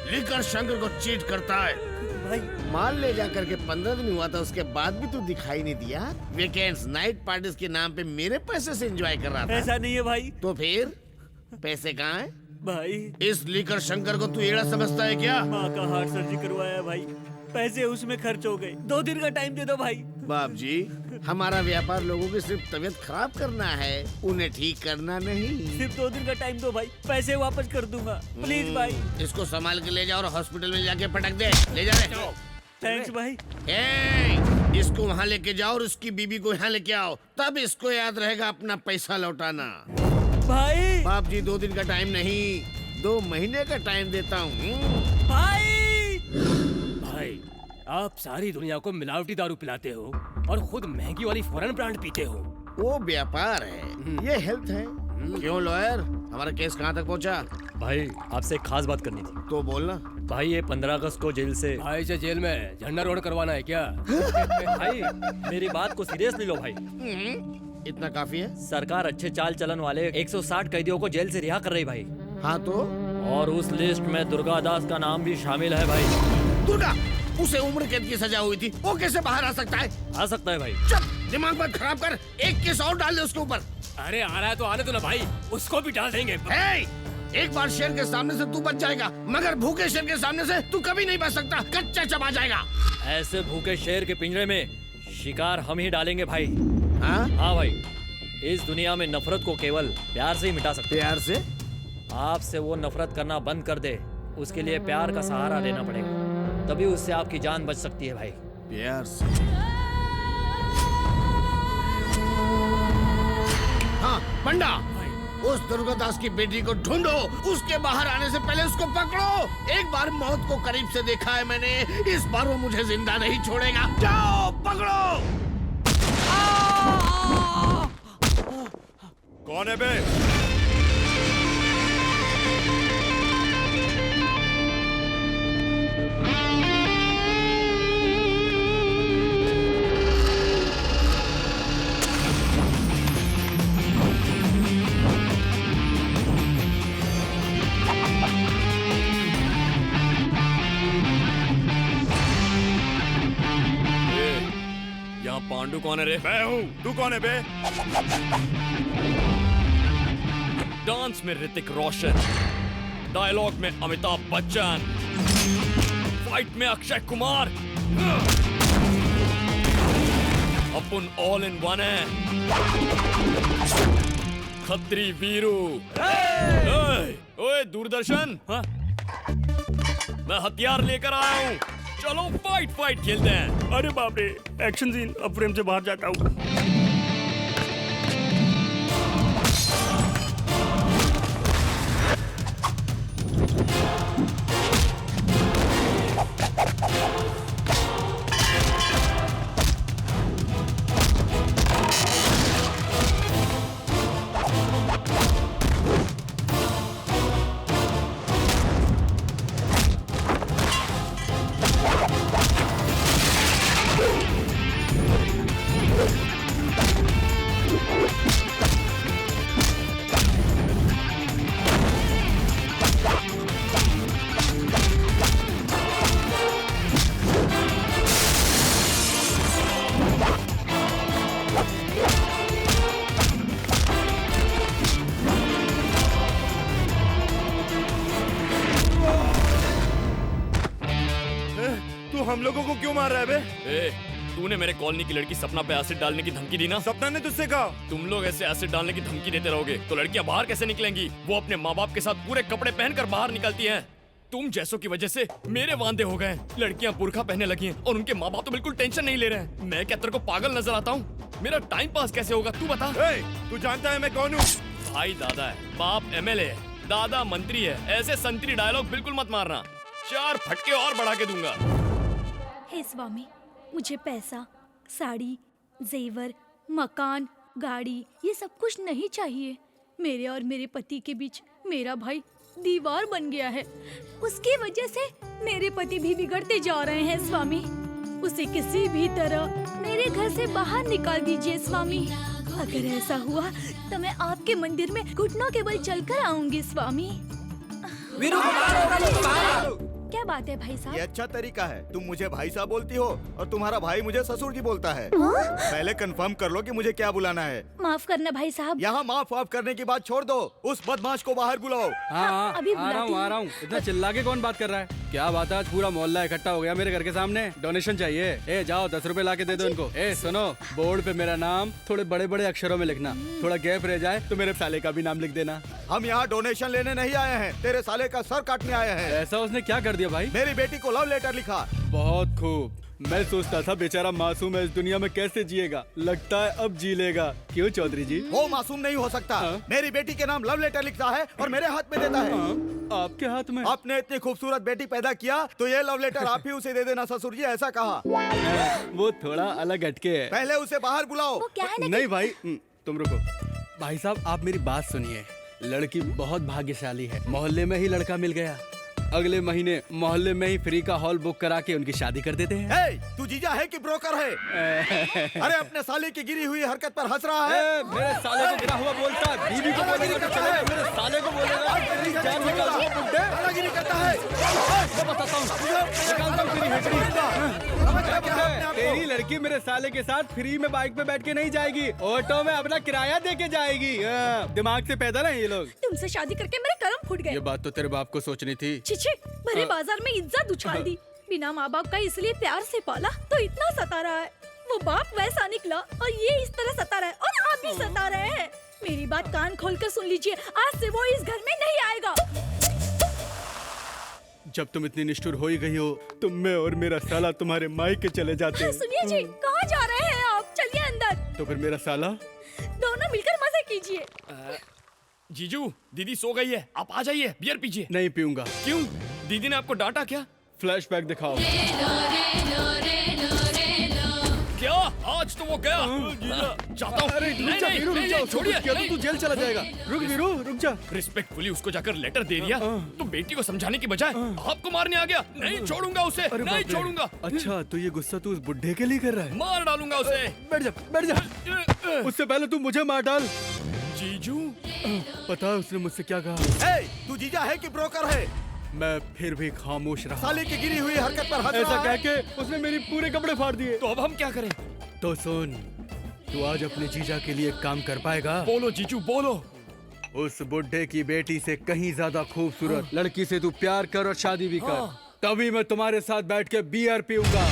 Liquor Shankar को cheat करता है भाई। माल ले जाकर के 15 दिन हुआ था, उसके बाद भी तू दिखाई नहीं दिया। वीकेंड्स नाइट पार्टीज के नाम पे मेरे पैसे से एंजॉय कर रहा था। ऐसा नहीं है भाई। तो फिर पैसे कहाँ है भाई इस लिकर शंकर को तू एड़ा समझता है क्या? माँ का हार्ट सर्जरी करवाया भाई, पैसे उसमें खर्च हो गए। 2 दिन का टाइम दे दो भाई। बाप जी, हमारा व्यापार लोगों की सिर्फ तबीयत खराब करना है, उन्हें ठीक करना नहीं। सिर्फ 2 दिन का टाइम दो भाई, पैसे वापस कर दूंगा प्लीज भाई। इसको संभाल के ले जाओ और हॉस्पिटल में जाके पटक दे। ले जा रहे। थैंक्स भाई। इसको वहाँ लेके जाओ और उसकी बीबी को यहाँ लेके आओ, तब इसको याद रहेगा अपना पैसा लौटाना। भाई बाप जी 2 दिन का टाइम नहीं, 2 महीने का टाइम देता हूँ। भाई भाई आप सारी दुनिया को मिलावटी दारू पिलाते हो और खुद महंगी वाली फॉरेन ब्रांड पीते हो। वो व्यापार है, ये हेल्थ है। क्यों लॉयर, हमारा केस कहाँ तक पहुँचा? भाई आपसे एक खास बात करनी थी। तो बोलना। भाई ये 15 अगस्त को जेल से भाई से जेल में झंडा रोड करवाना है क्या? भाई मेरी बात को सीरियसली लो भाई। इतना काफी है? सरकार अच्छे चाल चलन वाले 160 कैदियों को जेल से रिहा कर रही भाई। हाँ तो? और उस लिस्ट में दुर्गा दास का नाम भी शामिल है भाई। दुर्गा, उसे उम्र कैद की सजा हुई थी, वो कैसे बाहर आ सकता है? आ सकता है भाई। चुप, दिमाग मत खराब कर, एक केस और डाल दे उसके ऊपर। अरे आ रहा है तो आने दो ना भाई, उसको भी डाल देंगे। एक बार शेर के सामने से तू बच जाएगा, मगर भूखे शेर के सामने से तू कभी नहीं बच सकता, कच्चा चबा जाएगा। ऐसे भूखे शेर के पिंजरे में शिकार हम ही डालेंगे भाई। हाँ? हाँ भाई, इस दुनिया में नफरत को केवल प्यार से ही मिटा सकते हैं। प्यार से? आपसे वो नफरत करना बंद कर दे, उसके लिए प्यार का सहारा लेना पड़ेगा, तभी उससे आपकी जान बच सकती है भाई। प्यार से? हाँ पंडा, उस दुर्गादास की बेटी को ढूंढो, उसके बाहर आने से पहले उसको पकड़ो। एक बार मौत को करीब से देखा है मैंने, इस बार वो मुझे जिंदा नहीं छोड़ेगा। जाओ पकड़ो। कौन है बे? यहाँ पांडु कौन है रे? मैं हूँ, तू कौन है बे? डांस में ऋतिक रोशन, डायलॉग में अमिताभ बच्चन, फाइट में अक्षय कुमार। अपन ऑल इन वन है। खत्री वीरू। ओए दूरदर्शन, हाँ? मैं हथियार लेकर आया हूँ, चलो फाइट खेलते हैं। अरे बाप रे, एक्शन सीन, अब फ्रेम से बाहर जाता हूँ। हम लोगों को क्यों मार रहा है बे? तूने मेरे कॉलोनी की लड़की सपना पे एसिड डालने की धमकी दी ना? सपना ने तुझसे कहा? तुम लोग ऐसे एसिड डालने की धमकी देते रहोगे तो लड़कियां बाहर कैसे निकलेंगी? वो अपने माँ बाप के साथ पूरे कपड़े पहनकर बाहर निकलती हैं। तुम जैसों की वजह से मेरे वांदे हो गए। लड़कियां बुर्का पहनने लगी हैं और उनके माँ बाप तो बिल्कुल टेंशन नहीं ले रहे हैं। मैं क्या तेरे को पागल नजर आता हूँ? मेरा टाइम पास कैसे होगा तू बता। तू जानता है मैं कौन हूँ? भाई दादा है, बाप एमएलए है, दादा मंत्री है। ऐसे संतरी डायलॉग बिल्कुल मत मारना, 4 फटके और बढ़ा के दूंगा। हे स्वामी, मुझे पैसा, साड़ी, जेवर, मकान, गाड़ी, ये सब कुछ नहीं चाहिए। मेरे और मेरे पति के बीच मेरा भाई दीवार बन गया है। उसकी वजह से मेरे पति भी बिगड़ते जा रहे हैं स्वामी। उसे किसी भी तरह मेरे घर से बाहर निकाल दीजिए स्वामी। अगर ऐसा हुआ तो मैं आपके मंदिर में घुटनों के बल चलकर आऊंगी स्वामी। वीरू को मारो। क्या बात है भाई ये साहब? अच्छा तरीका है। तुम मुझे भाई साहब बोलती हो और तुम्हारा भाई मुझे ससुर जी बोलता है। पहले कंफर्म कर लो कि मुझे क्या बुलाना है। माफ करना भाई साहब। यहाँ माफ वाफ करने की बात छोड़ दो, उस बदमाश को बाहर बुलाओ। हाँ, अभी आ रहा हूँ आ रहा हूँ। इतना चिल्ला के कौन बात कर रहा है? क्या बात है, आज पूरा मोहल्ला इकट्ठा हो गया मेरे घर के सामने। डोनेशन चाहिए? ए जाओ 10 रुपए ला के दे दो इनको। ए सुनो, बोर्ड पे मेरा नाम थोड़े बड़े बड़े अक्षरों में लिखना, थोड़ा गैप रह जाए तो मेरे साले का भी नाम लिख देना। हम यहाँ डोनेशन लेने नहीं आए हैं, तेरे साले का सर काटने आए हैं। ऐसा उसने क्या कर दिया भाई? मेरी बेटी को लव लेटर लिखा। बहुत खूब। मैं सोचता था बेचारा मासूम है, इस दुनिया में कैसे जिएगा, लगता है अब जी लेगा। क्यों चौधरी जी? वो मासूम नहीं हो सकता। मेरी बेटी के नाम लव लेटर लिखता है और मेरे हाथ में देता है। आपके हाथ में? आपने इतनी खूबसूरत बेटी पैदा किया तो ये लव लेटर आप ही उसे दे देना ससुर जी, ऐसा कहा। वो थोड़ा अलग हटके है। पहले उसे बाहर बुलाओ। वो क्या है ना नहीं भाई, तुम रुको। भाई साहब आप मेरी बात सुनिए, लड़की बहुत भाग्यशाली है, मोहल्ले में ही लड़का मिल गया। अगले महीने मोहल्ले में ही फ्री का हॉल बुक करा के उनकी शादी कर देते हैं। तू जीजा है कि ब्रोकर है? अरे अपने साले की गिरी हुई हरकत पर हंस रहा है। मेरे साले को गिरा हुआ बोलता है, बीवी को बोलेगा तो चलेगा, मेरे साले को बोलेगा तेरी जान निकाल दूंगा बुड्ढे। दादागिरी करता है। मैं बताता हूँ, निकालता हूँ तेरी हेडरी। तेरी लड़की मेरे साले के साथ फ्री में बाइक पे बैठ के नहीं जाएगी, ऑटो में अपना किराया दे के जाएगी। दिमाग से पैदा ना ये लोग। तुमसे शादी करके मेरे कर्म फूट गए। ये बात तो तेरे बाप को सोचनी थी। छिछे, भरे बाजार में इज्जत उछाल दी। बिना माँ बाप का इसलिए प्यार से पाला तो इतना सता रहा है। वो बाप वैसा निकला और ये इस तरह सता रहा है और आप भी सता रहे हैं। मेरी बात कान खोल कर सुन लीजिए, आज से वो इस घर में नहीं आएगा। जब तुम इतनी निष्ठुर हो ही गई हो तो मैं और मेरा साला तुम्हारे मायके चले जाते हैं। सुनिए जी, कहाँ जा रहे हैं आप? चलिए अंदर। तो फिर मेरा साला? दोनों मिलकर मजे कीजिए। जीजू, दीदी सो गई है, आप आ जाइए, बियर पीजिए। नहीं पीऊंगा। क्यों? दीदी ने आपको डांटा क्या? फ्लैशबैक दिखाओ। क्या? आज तो वो गया। जाता हूँ। नहीं, छोड़िए। तू जेल चला जाएगा। रुक वीरू, रुक जा। रिस्पेक्टफुली उसको जाकर लेटर दे दिया तो बेटी को समझाने की बजाय आपको मारने आ गया। नहीं छोड़ूंगा उसे, नहीं छोड़ूंगा। अच्छा तो ये गुस्सा तू उस बुड्ढे के लिए कर रहा है? मार डालूंगा उसे। बैठ जा, बैठ जा। उससे पहले तू मुझे मार डाल। जीजू, पता है उसने मुझसे क्या कहा? तू जीजा है कि ब्रोकर है? मैं फिर भी खामोश रहा। साले की गिरी हुई हरकत पर हंस ऐसा रहा कह है। के उसने मेरी पूरे कपड़े फाड़ दिए। तो अब हम क्या करें? तो सुन, तू आज अपने जीजा के लिए काम कर पाएगा? बोलो जीजू, बोलो। उस बुड्ढे की बेटी से कहीं ज्यादा खूबसूरत लड़की से तू प्यार कर और शादी भी कर, तभी मैं तुम्हारे साथ बैठ के बियर पीऊंगा।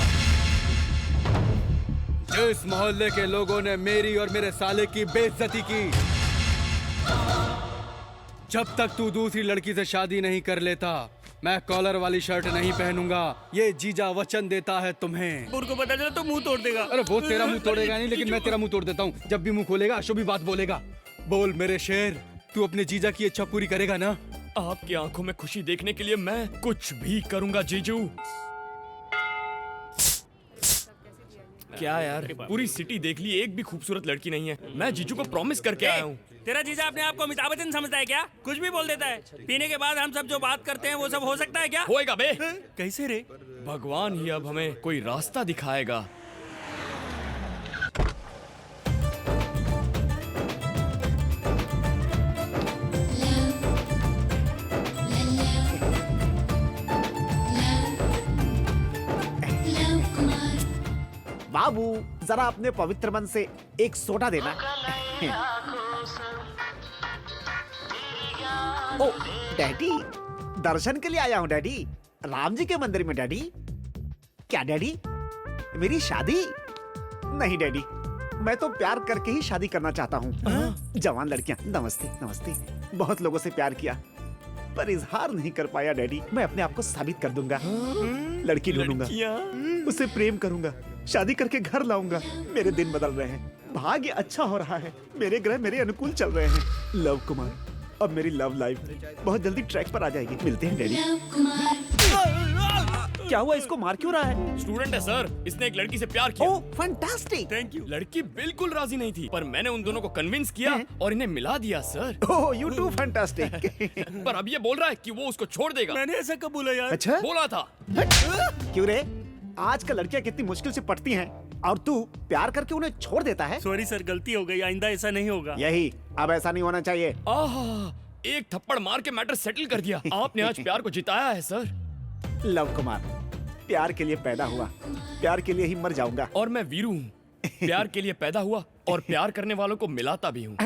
जिस मोहल्ले के लोगों ने मेरी और मेरे साले की बेइज्जती की, जब तक तू दूसरी लड़की से शादी नहीं कर लेता मैं कॉलर वाली शर्ट नहीं पहनूंगा। ये जीजा वचन देता है तुम्हें। उनको पता चला तो मुंह तोड़ देगा। अरे वो तेरा मुंह तोड़ेगा नहीं, लेकिन मैं तेरा मुंह तोड़ देता हूँ। जब भी मुंह खोलेगा अशुभ बात बोलेगा। बोल मेरे शेर, तू अपने जीजा की इच्छा पूरी करेगा ना? आपकी आंखों में खुशी देखने के लिए मैं कुछ भी करूंगा जीजू। क्या यार, पूरी सिटी देख ली, एक भी खूबसूरत लड़की नहीं है। मैं जीजू को प्रॉमिस करके आया हूँ। तेरा जीजा अपने आप को अमिताभ बच्चन समझता है क्या? कुछ भी बोल देता है। पीने के बाद हम सब जो बात करते हैं वो सब हो सकता है क्या? होएगा बे। कैसे रे? भगवान ही अब हमें कोई रास्ता दिखाएगा। बाबू जरा अपने पवित्र मन से एक सोडा देना। ओ डैडी, दर्शन के लिए आया हूँ डैडी, राम जी के मंदिर में डैडी। क्या डैडी, मेरी शादी? नहीं डैडी, मैं तो प्यार करके ही शादी करना चाहता हूँ। जवान लड़कियाँ, नमस्ते नमस्ते। बहुत लोगों से प्यार किया पर इजहार नहीं कर पाया डैडी। मैं अपने आप को साबित कर दूंगा। लड़की ढूंढूंगा, उसे प्रेम करूंगा, शादी करके घर लाऊंगा। मेरे दिन बदल रहे हैं, भाग्य अच्छा हो रहा है, मेरे ग्रह मेरे अनुकूल चल रहे हैं। लव कुमार, अब मेरी लव लाइफ बहुत जल्दी ट्रैक पर आ जाएगी। मिलते हैं डैडी। क्या हुआ, इसको मार क्यों रहा है? स्टूडेंट है सर, इसने एक लड़की से प्यार किया। Oh fantastic. Thank you. लड़की बिल्कुल राजी नहीं थी, पर मैंने उन दोनों को कन्विंस किया और इन्हें मिला दिया sir. Oh you too fantastic. पर अब ये बोल रहा है कि वो उसको छोड़ देगा। मैंने ऐसा कब बोला यार? अच्छा बोला था। क्यों रे, आजकल लड़कियां कितनी मुश्किल से पटती हैं और तू प्यार करके उन्हें छोड़ देता है। सॉरी सर, गलती हो गई, आइंदा ऐसा नहीं होगा। यही, अब ऐसा नहीं होना चाहिए। आहा, एक थप्पड़ मार के मैटर सेटल कर दिया। आपने आज प्यार को जिताया है सर। लव कुमार, प्यार के लिए पैदा हुआ, प्यार के लिए ही मर जाऊंगा। और मैं वीरू हूँ, प्यार के लिए पैदा हुआ और प्यार करने वालों को मिलाता भी हूँ।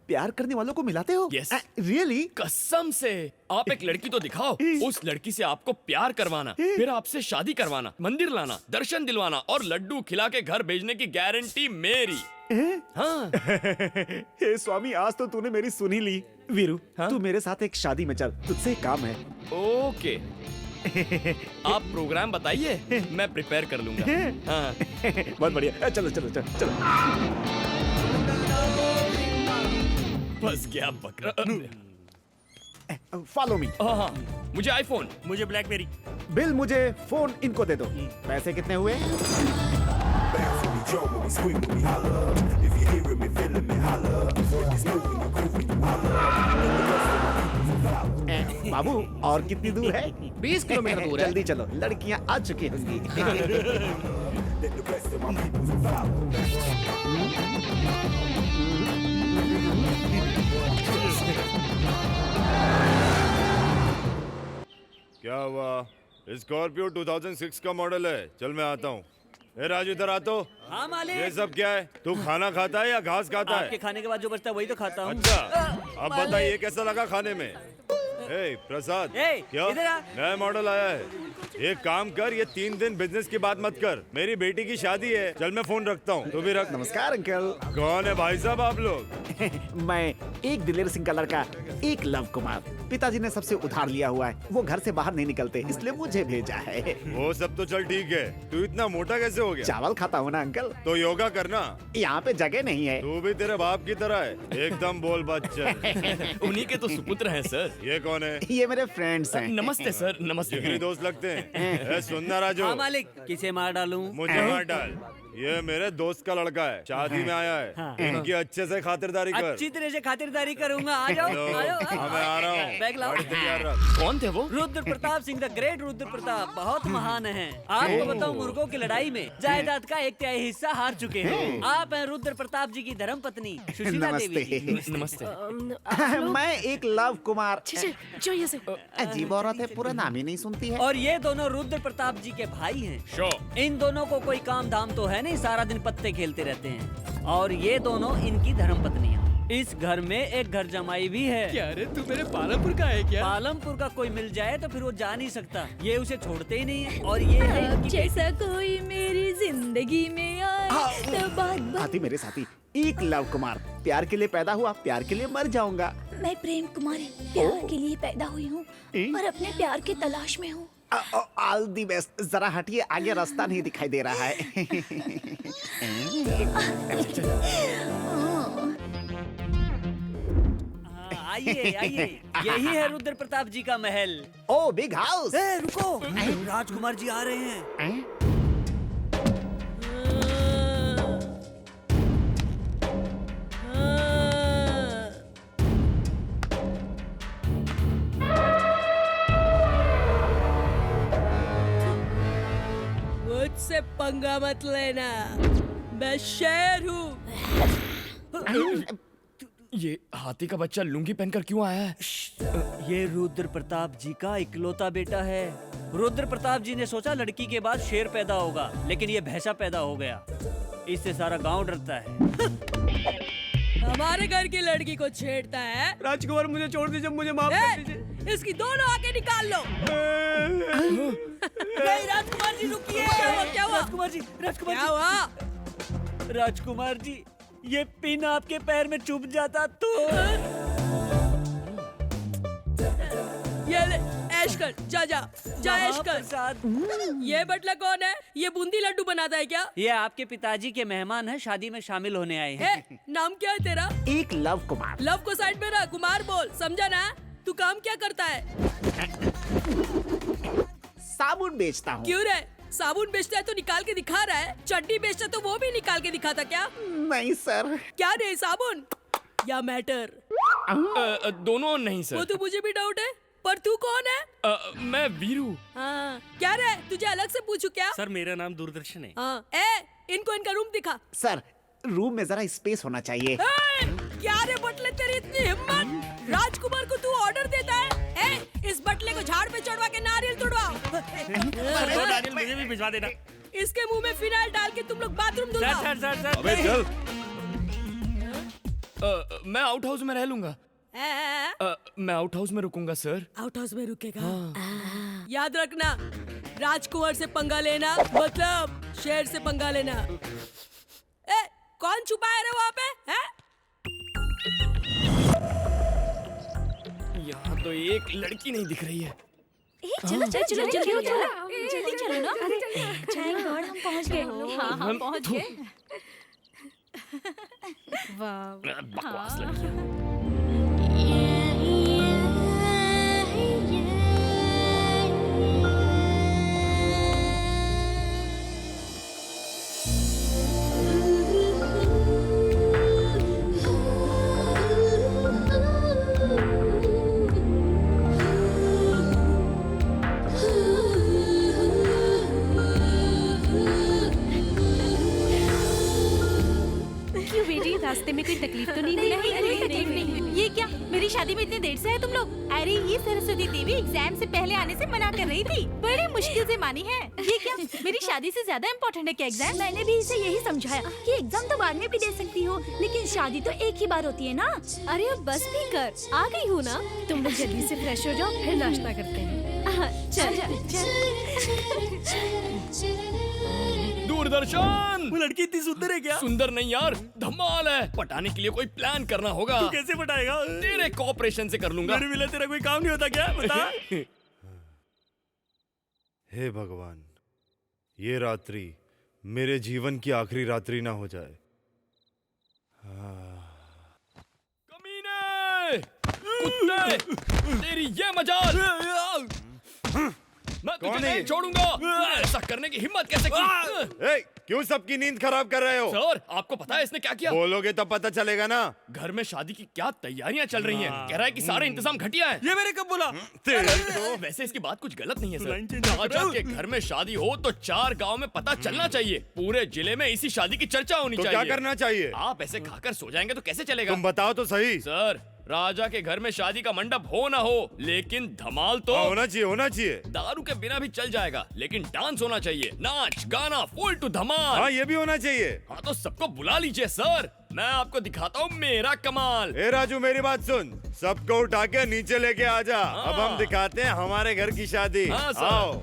प्यार करने वालों को मिलाते हो? Yes. रियली? कसम से। आप एक लड़की तो दिखाओ, उस लड़की से आपको प्यार करवाना, फिर आपसे शादी करवाना, मंदिर लाना, दर्शन दिलवाना और लड्डू खिला के घर भेजने की गारंटी मेरी। हाँ। हे स्वामी, आज तो तूने मेरी सुनी ली। वीरू, हाँ? तू मेरे साथ एक शादी में चल, तुझसे एक काम है। ओके। आप प्रोग्राम बताइए, मैं प्रिपेयर कर लूंगा। हाँ। बहुत बढ़िया, चलो चलो चलो चलो। फंस गया बकरा। Follow me. हाँ, मुझे आईफोन। मुझे ब्लैकबेरी। बिल, मुझे फोन, इनको दे दो। पैसे कितने हुए? बाबू, और कितनी दूर है? 20 किलोमीटर दूर है। जल्दी चलो, लड़कियां आ चुकी होंगी। क्या हुआ? स्कॉर्पियो 2006 का मॉडल है। चल मैं आता हूँ। ए राजू, इधर आ तो। हाँ मालिक। ये सब क्या है? तू खाना खाता है या घास खाता आपके है? खाने के बाद जो बचता है वही तो खाता हूँ। अच्छा, अब बताइए कैसा लगा खाने में? ए प्रसाद, ए, क्या इधर आ। नया मॉडल आया है? एक काम कर, ये 3 दिन बिजनेस की बात मत कर। मेरी बेटी की शादी है। चल मैं फोन रखता हूँ, तू भी रख। नमस्कार अंकल। कौन है भाई साहब आप लोग? मैं एक दिलेर सिंह का लड़का, एक लव कुमार। पिताजी ने सबसे उधार लिया हुआ है, वो घर से बाहर नहीं निकलते, इसलिए मुझे भेजा है। वो सब तो चल ठीक है, तू इतना मोटा कैसे हो गया? चावल खाता हूँ ना अंकल। तो योगा करना। यहाँ पे जगह नहीं है। तू भी तेरे बाप की तरह है, एकदम बोल बच्चा। उन्हीं के तो सुपुत्र हैं सर। ये कौन है? ये मेरे फ्रेंड्स हैं। नमस्ते सर, नमस्ते। जिगरी दोस्त लगते हैं। ए, सुनना राजू, हाँ मालिक, किसे मार डालूं? मुझे मार डाल। ये मेरे दोस्त का लड़का है, शादी में आया है। हाँ। इनकी अच्छे से खातिरदारी कर। अच्छी तरह से खातिरदारी करूंगा। आ जाओ, आ जाओ। हाँ, मैं आ रहा हूँ। बैग लाओ। गाड़ी तैयार रख। कौन थे वो? रुद्र प्रताप सिंह, द ग्रेट रुद्र प्रताप, बहुत महान हैं। आपको बताऊं, मुर्गों की लड़ाई में जायदाद का 1/3 हिस्सा हार चुके हैं। आप हैं रुद्र प्रताप जी की धर्म पत्नी सुशीला देवी जी। नमस्ते। मैं एक लव कुमार। जो ये से अजीब औरत है, पूरा नाम ही नहीं सुनती है। और ये दोनों रुद्र प्रताप जी के भाई हैं। शो। इन दोनों को कोई काम धाम तो है नहीं, सारा दिन पत्ते खेलते रहते हैं। और ये दोनों इनकी धर्म पत्नियां। इस घर में एक घर जमाई भी है। क्या रे, तू मेरे पालमपुर का है क्या? पालमपुर का कोई मिल जाए तो फिर वो जा नहीं सकता, ये उसे छोड़ते ही नहीं है। और ये है इनकी जैसा कोई मेरी जिंदगी में आए तो बात साथी, मेरे साथी, एक लव कुमार। प्यार के लिए पैदा हुआ, प्यार के लिए मर जाऊंगा। मैं प्रेम कुमारी, प्यार के लिए पैदा हुई हूँ और अपने प्यार की तलाश में हूँ। All the best. जरा हटिए, आगे रास्ता नहीं दिखाई दे रहा है। आइए आइए, यही है रुद्र प्रताप जी का महल। ओ बिग हाउस। रुको, राजकुमार जी आ रहे हैं। मुझसे पंगा मत लेना, मैं शेर हूँ। ये हाथी का बच्चा लुंगी पहनकर क्यों आया है? ये रुद्र प्रताप जी का इकलौता बेटा है। रुद्र प्रताप जी ने सोचा लड़की के बाद शेर पैदा होगा, लेकिन ये भैंसा पैदा हो गया। इससे सारा गांव डरता है। हमारे घर की लड़की को छेड़ता है। राजकुमार, मुझे छोड़ दीजिए, मुझे माफ कर दीजिए। इसकी दोनों आके निकाल लो। नहीं राजकुमार जी, रुकिए। क्या हुआ? राजकुमार जी, राजकुमार क्या जी, हुआ? राजकुमार जी, ये पिन आपके पैर में चुभ जाता तो। ये ले, ऐश कर, जा जा जा, ऐश कर। प्रसाद। ये बटला कौन है? ये बूंदी लड्डू बनाता है क्या? ये आपके पिताजी के मेहमान हैं, शादी में शामिल होने आए हैं। नाम क्या है तेरा? एक लव कुमार। लव को साइड में रख, कुमार बोल, समझा ना? तू काम क्या करता है? साबुन बेचता हूँ। क्यों रे? साबुन बेचता है तो निकाल के दिखा रहा है, चड्डी बेचता तो वो भी निकाल के दिखाता क्या? नहीं सर। क्या रे, साबुन या मैटर? दोनों नहीं वो सर। तो मुझे भी डाउट है, पर तू कौन है? मैं वीरू। हाँ, क्या रे, तुझे अलग से पूछू क्या? सर, मेरा नाम दूरदर्शन है। हाँ, इनको इनका रूम दिखा। सर, रूम में जरा स्पेस होना चाहिए। क्या रे बटले, तेरी इतनी हिम्मत? राजकुमार को तू ऑर्डर देता है? इस बटले को झाड़ पे चढ़वा के नारियल तोड़वाओ। नारियल मुझे भी भिजवा देना। इसके मुंह में फिनाइल डाल के तुम लोग बाथरूम धुलवाओ। सर अबे चल। मैं आउट हाउस में रह लूंगा। मैं आउट हाउस में रुकूंगा सर। आउट हाउस में रुकेगा? याद रखना, राजकुमार से पंगा लेना मतलब शेर से पंगा लेना। कौन छुपा है रे वहाँ पे? यहाँ तो एक लड़की नहीं दिख रही है। चलो जल्दी चलो ना। थैंक गॉड हम पहुंच गए। हाँ पहुंच गए। वाह बकवास लड़की। रास्ते में कोई तकलीफ तो नहीं हुई? नहीं। ये क्या, मेरी शादी में इतनी देर से है तुम लोग? अरे ये सरस्वती देवी एग्जाम से पहले आने से मना कर रही थी, बड़ी मुश्किल से मानी है। ये क्या, मेरी शादी से ज्यादा इम्पोर्टेंट है क्या एग्जाम? मैंने भी इसे यही समझाया कि एग्जाम तो बाद में भी दे सकती हो, लेकिन शादी तो एक ही बार होती है ना। अरे अब बस भी कर, आ गई हूँ ना। तुम लोग जल्दी से फ्रेश हो जाओ, फिर नाश्ता करते हैं। दूरदर्शन। वो लड़की इतनी सुंदर है क्या? सुंदर नहीं यार, धमाल है। पटाने के लिए कोई प्लान करना होगा। तू कैसे पटाएगा? तेरे कोऑपरेशन से कर लूंगा। मेरे बिना तेरा कोई काम नहीं होता क्या? बता। हे भगवान, ये रात्रि मेरे जीवन की आखिरी रात्रि ना हो जाए। कमीने, कुत्ते, तेरी ये मजाल। मैं तुझे नहीं छोड़ूंगा। ऐसा करने की हिम्मत कैसे की? ए, क्यों सबकी नींद खराब कर रहे हो? सर, आपको पता है इसने क्या किया? बोलोगे तो पता चलेगा ना। घर में शादी की क्या तैयारियां चल रही हैं। कह रहा है कि सारे इंतजाम घटिया है। ये मैंने कब बोला? वैसे इसकी बात कुछ गलत नहीं है सर। राजा के घर में शादी हो तो 4 गांव में पता चलना चाहिए। पूरे जिले में इसी शादी की चर्चा होनी तो चाहिए। क्या करना चाहिए? आप ऐसे खाकर सो जाएंगे तो कैसे चलेगा? तुम बताओ तो सही। सर, राजा के घर में शादी का मंडप हो ना हो, लेकिन धमाल तो होना चाहिए, होना चाहिए। दारू के बिना भी चल जाएगा, लेकिन डांस होना चाहिए। नाच गाना फुल टू धमाल। हाँ, ये भी होना चाहिए। हाँ तो सबको बुला लीजिए सर, मैं आपको दिखाता हूँ मेरा कमाल। ए राजू, मेरी बात सुन, सबको उठा के नीचे लेके आ जा। अब हम दिखाते हैं हमारे घर की शादी। हाँ, सर। आओ।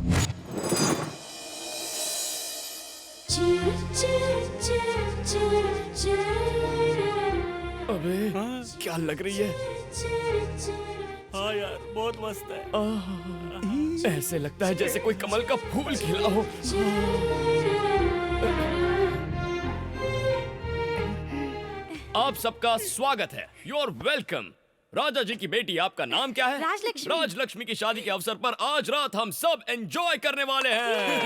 अबे क्या लग रही है? हाँ यार, बहुत मस्त है। ऐसे लगता है जैसे कोई कमल का फूल खिला हो। आप सबका स्वागत है। You are welcome. Raja ji की बेटी, आपका नाम क्या है? राजलक्ष्मी। राजलक्ष्मी की शादी के अवसर पर आज रात हम सब एंजॉय करने वाले हैं।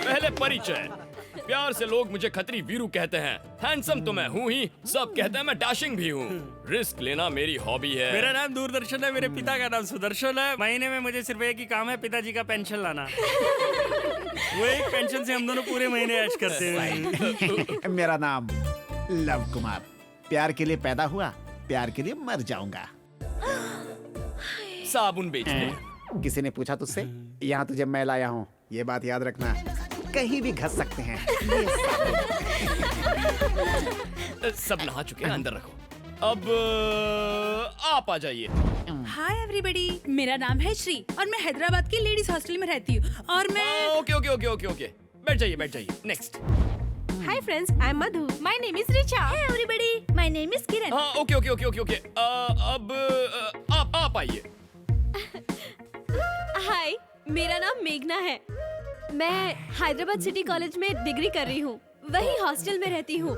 पहले परिचय। प्यार से लोग मुझे खत्री वीरू कहते हैं। हैंडसम तो मैं हूँ ही, सब कहते हैं मैं डैशिंग भी हूँ। रिस्क लेना मेरी हॉबी है। मेरा नाम दूरदर्शन है, मेरे पिता का नाम सुदर्शन है। महीने में मुझे सिर्फ एक ही काम है, पिताजी का पेंशन लाना। वो एक पेंशन से हम दोनों पूरे महीने ऐश करते हैं। मेरा नाम लव कुमार। प्यार के लिए पैदा हुआ, प्यार के लिए मर जाऊंगा। साबुन बेचते। किसी ने पूछा तुझसे? यहाँ तुझे मैं लाया हूँ, ये बात याद रखना। कहीं भी घस सकते हैं। सब नहा चुके हैं, अंदर रखो। अब आप आ जाइए। हाय एवरीबॉडी, मेरा नाम है श्री और मैं हैदराबाद की लेडीज हॉस्टल में रहती हूँ और मैं okay okay okay okay okay, बैठ जाइए बैठ जाइए। Next. Hi friends, I am Madhu. My name is Richa. Hi everybody, my name is किरण। हाँ okay okay okay okay okay. अब आप आइए। हाय, मेरा नाम मेघना है। मैं हैदराबाद सिटी कॉलेज में डिग्री कर रही हूँ, वही हॉस्टल में रहती हूँ।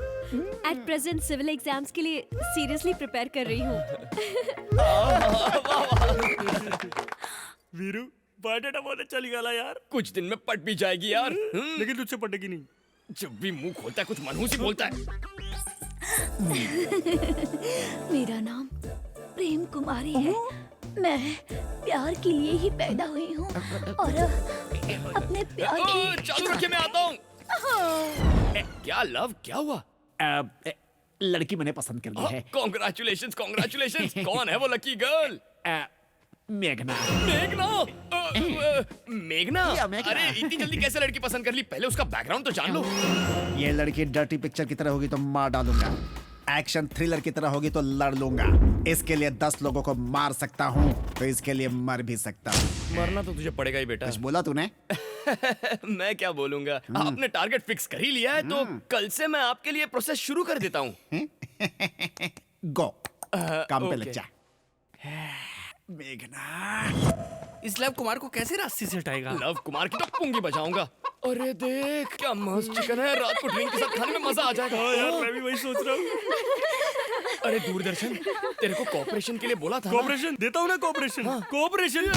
एट प्रेजेंट सिविल एग्जाम्स के लिए सीरियसली प्रिपेयर कर रही हूँ। वीरू, बायोडाटा बहुत अच्छा निकाला यार। कुछ दिन में पट भी जाएगी यार। लेकिन तुझसे पटेगी नहीं। जब भी मुंह खोलता है कुछ मनहूस ही बोलता है। मेरा नाम प्रेम कुमारी है। मैं प्यार के लिए ही पैदा हुई हूँ और अपने प्यार की चालू रखिए, मैं आता हूँ। क्या लव, क्या हुआ? लड़की मैंने पसंद कर ली है। Congratulations congratulations. कौन है वो लकी गर्ल? मेघना। मेघना? मेघना? या मेघना। अरे इतनी जल्दी कैसे लड़की पसंद कर ली? पहले उसका बैकग्राउंड तो जान लो। ये लड़की डर्टी पिक्चर की तरह होगी तो मार डालूंगा, एक्शन थ्रिलर की तरह होगी तो लड़ लूंगा। इसके लिए 10 लोगों को मार सकता हूँ, तो इसके लिए मर भी सकता हूँ। मरना तो तुझे पड़ेगा ही बेटा। कुछ बोला तूने? मैं क्या बोलूंगा, आपने टारगेट फिक्स कर ही लिया है तो कल से मैं आपके लिए प्रोसेस शुरू कर देता हूँ। गो, काम पे लग ओके। जा। मेघना, इस लव कुमार को कैसे रास्ते से हटाएगा? लव कुमार की तो पुंगी बजाऊंगा। अरे देख क्या मस्त चिकन है, रात को ड्रिंक के साथ खाने में मजा आ जाएगा। यार मैं भी वही सोच रहा हूँ। अरे दूरदर्शन, तेरे को कॉपरेशन के लिए बोला था ना? कोऑपरेशन देता हूँ ना, कोऑपरेशन कोऑपरेशन।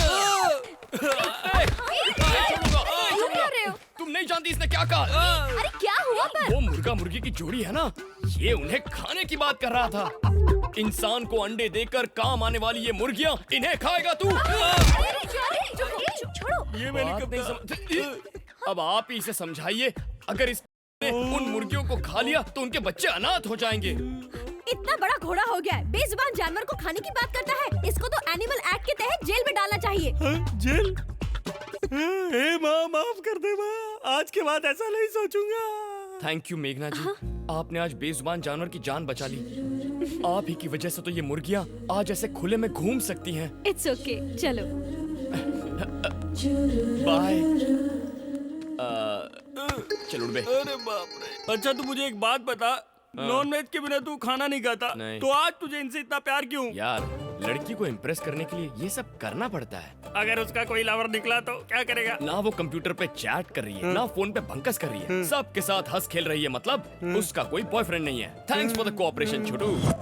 तुम नहीं जानती इसने क्या कहा? अरे क्या हुआ पर? वो मुर्गा मुर्गी की जोड़ी है ना, ये उन्हें खाने की बात कर रहा था। इंसान को अंडे देकर काम आने वाली ये मुर्गियां, इन्हें खाएगा तू। छोड़ो। ये मैंने कब नहीं समझ। अब आप ही इसे समझाइए, अगर इसने उन मुर्गियों को खा लिया तो उनके बच्चे अनाथ हो जाएंगे। इतना बड़ा घोड़ा हो गया है, बेजुबान जानवर को खाने की बात करता है। इसको तो एनिमल एक्ट के तहत जेल में डालना चाहिए। जेल? ए माँ, माफ कर दे माँ, आज के बाद ऐसा नहीं सोचूंगा। थैंक यू मेघना जी, आपने आज बेजुबान जानवर की जान बचा ली। आप ही की वजह से तो ये मुर्गियां आज ऐसे खुले में घूम सकती हैं। इट्स ओके, चलो। बाय। चल उड़ बे। अरे बाप रे। अच्छा तू मुझे एक बात बता, नॉन वेज के बिना तू खाना नहीं खाता, नहीं। तो आज तुझे इनसे इतना प्यार क्यों? यार लड़की को इम्प्रेस करने के लिए ये सब करना पड़ता है। अगर उसका कोई लवर निकला तो क्या करेगा? ना वो कंप्यूटर पे चैट कर रही है, ना फोन पे भंकस कर रही है, सबके साथ हंस खेल रही है, मतलब उसका कोई बॉयफ्रेंड नहीं है। थैंक्स फॉर द कोऑपरेशन छोटू। हाँ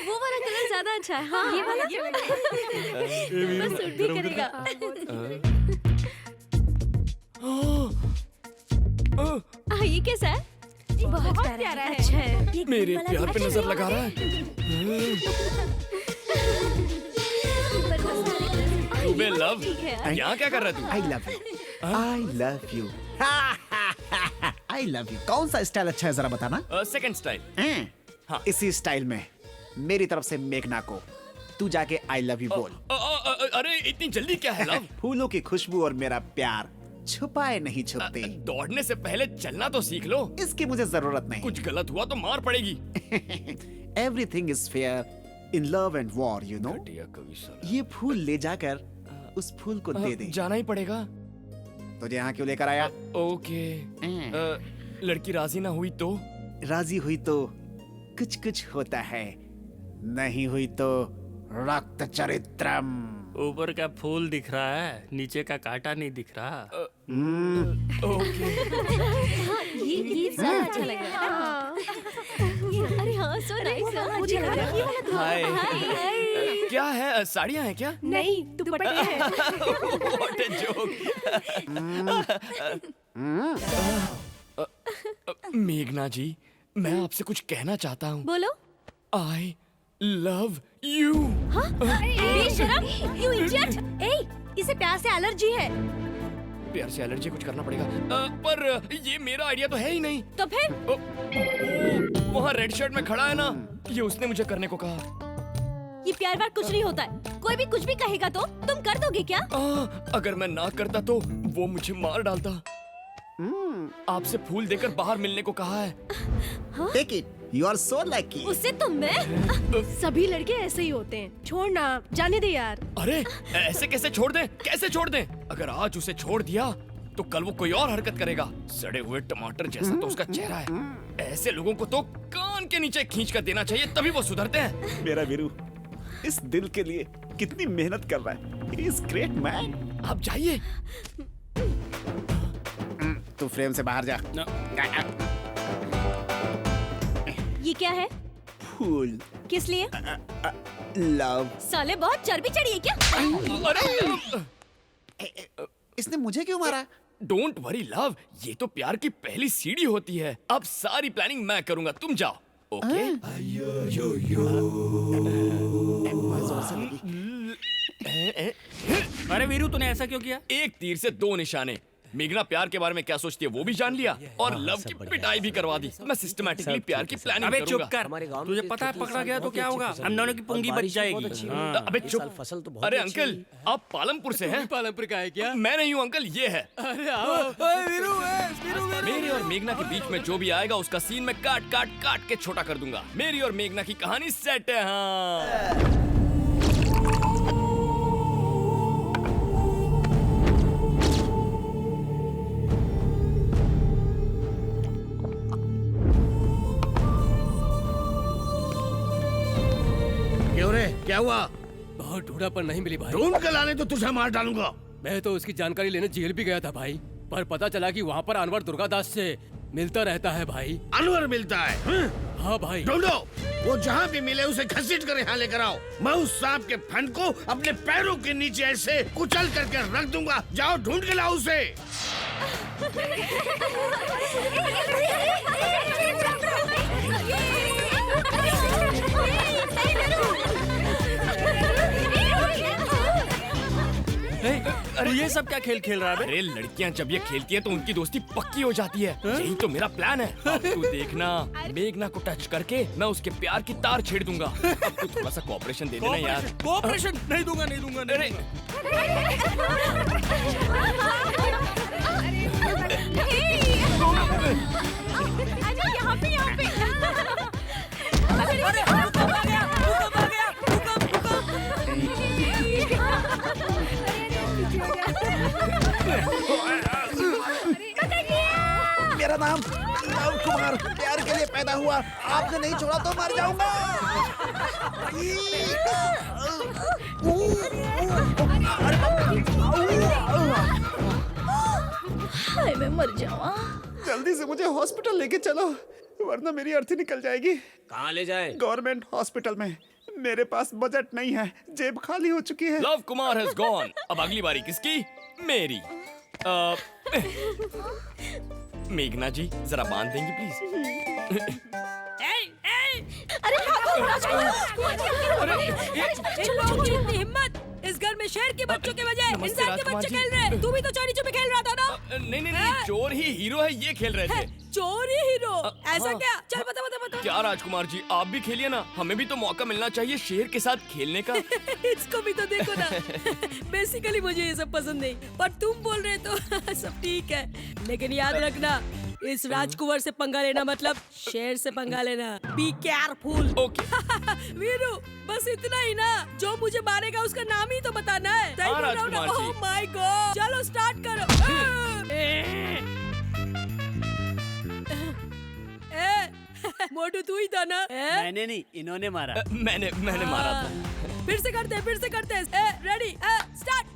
वो वाला कलर ज्यादा अच्छा है। हाँ ये वाला बस सूट भी करेगा। ये कैसा है? बहुत प्यारा है। अच्छा है। मेरे प्यार पे नजर लगा रहा है। बे लव, यहाँ क्या कर रहा है तू? I love you, I love you, I love you. कौन सा स्टाइल अच्छा है जरा बताना? Second style. हाँ। इसी स्टाइल में मेरी तरफ से मेघना को तू जाके आई लव यू बोल। अरे इतनी जल्दी क्या है लव? फूलों की खुशबू और मेरा प्यार छुपाए नहीं छुपते। दौड़ने से पहले चलना तो सीख लो। इसकी मुझे जरूरत नहीं। कुछ गलत हुआ तो मार पड़ेगी। Everything is fair in love and war, you know. ये फूल ले जाकर उस फूल को दे दे। जाना ही पड़ेगा। तुझे यहाँ क्यों लेकर आया? ओके। लड़की राजी ना हुई तो? राजी हुई तो कुछ कुछ होता है, नहीं हुई तो रक्त चरित्रम। ऊपर का फूल दिख रहा है, नीचे का कांटा नहीं दिख रहा। ओके। ये ज्यादा अच्छा लग रहा है। अरे हाँ सो नाइस। मुझे लग रहा है ये वाला तो। हाय। क्या है, साड़ियाँ हैं क्या? नहीं दुपट्टे हैं। What a joke। मेघना जी, मैं आपसे कुछ कहना चाहता हूँ। बोलो। I love you. हाँ? बेशरम, you idiot! ए, इसे प्यार से एलर्जी है। प्यार से एलर्जी कुछ करना पड़ेगा। पर ये मेरा आइडिया तो है ही नहीं। तो फिर? वहाँ रेड शर्ट में खड़ा है ना, ये उसने मुझे करने को कहा। ये प्यार वार कुछ नहीं होता है। कोई भी कुछ भी कहेगा तो तुम कर दोगे क्या? अगर मैं ना करता तो वो मुझे मार डालता। आपसे फूल देकर बाहर मिलने को कहा है। Take it. You are so lucky. उससे तो मैं। सभी लड़के ऐसे ही होते हैं, छोड़ना, जाने दे यार। अरे ऐसे कैसे छोड़ दें? कैसे छोड़ दें? अगर आज उसे छोड़ दिया तो कल वो कोई और हरकत करेगा। सड़े हुए टमाटर जैसा तो उसका चेहरा है। ऐसे लोगों को तो कान के नीचे खींच कर देना चाहिए, तभी वो सुधरते हैं। मेरा वीरू इस दिल के लिए कितनी मेहनत कर रहा है। He is great man. आप जाइए। तू फ्रेम से बाहर जा। ये क्या है? फूल। किस लिए? लव। साले बहुत चर्बी चढ़ी है क्या? अरे इसने मुझे क्यों मारा? डोंट वरी लव, ये तो प्यार की पहली सीढ़ी होती है। अब सारी प्लानिंग मैं करूंगा, तुम जाओ। ओके? अरे वीरू तूने ऐसा क्यों किया? एक तीर से दो निशाने। मेघना प्यार के बारे में क्या सोचती है वो भी जान लिया और लव की पिटाई भी करवा दी। मैं सिस्टमैटिकली प्यार की प्लानिंग अबे करूंगा। चुप कर, तुझे पता है पकड़ा गया तो क्या होगा? हम दोनों की पुंगी बच जाएगी। अबे चुप। फसल तो अरे अंकल, आप पालमपुर से हैं? पालमपुर का है क्या? मैं नहीं हूँ अंकल, ये है। अरे आओ। मेरी और मेघना के बीच में जो भी आएगा उसका सीन मैं काट काट काट के छोटा कर दूंगा। मेरी और मेघना की कहानी सेट है। हाँ क्यों रे, क्या हुआ? बहुत ढूंढा पर नहीं मिली भाई। ढूंढ कर लाने तो तुझे मार डालूंगा। मैं तो उसकी जानकारी लेने जेल भी गया था भाई, पर पता चला कि वहाँ पर अनवर दुर्गादास से मिलता रहता है भाई। अनवर मिलता है? हाँ भाई। ढूंढो, वो जहाँ भी मिले उसे घसीट कर यहाँ लेकर आओ। मैं उस सांप के फन को अपने पैरों के नीचे ऐसे कुचल करके रख दूंगा। जाओ ढूंढ के लाओ उसे। अरे ये सब क्या खेल खेल रहा है? अरे लड़कियां जब ये खेलती हैं तो उनकी दोस्ती पक्की हो जाती है। यही तो मेरा प्लान है। अब तू देखना, मेघना को टच करके मैं उसके प्यार की तार छेड़ दूंगा। अब तू थोड़ा सा कोऑपरेशन दे देना यार। कोऑपरेशन नहीं दूंगा, नहीं दूंगा। अरे यहाँ पे मेरा नाम लव कुमार प्यार के लिए पैदा हुआ। आपने नहीं छोड़ा तो मर जाऊंगा। हाय मैं मर जाऊँ। जल्दी से मुझे हॉस्पिटल लेके चलो, वरना मेरी अर्थी निकल जाएगी। कहाँ ले जाए? गवर्नमेंट हॉस्पिटल में। मेरे पास बजट नहीं है, जेब खाली हो चुकी है। Love Kumar has gone. अब अगली बारी किसकी? मेरी। मेघना जी जरा बांध देंगी प्लीज? अरे हिम्मत! इस घर में शेर के बच्चों के बजाय इंसान के बच्चे खेल रहे हैं। तू भी तो चोरी छुपे खेल रहा था ना? नहीं, चोर ही हीरो है, ये खेल रहे थे। चोर ही हीरो? ऐसा हाँ। क्या? चल बता। क्या राजकुमार जी, आप भी खेलिए ना, हमें भी तो मौका मिलना चाहिए शेर के साथ खेलने का। इसको भी तो देखो ना। बेसिकली मुझे ये सब पसंद नहीं, पर तुम बोल रहे तो सब ठीक है। लेकिन याद रखना, इस राजकुमार से पंगा लेना मतलब शेर से पंगा लेना। Be careful. ओके। वीरू, बस इतना ही ना? जो मुझे मारेगा उसका नाम ही तो बताना है। सही बोल रहा हूँ ना? Oh my God. चलो स्टार्ट करो। मोटू तू ही था ना? मैंने नहीं, इन्होंने मारा। मैंने मारा था। फिर से करते। Ready, start.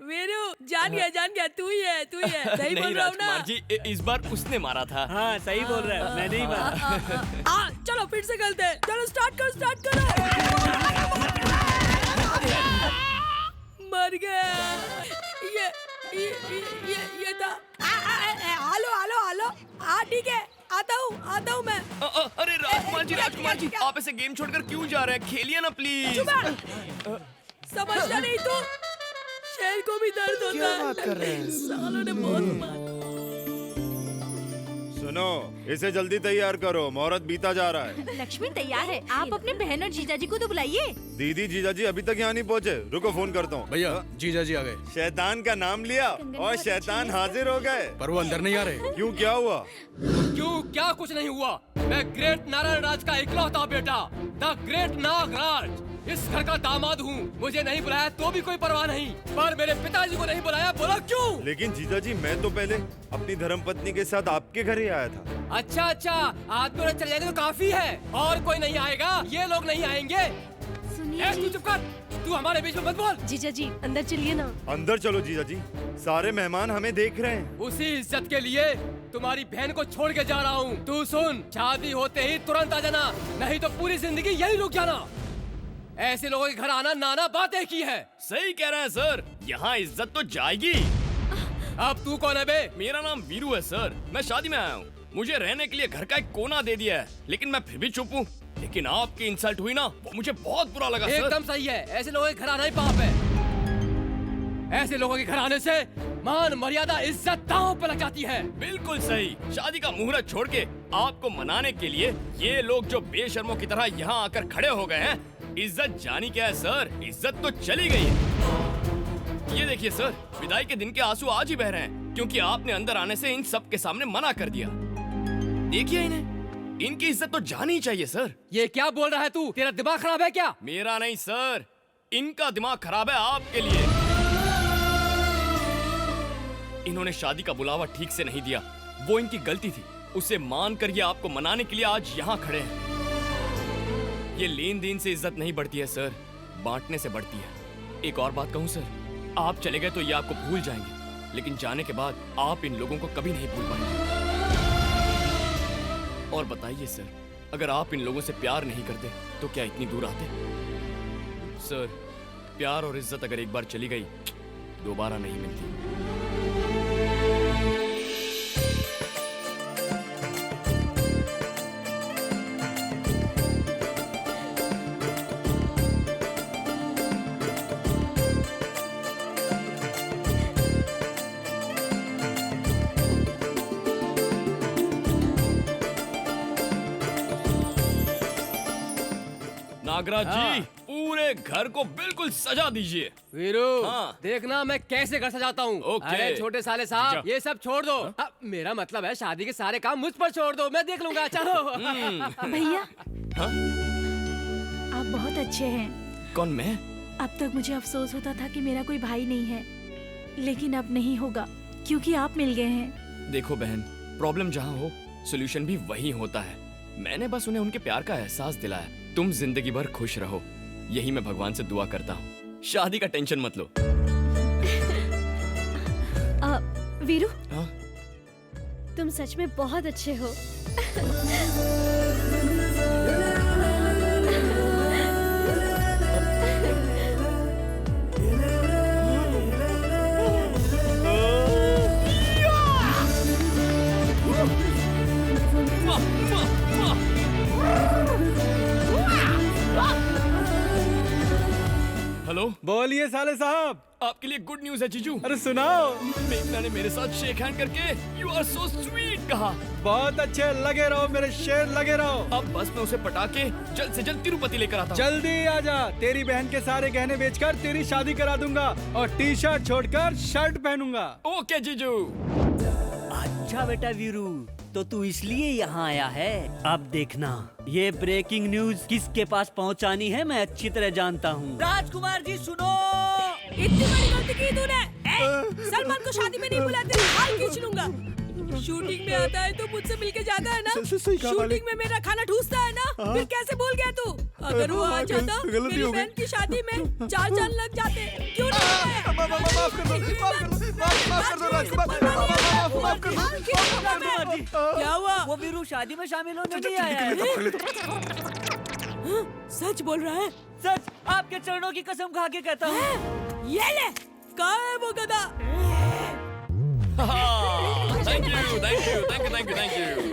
वीरू, जान गया, तू ही है। सही बोल रहा हूँ ना? राजकुमार जी, इस बार उसने मारा था। हाँ सही बोल रहा है, मैंने ही मारा। चलो फिर से करते हैं। चलो स्टार्ट करो। मर गया। ये था। हेलो। हाँ ठीक है, आता हूँ मैं। अरे राजकुमार जी, आप ऐसे गेम छोड़कर क्यों जा रहे हैं? खेलिए ना प्लीज। समझता नहीं तू? शेर को भी दर्द होता है। क्या बात कर रहे हैं? सालों ने बहुत मारा। सुनो, इसे जल्दी तैयार करो, मुहूर्त बीता जा रहा है। लक्ष्मी तैयार है, आप अपने बहन और जीजाजी को तो बुलाइए। दीदी जीजाजी अभी तक यहाँ नहीं पहुँचे, रुको फोन करता हूँ। भैया जीजा जी आ गए। शैतान का नाम लिया और शैतान हाजिर हो गए। पर वो अंदर नहीं आ रहे। क्यों, क्या हुआ? क्यों? क्या कुछ नहीं हुआ। मैं ग्रेट नारायण राज का इकलौता बेटा, द ग्रेट नागराज, इस घर का दामाद हूँ। मुझे नहीं बुलाया तो भी कोई परवाह नहीं, पर मेरे पिताजी को नहीं बुलाया, बोला क्यों? लेकिन जीजाजी, मैं तो पहले अपनी धर्मपत्नी के साथ आपके घर ही आया था। अच्छा, आदमी और चले जाएंगे तो काफी है, और कोई नहीं आएगा। ये लोग नहीं आएंगे। सुनिए तू चुप कर, तू हमारे बीच में मत बोल। जीजा जी अंदर चलिए ना। अंदर चलो जीजाजी, सारे मेहमान हमें देख रहे हैं। उसी इज्जत के लिए तुम्हारी बहन को छोड़ के जा रहा हूँ। तू सुन, शादी होते ही तुरंत आ जाना, नहीं तो पूरी जिंदगी यही रुक जाना। ऐसे लोगों के घर आना नाना बातें की है। सही कह रहे हैं सर, यहाँ इज्जत तो जाएगी। अब तू कौन है बे? मेरा नाम वीरू है सर, मैं शादी में आया हूँ। मुझे रहने के लिए घर का एक कोना दे दिया है, लेकिन मैं फिर भी चुप हूँ। लेकिन आपकी इंसल्ट हुई ना, वो मुझे बहुत बुरा लगा सर। एकदम सही है, ऐसे लोगों के घर आना ही पाप है। ऐसे लोगों के घर आने से मान मर्यादा इज्जत दांव पे लग जाती है। बिल्कुल सही। शादी का मुहूर्त छोड़ के आपको मनाने के लिए ये लोग जो बेशर्मों की तरह यहाँ आकर खड़े हो गए हैं, इज्जत जानी क्या है सर, इज्जत तो चली गई है। ये देखिए सर, विदाई के दिन के आंसू आज ही बह रहे हैं क्योंकि आपने अंदर आने से इन सब के सामने मना कर दिया। देखिए इन्हें, इनकी इज्जत तो जानी ही चाहिए सर। ये क्या बोल रहा है तू? तेरा दिमाग खराब है क्या? मेरा नहीं सर, इनका दिमाग खराब है आपके लिए। इन्होंने शादी का बुलावा ठीक से नहीं दिया, वो इनकी गलती थी। उसे मान कर ये आपको मनाने के लिए आज यहाँ खड़े हैं। ये लेन देन से इज्जत नहीं बढ़ती है सर, बांटने से बढ़ती है। एक और बात कहूँ सर, आप चले गए तो ये आपको भूल जाएंगे, लेकिन जाने के बाद आप इन लोगों को कभी नहीं भूल पाएंगे। और बताइए सर, अगर आप इन लोगों से प्यार नहीं करते तो क्या इतनी दूर आते? सर, प्यार और इज्जत अगर एक बार चली गई दोबारा नहीं मिलती। नागराज जी, पूरे घर को बिल्कुल सजा दीजिए। वीरू, हाँ। देखना मैं कैसे घर सजाता हूँ। ओके। अरे छोटे साले साहब, ये सब छोड़ दो। मेरा मतलब है शादी के सारे काम मुझ पर छोड़ दो, मैं देख लूंगा। चलो। भैया, आप बहुत अच्छे हैं। कौन, मैं? अब तक मुझे अफसोस होता था कि मेरा कोई भाई नहीं है, लेकिन अब नहीं होगा क्योंकि आप मिल गए हैं। देखो बहन, प्रॉब्लम जहाँ हो सोल्यूशन भी वही होता है। मैंने बस उन्हें उनके प्यार का एहसास दिलाया। तुम जिंदगी भर खुश रहो, यही मैं भगवान से दुआ करता हूँ। शादी का टेंशन मत लो। वीरू, हाँ? तुम सच में बहुत अच्छे हो। हेलो, बोलिए साले साहब। आपके लिए गुड न्यूज है जीजू। अरे सुनाओ। मेघना ने मेरे साथ शेक हैंड करके यू आर सो स्वीट कहा। बहुत अच्छे, लगे रहो मेरे शेर, लगे रहो। अब बस मैं उसे पटा के जल्द से जल्द तिरुपति लेकर आता हूँ। जल्दी आजा, तेरी बहन के सारे गहने बेचकर तेरी शादी करा दूंगा और टी शर्ट छोड़कर शर्ट पहनूंगा। ओके जीजू। अच्छा बेटा वीरू, तो तू इसलिए यहाँ आया है। अब देखना, ये ब्रेकिंग न्यूज किसके पास पहुँचानी है मैं अच्छी तरह जानता हूँ। राजकुमार जी सुनो। इतनी बड़ी गलती की तूने। सलमान को शादी में नहीं बुलाते, हाल खींच लूंगा। शूटिंग में आता है तो मुझसे मिलके जाता है ना। शूटिंग में मेरा खाना ठूसता है ना। फिर कैसे भूल गया तू? अगर वो आ जाता मेरी बहन की शादी में 4 चांद लग जाते। क्यों नहीं? माफ कर दो राजकुमार। क्या हुआ? वो वीरू शादी में शामिल होने नहीं आया है। सच बोल रहा है? सच, आपके चरणों की कसम खा के कहता हूँ। ये ले, कहाँ है वो गधा? Thank you.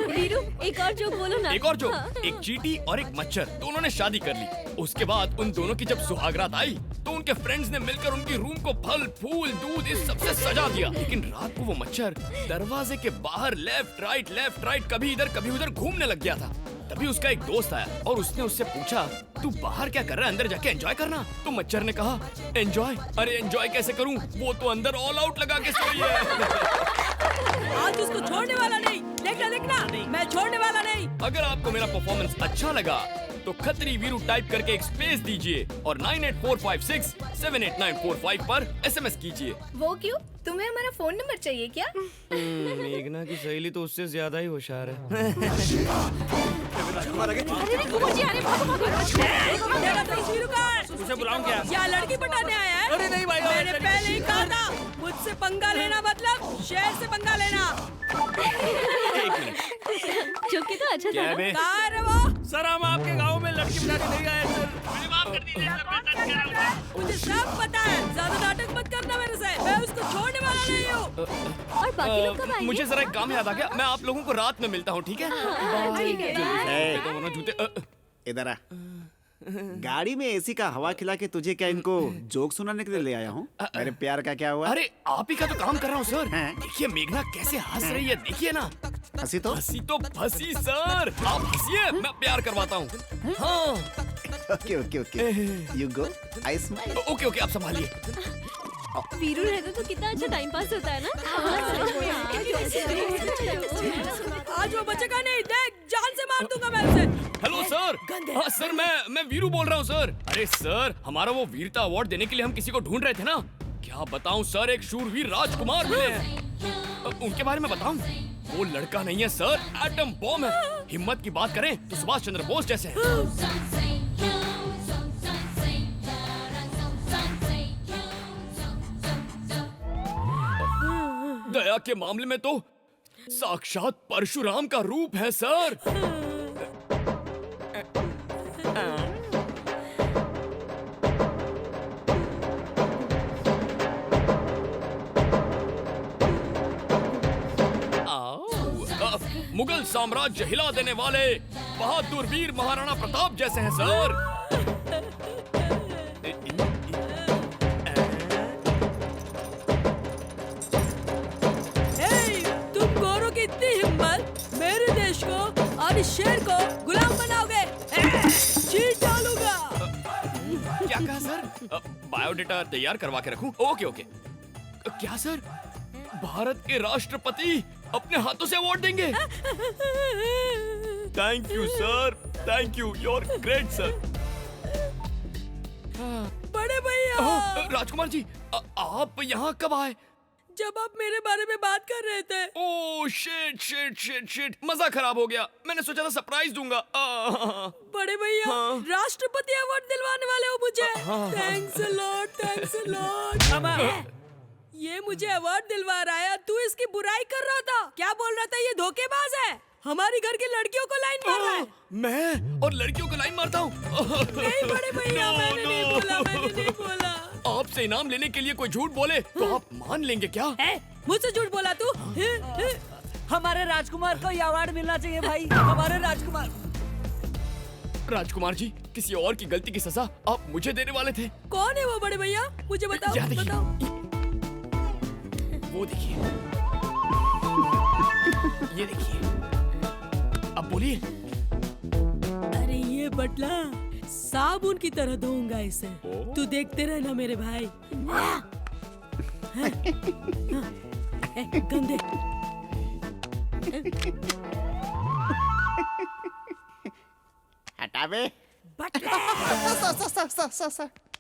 वीरू, एक और जोक बोलो ना। एक और जोक। एक चींटी और एक मच्छर दोनों ने शादी कर ली। उसके बाद उन दोनों की जब सुहागरात आई तो उनके फ्रेंड्स ने मिलकर उनकी रूम को फल फूल दूध इस सबसे सजा दिया। लेकिन रात को वो मच्छर दरवाजे के बाहर लेफ्ट राइट कभी इधर कभी उधर घूमने लग गया था। तभी उसका एक दोस्त आया और उसने उससे पूछा, तू बाहर क्या कर रहा है, अंदर जाके एंजॉय करना। तो मच्छर ने कहा, एंजॉय? अरे एंजॉय कैसे करूं, वो तो अंदर ऑल आउट लगा के सोई है। आज उसको छोड़ने वाला नहीं। देखना, मैं छोड़ने वाला नहीं। अगर आपको मेरा परफॉर्मेंस अच्छा लगा तो खतरी वीरू टाइप करके एक स्पेस दीजिए और 98456 78945 पर SMS कीजिए। वो क्यों? तुम्हें हमारा फोन नंबर चाहिए क्या? मेघना की सहेली तो उससे ज्यादा ही होशियार है। उसे बुलाऊं क्या? या लड़की पटाने आया है? अरे नहीं भाई, मैंने पहले ही कहा था, मुझसे पंगा लेना मतलब शेर से पंगा लेना। जोकी तो अच्छा था ना? कहाँ है वो? सर, हम आपके गांव में लड़की पटाने नहीं आए सर। मुझे सब पता है, ज्यादा नाटक मत करना मेरे से। मैं उसको छोड़ने वाला नहीं हूँ। और बाकी लोग कब आएंगे? मुझे जरा एक काम याद आ गया, मैं आप लोगों को रात में मिलता हूँ, ठीक है? ठीक है। दोनों जूते इधर आ। गाड़ी में एसी का हवा खिला के तुझे क्या इनको जोक सुनाने के लिए ले आया हूँ? मेरे प्यार का क्या हुआ? अरे आप ही का तो काम कर रहा हूँ सर। देखिए मेघना कैसे हंस रही है, देखिए ना। हंसी तो फंसी सर। आप हंसिए, मैं प्यार करवाता हूँ। हाँ। Okay okay okay, you go, I smile. Okay okay, आप संभालिए। वीरू रहता तो कितना अच्छा टाइम पास होता है ना। आज वो बचेगा नहीं, देख जान से मार दूंगा मैं उसे। Hello sir. हाँ सर, मैं वीरू बोल रहा हूँ सर। अरे सर, हमारा वो वीरता अवार्ड देने के लिए हम किसी को ढूंढ रहे थे ना। क्या बताऊँ सर, एक शूरवीर राजकुमार मिले हैं। उनके बारे में बताऊँ? वो लड़का नहीं है सर, एटम बॉम्ब है। हिम्मत की बात करें तो सुभाष चंद्र बोस जैसे हैं। दया के मामले में तो साक्षात परशुराम का रूप है सर। मुगल साम्राज्य हिला देने वाले बहादुर वीर महाराणा प्रताप जैसे हैं सर। तुम गोरों की इतनी हिम्मत, मेरे देश को और इस शेर को गुलाम बनाओगे? चीट डालूंगा। क्या कहा सर? बायोडेटा तैयार करवा के रखूं? Okay okay. क्या सर, भारत के राष्ट्रपति अपने हाथों से अवार्ड देंगे? Thank you sir, thank you, you are great sir. बड़े भैया। राजकुमार जी, आप यहाँ कब आए? जब आप मेरे बारे में बात कर रहे थे। Oh shit shit shit shit, मजा खराब हो गया। मैंने सोचा था सरप्राइज दूंगा। बड़े भैया, राष्ट्रपति अवार्ड दिलवाने वाले हो मुझे। Thanks a lot, thanks a lot. ये मुझे अवार्ड दिलवा रहा है, तू इसकी बुराई कर रहा था। क्या बोल रहा था? ये धोखेबाज है, हमारी घर की लड़कियों को लाइन मार रहा है। मैं और लड़कियों को लाइन मारता हूँ? नहीं बड़े भैया, मैंने नहीं बोला, मैंने नहीं बोला। आपसे इनाम लेने के लिए कोई झूठ बोले तो आप मान लेंगे क्या? मुझसे झूठ बोला तू? हमारे राजकुमार को ये अवार्ड मिलना चाहिए भाई, हमारे राजकुमार। राजकुमार जी, किसी और की गलती की सजा आप मुझे देने वाले थे। कौन है वो बड़े भैया? मुझे बताओ, बताओ। वो देखिए, ये देखिए, अब बोलिए। अरे ये बटला साबुन की तरह धोऊंगा इसे। तू देखते रहना मेरे भाई। गंदे। हटा बे।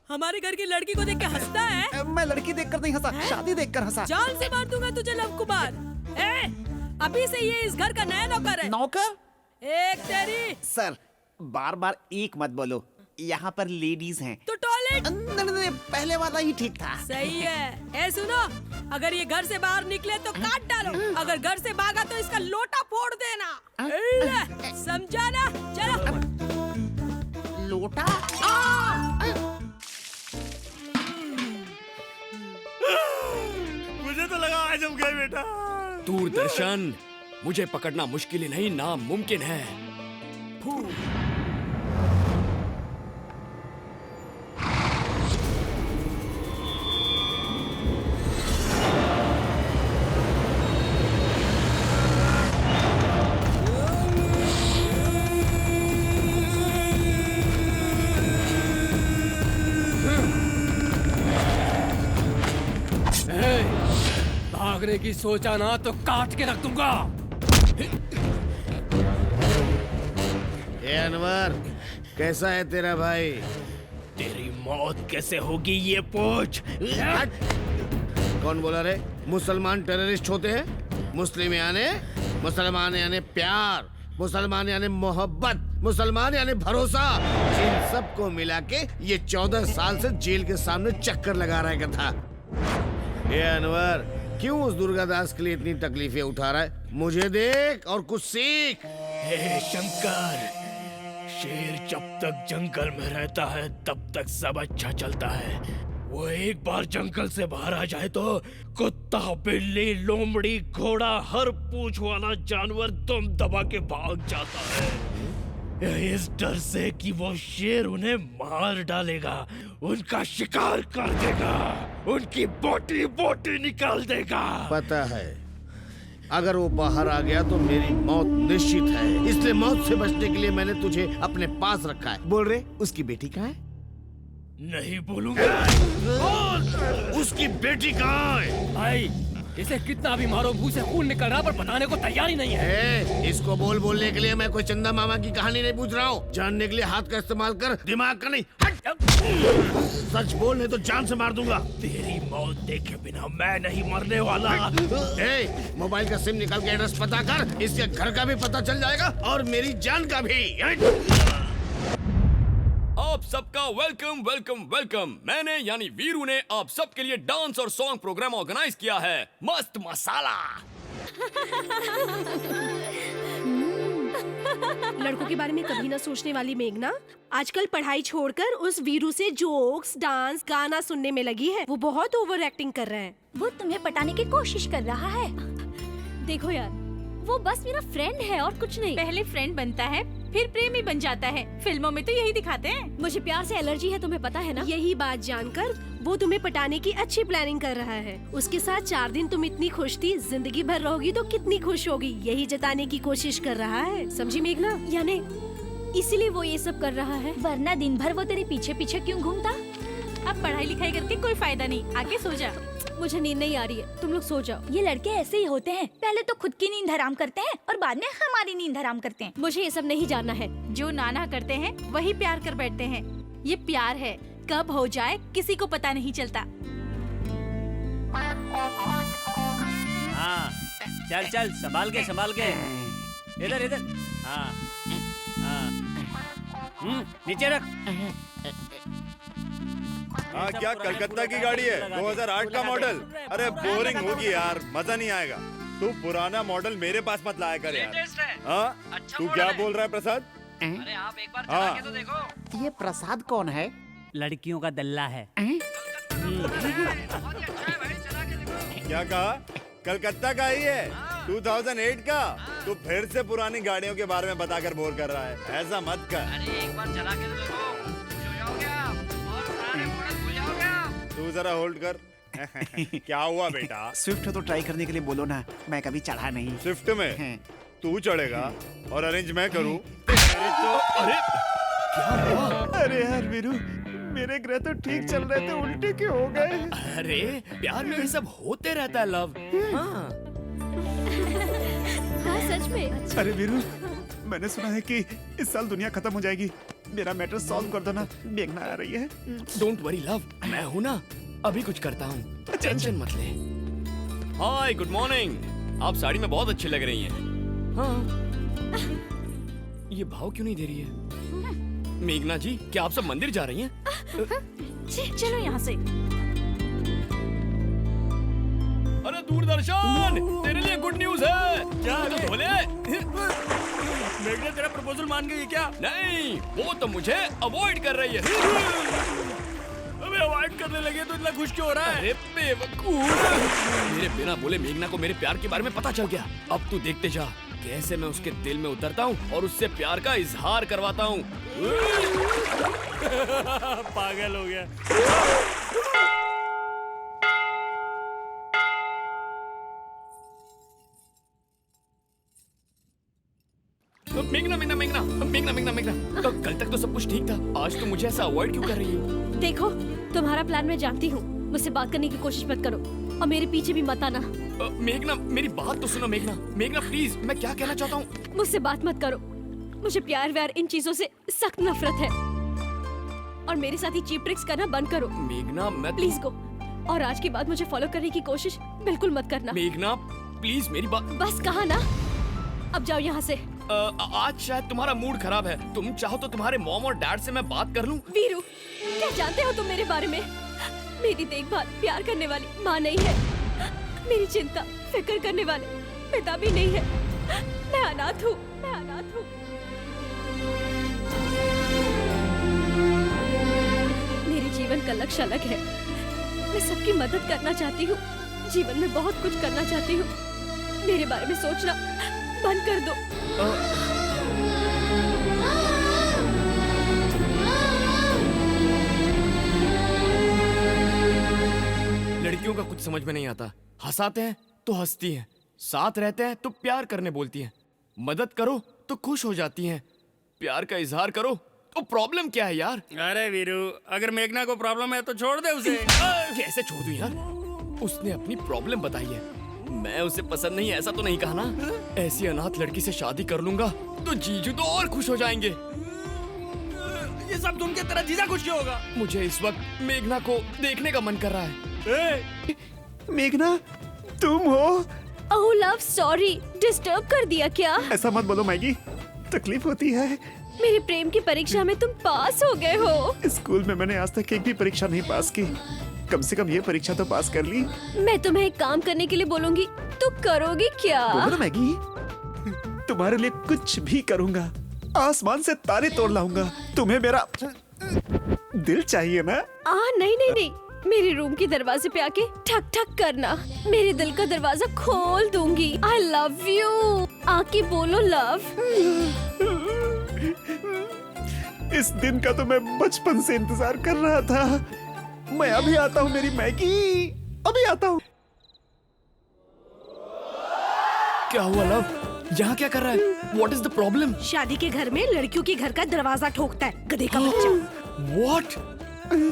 हमारे घर की लड़की को देख के हंसता है? मैं लड़की देखकर नहीं हंसा, शादी देखकर हंसा। जान से मार दूंगा तुझे लव कुमार। अभी से ये इस घर का नया नौकर है। नौकर? एक तेरी। सर, बार बार एक मत बोलो, यहाँ पर लेडीज हैं। तो टॉयलेट? नहीं, पहले वाला ही ठीक था। सही है। सुनो, अगर ये घर से बाहर निकले तो काट डालो, अगर घर से भागा तो इसका लोटा फोड़ देना। समझा ना? चलो। लोटा? मुझे तो लगा आज हम गए बेटा। दूरदर्शन, मुझे पकड़ना मुश्किल ही नहीं, नामुमकिन है। भागने की सोचा ना तो काट के रख दूंगा। ए अनवर, कैसा है तेरा भाई? तेरी मौत कैसे होगी ये पूछ। कौन बोला रे? मुसलमान टेररिस्ट होते हैं? मुस्लिम यानी प्यार, मुसलमान यानी मोहब्बत, मुसलमान यानी भरोसा। इन सबको मिला के ये 14 साल से जेल के सामने चक्कर लगा रहा है गधा। ये अनवर, क्यों उस दुर्गादास के लिए इतनी तकलीफें उठा रहा है? मुझे देख और कुछ सीख। हे शंकर, शेर जब तक जंगल में रहता है तब तक सब अच्छा चलता है। वो एक बार जंगल से बाहर आ जाए तो कुत्ता, बिल्ली, लोमड़ी, घोड़ा, हर पूंछ वाला जानवर दम दबा के भाग जाता है। इस डर से कि वो शेर उन्हें मार डालेगा, उनका शिकार कर देगा, उनकी बोटी बोटी निकाल देगा। पता है, अगर वो बाहर आ गया तो मेरी मौत निश्चित है। इसलिए मौत से बचने के लिए मैंने तुझे अपने पास रखा है। बोल रहे उसकी बेटी कहाँ है? नहीं बोलूंगा। उसकी बेटी कहाँ है? भाई इसे कितना भी मारो, मुंह से खून निकल रहा पर बताने को तैयार ही नहीं है। इसको बोलने के लिए मैं कोई चंदा मामा की कहानी नहीं पूछ रहा हूँ। जानने के लिए हाथ का इस्तेमाल कर, दिमाग का नहीं। सच बोल नहीं तो जान से मार दूंगा। तेरी मौत देखे बिना मैं नहीं मरने वाला। मोबाइल का सिम निकाल के एड्रेस पता कर, इसके घर का भी पता चल जाएगा और मेरी जान का भी। आप सबका वेलकम वेलकम वेलकम। मैंने यानी वीरू ने आप सबके लिए डांस और सॉन्ग प्रोग्राम ऑर्गेनाइज किया है। मस्त मसाला। लड़कों के बारे में कभी ना सोचने वाली मेघना आजकल पढ़ाई छोड़कर उस वीरू से जोक्स, डांस, गाना सुनने में लगी है। वो बहुत ओवर एक्टिंग कर रहा है। वो तुम्हें पटाने की कोशिश कर रहा है। देखो यार, वो बस मेरा फ्रेंड है और कुछ नहीं। पहले फ्रेंड बनता है, फिर प्रेमी बन जाता है। फिल्मों में तो यही दिखाते हैं। मुझे प्यार से एलर्जी है, तुम्हें पता है ना। यही बात जानकर वो तुम्हें पटाने की अच्छी प्लानिंग कर रहा है। उसके साथ 4 दिन तुम इतनी खुश थी, जिंदगी भर रहोगी तो कितनी खुश होगी, यही जताने की कोशिश कर रहा है। समझी मेघना? यानी इसीलिए वो ये सब कर रहा है। वरना दिन भर वो तेरे पीछे पीछे क्यों घूमता? अब पढ़ाई लिखाई करके कोई फायदा नहीं, आगे सो जा। मुझे नींद नहीं आ रही है, तुम लोग सो जाओ। ये लड़के ऐसे ही होते हैं, पहले तो खुद की नींद हराम करते हैं और बाद में हमारी नींद हराम करते हैं। मुझे ये सब नहीं जानना है। जो नाना करते हैं वही प्यार कर बैठते हैं। ये प्यार है, कब हो जाए किसी को पता नहीं चलता। हाँ, चल चल, संभाल के इधर इधर। हाँ हाँ, नीचे रख। हाँ, क्या कलकत्ता की गाड़ी है? 2008 का मॉडल? अरे बोरिंग होगी यार, मजा नहीं आएगा। तू पुराना मॉडल मेरे पास मत लाया कर यार। हाँ, तू क्या बोल रहा है प्रसाद? अरे आप एक बार चला के तो देखो। ये प्रसाद कौन है? लड़कियों का दल्ला है। क्या कहा? कलकत्ता का ही है? 2008 का? तू फिर से पुरानी गाड़ियों के बारे में बताकर बोर कर रहा है। ऐसा मत कर। अरे एक बार चला के तो देखो, तू जरा होल्ड कर। क्या हुआ बेटा? स्विफ्ट तो ट्राई करने के लिए बोलो ना, मैं कभी चढ़ा नहीं। स्विफ्ट में तू चढ़ेगा और अरेंज मैं करूं? अरे यार वीरू, मेरे ग्रह तो ठीक चल रहे थे, उल्टे क्यों हो गए? अरे प्यार में ये सब होते रहता है लव। हाँ, सच में। अरे वीरू, मैंने सुना है कि इस साल दुनिया खत्म हो जाएगी। मेरा मैटर सॉल्व कर दो ना, मेघना आ रही है। डोंट वरी लव, मैं हूँ ना, अभी कुछ करता हूँ, टेंशन मत ले। हाय, गुड मॉर्निंग। आप साड़ी में बहुत अच्छी लग रही हैं। हाँ, ये भाव क्यों नहीं दे रही है? मेघना जी, क्या आप सब मंदिर जा रही हैं? चलो यहाँ से। अरे दूरदर्शन, तेरे लिए गुड न्यूज है। क्या तो बोले? मेघना तेरा प्रपोजल मान गई क्या? नहीं, वो तो मुझे अवॉइड कर रही है। अबे अवॉइड करने लगे तो इतना खुश क्यों हो रहा है? अरे बेवकूफ, मेरे बिना बोले मेघना को मेरे प्यार के बारे में पता चल गया। अब तू देखते जा कैसे मैं उसके दिल में उतरता हूँ और उससे प्यार का इजहार करवाता हूँ। पागल हो गया। मेघना, तो कल तक तो सब कुछ ठीक था, आज तो मुझे ऐसा अवॉइड क्यों कर रही हो? देखो, तुम्हारा प्लान मैं जानती हूँ। मुझसे बात करने की कोशिश मत करो और मेरे पीछे भी मत आना। मेघना, मेरी बात तो सुनो। मेघना प्लीज, मैं क्या कहना चाहता हूँ। मुझसे बात मत करो। मुझे प्यार व्यार इन चीजों से सख्त नफरत है और मेरे साथ ही चीप ट्रिक्स करना बंद करो। मेघना, मैं प्लीज गो। और आज के बाद मुझे फॉलो करने की कोशिश बिल्कुल मत करना। मेघना प्लीज, मेरी बात। बस कहा ना, अब जाओ यहाँ से। आज शायद तुम्हारा मूड खराब है। तुम चाहो तो तुम्हारे मॉम और डैड से मैं बात कर लूं। वीरू, क्या जानते हो तुम मेरे बारे में? मेरी देखभाल प्यार करने वाली माँ नहीं है, मेरी चिंता फिक्र करने वाले पिता भी नहीं है। मैं अनाथ हूँ। मेरे जीवन का लक्ष्य अलग है। मैं सबकी मदद करना चाहती हूँ, जीवन में बहुत कुछ करना चाहती हूँ। मेरे बारे में सोचना बंद कर दो। लड़कियों का कुछ समझ में नहीं आता। हंसाते हैं तो हंसती हैं, साथ रहते हैं तो प्यार करने बोलती हैं, मदद करो तो खुश हो जाती हैं, प्यार का इजहार करो तो प्रॉब्लम क्या है यार? अरे वीरू, अगर मेघना को प्रॉब्लम है तो छोड़ दे उसे। कैसे छोड़ दूं यार? उसने अपनी प्रॉब्लम बताई है, मैं उसे पसंद नहीं ऐसा तो नहीं कहा ना? ऐसी अनाथ लड़की से शादी कर लूंगा तो जीजू तो और खुश हो जाएंगे। ये सब सुन के तेरा जीजा खुश क्यों होगा? मुझे इस वक्त मेघना को देखने का मन कर रहा है। मेघना, तुम हो? ओह लव, सॉरी, डिस्टर्ब कर दिया क्या? ऐसा मत बोलो मैगी, तकलीफ होती है। मेरी प्रेम की परीक्षा में तुम पास हो गए हो। स्कूल में मैंने आज तक एक भी परीक्षा नहीं पास की, कम से कम ये परीक्षा तो पास कर ली। मैं तुम्हें एक काम करने के लिए बोलूंगी, तो करोगी क्या? बोलो ना मैगी, तुम्हारे लिए कुछ भी करूंगा, आसमान से तारे तोड़ लाऊंगा। तुम्हें मेरा दिल चाहिए ना? नहीं नहीं नहीं, मेरे रूम के दरवाजे पे आके ठक ठक करना, मेरे दिल का दरवाजा खोल दूंगी। आई लव यू, आके बोलो लव। इस दिन का तो मैं बचपन से इंतजार कर रहा था। मैं अभी आता हूँ मेरी मैगी, अभी आता हूँ। क्या हुआ लव? यहाँ क्या कर रहा है? What is the problem? शादी के घर में लड़कियों के घर का दरवाजा ठोकता है, गधे का बच्चा। What?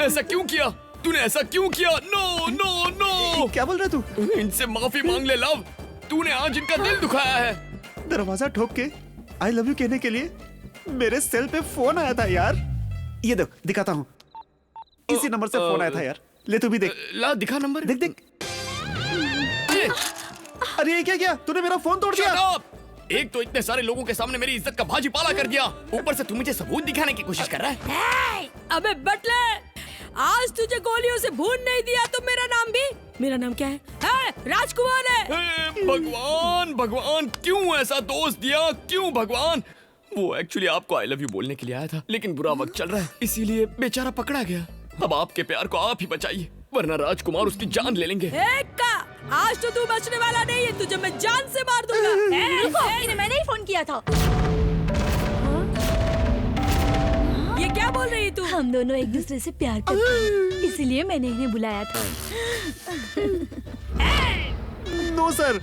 ऐसा क्यों किया? तूने ऐसा क्यों किया? No no no! क्या बोल रहा तू? इनसे माफी मांग ले लव, तूने आज इनका दिल दुखाया है। दरवाजा ठोक के आई लव यू कहने के लिए मेरे सेल पे फोन आया था यार। ये देख, दिखाता हूँ, इसी नंबर से फोन आया था यार। ले तू भी देख। ला दिखा नंबर। देख देख। अरे ये क्या किया तूने? मेरा फोन तोड़ दिया। एक तो इतने सारे लोगों के सामने मेरी इज्जत का भाजी पाला कर दिया, ऊपर से तू मुझे सबूत दिखाने की कोशिश कर रहा है। अबे बटले, आज तुझे गोलियों से भून नहीं दिया तो मेरा नाम भी, मेरा नाम क्या है? राजकुमार है। भगवान भगवान, क्यों ऐसा दोस्त दिया? क्यों भगवान? वो एक्चुअली आपको आई लव यू बोलने के लिए आया था, लेकिन बुरा वक्त चल रहा है इसीलिए बेचारा पकड़ा गया। अब आपके प्यार को आप ही बचाइए, वरना राजकुमार उसकी जान ले लेंगे। आज तो तू बचने वाला नहीं है, तुझे मैं जान से मार दूंगा। मैंने ही फोन किया था। ये क्या बोल रही है तू? हम दोनों एक दूसरे से प्यार करते हैं, इसीलिए मैंने इन्हें बुलाया था। नो सर,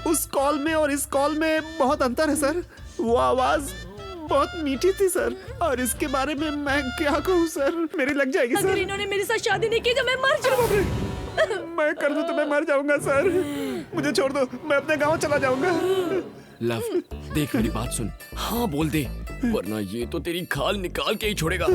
उस कॉल में और इस कॉल में बहुत अंतर है सर। वो आवाज बहुत मीठी थी सर, और इसके बारे में मैं क्या कहूँ सर, मेरी लग जाएगी सर। अगर इन्होंने मेरे साथ शादी नहीं की तो मैं मर जाऊंगी। मैं कर दूं तो मैं मर जाऊंगा सर, मुझे छोड़ दो, मैं अपने गांव चला जाऊंगा। लव, देख मेरी बात सुन, हाँ बोल दे, वरना ये तो तेरी खाल निकाल के ही छोड़ेगा।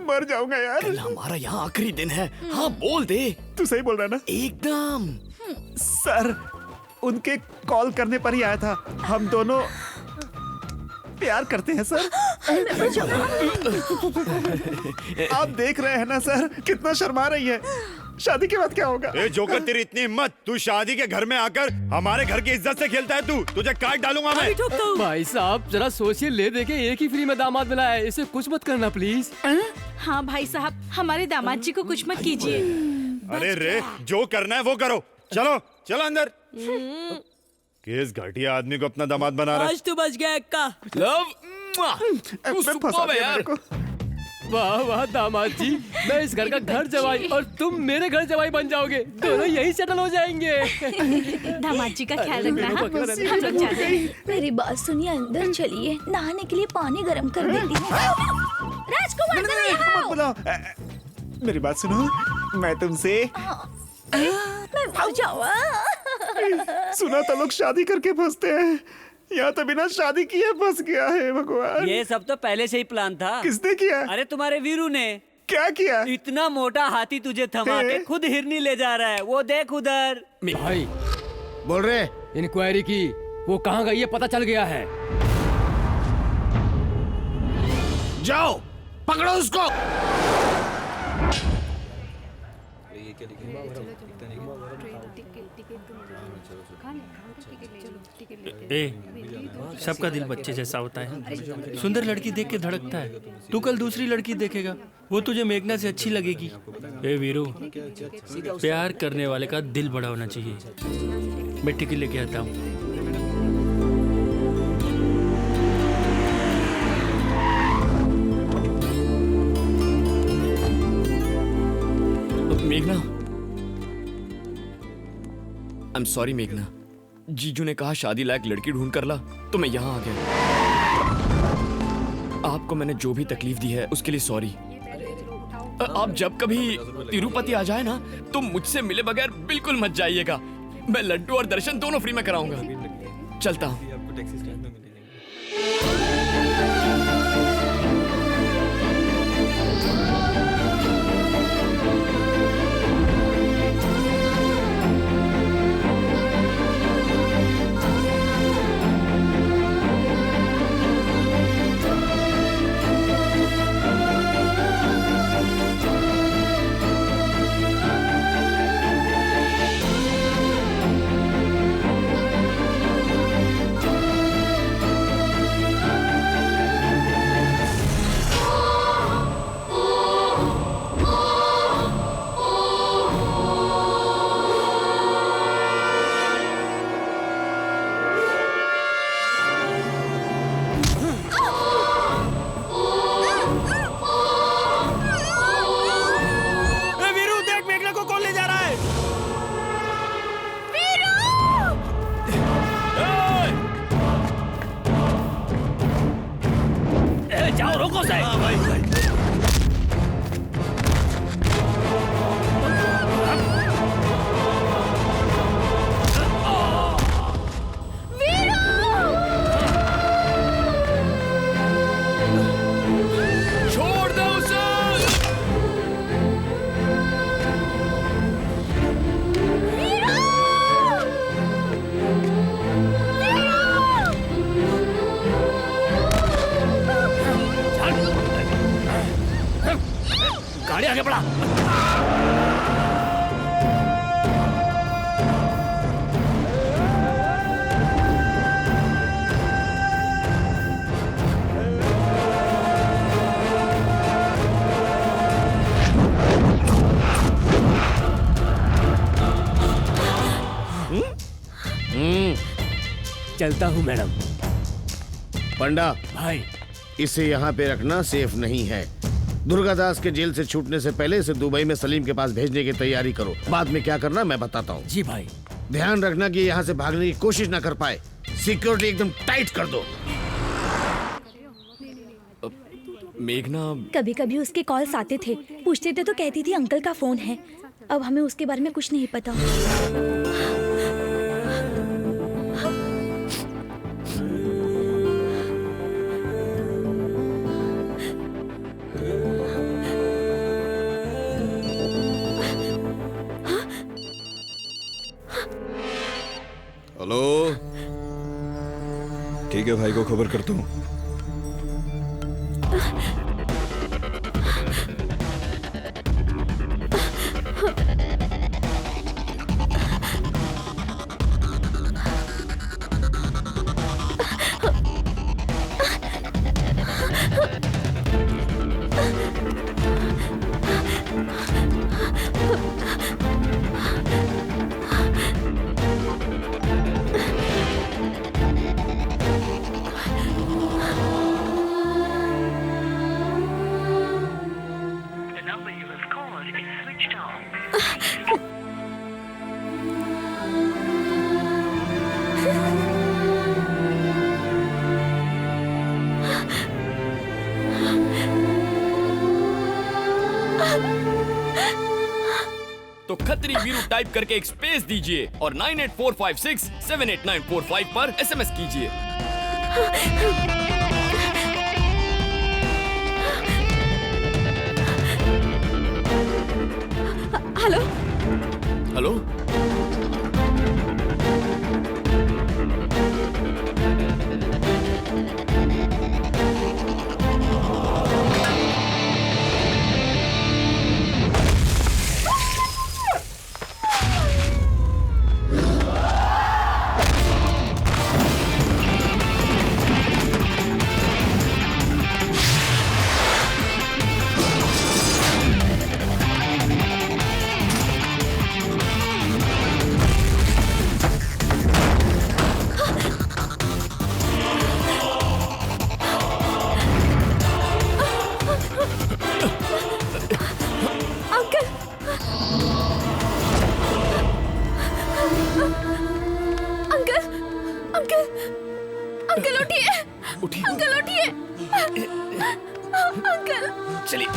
मर जाऊंगा यार। कल हमारा यहाँ आखिरी दिन है, हाँ बोल दे। तू सही बोल रहा है ना? एकदम। सर, उनके कॉल करने पर ही आया था। हम दोनों प्यार करते हैं सर। आप देख रहे हैं ना सर, कितना शर्मा रही है। शादी के बाद क्या होगा? ए जोकर, तेरी इतनी हिम्मत, तू शादी के घर में आकर हमारे घर की इज्जत से खेलता है तू, तुझे काट डालूंगा मैं। भाई साहब जरा सोचिए, ले देके एक ही फ्री में दामाद मिला है, इसे कुछ मत करना प्लीज। हाँ भाई साहब, हमारे दामाद जी को कुछ मत कीजिए। अरे रे, जो करना है वो करो, चलो चलो अंदर। किस घटिया आदमी को अपना दामाद बना रहा है? आज तो बच गया अक्का। लव, तू सुपर है यार। वाह वाह दामाद जी, मैं इस घर का घर जवाई और तुम मेरे घर जवाई बन जाओगे, दोनों यही सेटल हो जाएंगे। दामाद जी का ख्याल रखना। हम लोग जाते हैं। मेरी बात सुनिए, अंदर चलिए, नहाने के लिए पानी गर्म कर देती हूँ। राजकुमार मत बुलाओ। मेरी बात सुनो, मैं तुमसे मैं मर जाऊँ। सुना तो लोग शादी करके फंसते हैं, यहाँ तो बिना शादी किए फंस गया है। भगवान, ये सब तो पहले से ही प्लान था। किसने किया? अरे तुम्हारे वीरू ने। क्या किया? इतना मोटा हाथी तुझे थमा के खुद हिरनी ले जा रहा है, वो देख उधर। भाई बोल रहे, इंक्वायरी की, वो कहाँ गई है पता चल गया है। जाओ पकड़ो उसको। सबका दिल बच्चे जैसा होता है। सुंदर लड़की देख के धड़कता है, तू कल दूसरी लड़की देखेगा, वो तुझे मेघना से अच्छी लगेगी। ए वीरू, प्यार करने वाले का दिल बड़ा होना चाहिए। मैं टिकट लेके आता हूँ। I'm sorry मेघना। जीजू ने कहा शादी लायक लड़की ढूंढ कर ला तो मैं यहाँ आ गया। आपको मैंने जो भी तकलीफ दी है उसके लिए सॉरी। आप जब कभी तिरुपति आ जाए ना तो मुझसे मिले बगैर बिल्कुल मत जाइएगा। मैं लड्डू और दर्शन दोनों फ्री में कराऊंगा। चलता हूँ। गाड़ी आगे बढ़ा। चलता हूँ मैडम। पंडा भाई, इसे यहाँ पे रखना सेफ नहीं है। दुर्गादास के जेल से छूटने से पहले इसे दुबई में सलीम के पास भेजने की तैयारी करो। बाद में क्या करना मैं बताता हूँ। जी भाई। ध्यान रखना कि यहाँ से भागने की कोशिश ना कर पाए। सिक्योरिटी एकदम टाइट कर दो। मेघना, कभी कभी उसके कॉल्स आते थे, पूछते थे तो कहती थी अंकल का फोन है। अब हमें उसके बारे में कुछ नहीं पता। हेलो, ठीक है भाई को खबर करता हूँ। तो खत्री वीरू टाइप करके एक स्पेस दीजिए और 9845678945 पर SMS कीजिए। हेलो हेलो, अंकल, अंकल उठिए, अंकल उठिए, अंकल। चलिए।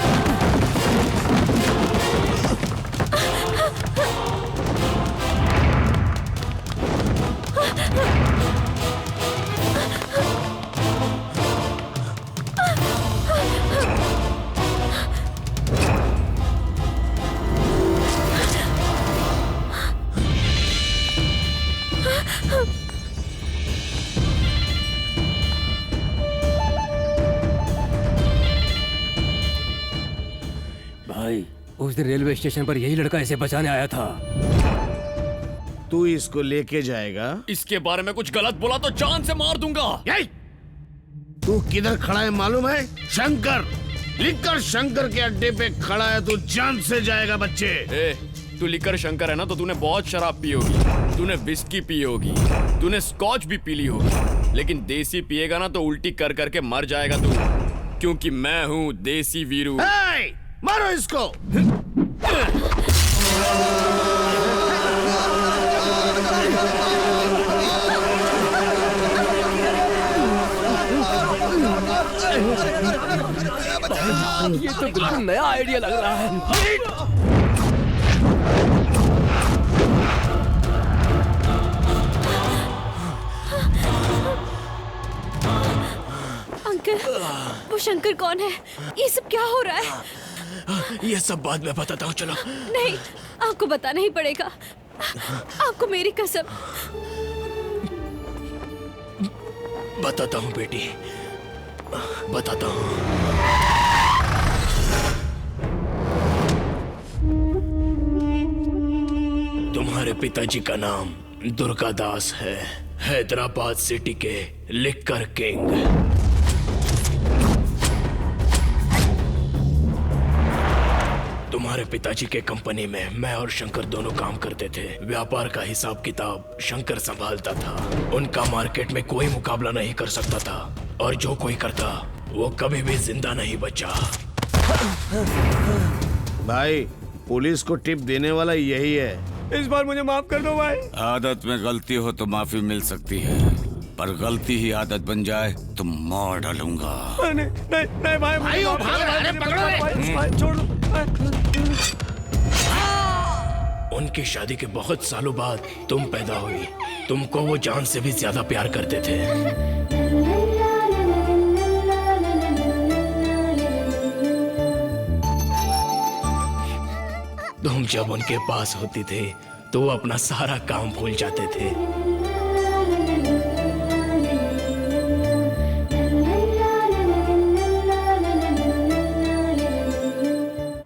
भाई, उस दिन रेलवे स्टेशन पर यही लड़का इसे बचाने आया था। तू इसको लेके जाएगा? इसके बारे में कुछ गलत बोला तो जान से मार दूंगा। तू किधर खड़ा है मालूम है? शंकर, लिखकर शंकर के अड्डे पे खड़ा है, तू जान से जाएगा बच्चे। ए, तू लिखकर शंकर है ना, तो तूने बहुत शराब पी होगी, तूने विस्की पी होगी, तूने स्कॉच भी पी ली होगी, लेकिन देसी पिएगा ना तो उल्टी कर करके मर जाएगा तू, क्योंकि मैं हूँ देसी वीरू। मारो इसको। ये तो बिल्कुल नया आइडिया लग रहा है। अंकल, वो शंकर कौन है? ये सब क्या हो रहा है? ये सब बाद में बताता हूँ, चलो। नहीं, आपको बताना ही पड़ेगा। आपको मेरी कसम। बताता हूँ बेटी, बताता हूँ। तुम्हारे पिताजी का नाम दुर्गा दास है, हैदराबाद सिटी के लिक्कर किंग। तुम्हारे पिताजी के कंपनी में मैं और शंकर दोनों काम करते थे। व्यापार का हिसाब किताब शंकर संभालता था। उनका मार्केट में कोई मुकाबला नहीं कर सकता था, और जो कोई करता वो कभी भी जिंदा नहीं बचा। भाई, पुलिस को टिप देने वाला यही है। इस बार मुझे माफ कर दो भाई। आदत में गलती हो तो माफी मिल सकती है, पर गलती ही आदत बन जाए तो मार डालूंगा। नहीं नहीं नहीं भाई, भाई वो भाग रहा है, पकड़ो रे। भाई छोड़ दो। उनकी शादी के बहुत सालों बाद तुम पैदा हुई। तुमको वो जान से भी ज्यादा प्यार करते थे। तुम जब उनके पास होती थे तो वो अपना सारा काम भूल जाते थे।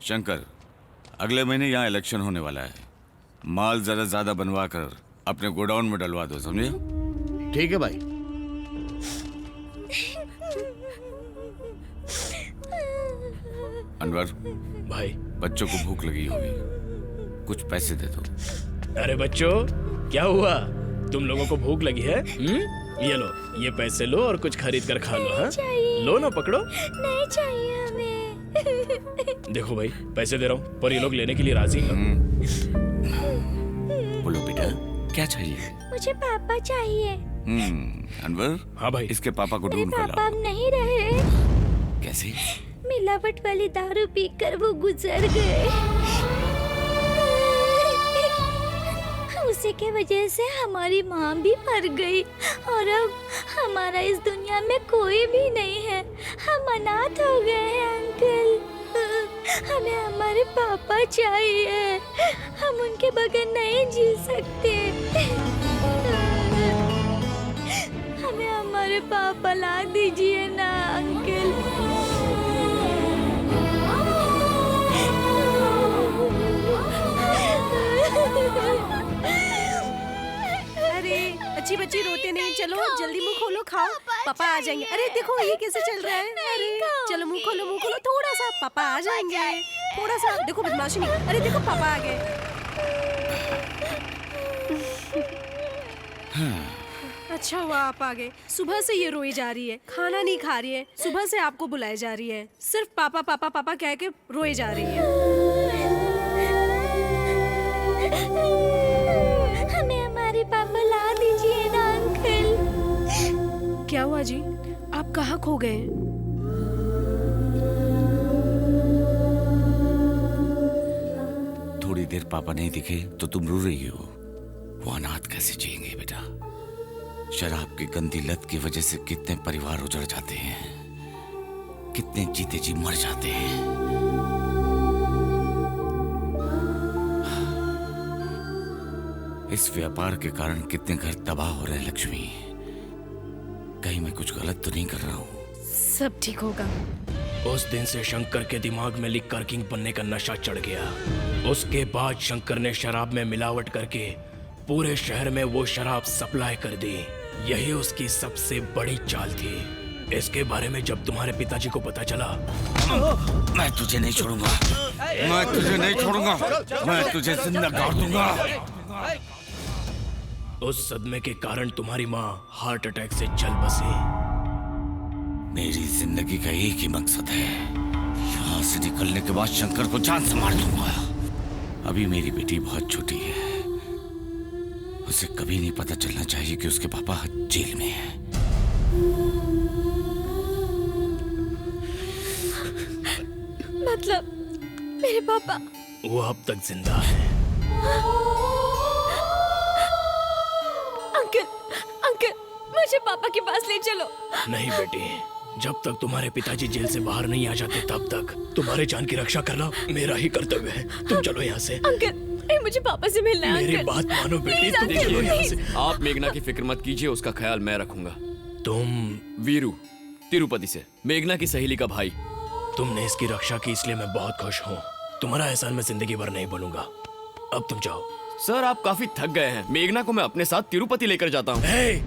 शंकर, अगले महीने यहाँ इलेक्शन होने वाला है। माल जरा ज्यादा बनवा कर अपने गोडाउन में डलवा दो, समझे? ठीक है भाई। अनवर भाई, बच्चों को भूख लगी होगी, कुछ पैसे दे दो। अरे बच्चों, क्या हुआ? तुम लोगों को भूख लगी है? ये लो, ये पैसे लो और कुछ खरीद कर खा लो। हाँ, लो ना, पकड़ो। नहीं चाहिए हमें। देखो भाई, पैसे दे रहा हूँ, पर ये लोग लेने के लिए राजी हैं। बोलो बेटा, क्या चाहिए? मुझे पापा चाहिए। अनवर। हाँ भाई। इसके पापा को ढूंढ कर पापा लाओ। अब नहीं रहे। कैसे? मिलावट वाली दारू पीकर वो गुजर गए। उसी के वजह से हमारी माँ भी मर गई, और अब हमारा इस दुनिया में कोई भी नहीं है। हम अनाथ हो गए हैं अंकल। हमें हमारे पापा चाहिए। हम उनके बगैर नहीं जी सकते। हमें हमारे पापा ला दीजिए ना अंकल। अरे अच्छी बच्ची रोते नहीं, चलो जल्दी मुंह खोलो, खाओ, पापा आ जाएंगे। अरे देखो ये कैसे चल रहा है। अरे चलो मुंह खोलो, मुंह खोलो थोड़ा सा, पापा आ जाएंगे। थोड़ा सा देखो, बदमाशी नहीं। अरे देखो पापा आ गए। अच्छा हुआ आप आ गए। सुबह से ये रोई जा रही है, खाना नहीं खा रही है, सुबह से आपको बुलाए जा रही है, सिर्फ पापा पापा पापा कह के रोई जा रही है। हमें हमारे पापा ला दीजिए ना अंकल। बुआ जी, आप कहाँ खो गए? थोड़ी देर पापा नहीं दिखे तो तुम रो रही हो। वो अनाथ कैसे जिएंगे बेटा? शराब की गंदी लत की वजह से कितने परिवार उजड़ जाते हैं, कितने जीते जी मर जाते हैं। इस व्यापार के कारण कितने घर तबाह हो रहे हैं लक्ष्मी। कहीं मैं कुछ गलत तो नहीं कर रहा हूँ? सब ठीक होगा। उस दिन से शंकर के दिमाग में लिकर किंग बनने का नशा चढ़ गया। उसके बाद शंकर ने शराब में मिलावट करके पूरे शहर में वो शराब सप्लाई कर दी। यही उसकी सबसे बड़ी चाल थी। इसके बारे में जब तुम्हारे पिताजी को पता चला, मैं तुझे नहीं छोड़ूंगा, मैं तुझे नहीं छोड़ूंगा, मैं तुझे जिंदा गाड़ दूंगा। उस सदमे के कारण तुम्हारी माँ हार्ट अटैक से चल बसी। मेरी जिंदगी का एक ही मकसद है, यहाँ से निकलने के बाद शंकर को जान से मार दूंगा। अभी मेरी बेटी बहुत छोटी है, उसे कभी नहीं पता चलना चाहिए कि उसके पापा जेल में हैं। मतलब मेरे पापा? वो अब तक जिंदा है। अंकल, अंकल, मुझे पापा के पास ले चलो। नहीं बेटी, जब तक तुम्हारे पिताजी जेल से बाहर नहीं आ जाते तब तक तुम्हारे जान की रक्षा करना मेरा ही कर्तव्य है। तुम चलो यहाँ से। अंकल, मुझे पापा से मिलना है। मेरी अंकल, बात मानो बेटी, तुम अंकल, चलो यहाँ से। आप मेघना की फिक्र मत कीजिए, उसका ख्याल मैं रखूंगा। तुम? वीरू, तिरुपति से, मेघना की सहेली का भाई। तुमने इसकी रक्षा की इसलिए मैं बहुत खुश हूँ। तुम्हारा एहसान मैं जिंदगी भर नहीं भूलूंगा। अब तुम जाओ। सर, आप काफी थक गए हैं। मेघना को मैं अपने साथ तिरुपति लेकर जाता हूँ।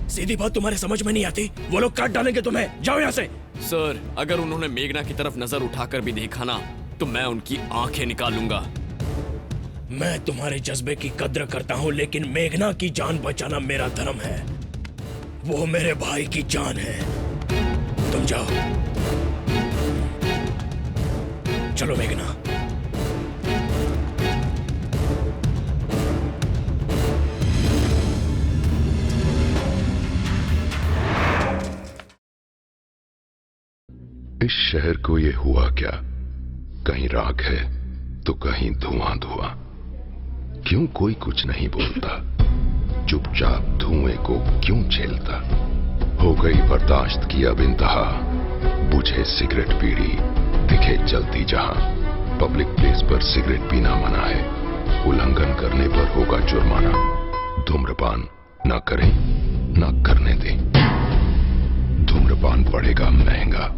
सीधी बात तुम्हारे समझ में नहीं आती? वो लोग काट डालेंगे तुम्हें। जाओ यहाँ से। सर, अगर उन्होंने मेघना की तरफ नजर उठाकर भी देखा ना तो मैं उनकी आंखें निकाल लूंगा। मैं तुम्हारे जज्बे की कद्र करता हूँ, लेकिन मेघना की जान बचाना मेरा धर्म है। वो मेरे भाई की जान है। तुम जाओ। चलो मेघना। इस शहर को ये हुआ क्या? कहीं राख है तो कहीं धुआं धुआं। क्यों कोई कुछ नहीं बोलता? चुपचाप धुएं को क्यों झेलता? हो गई बर्दाश्त की अब इंतहा। बुझे सिगरेट बीड़ी दिखे जलती जहां। पब्लिक प्लेस पर सिगरेट पीना मना है, उल्लंघन करने पर होगा जुर्माना। धूम्रपान ना करें ना करने दें, धूम्रपान पड़ेगा महंगा।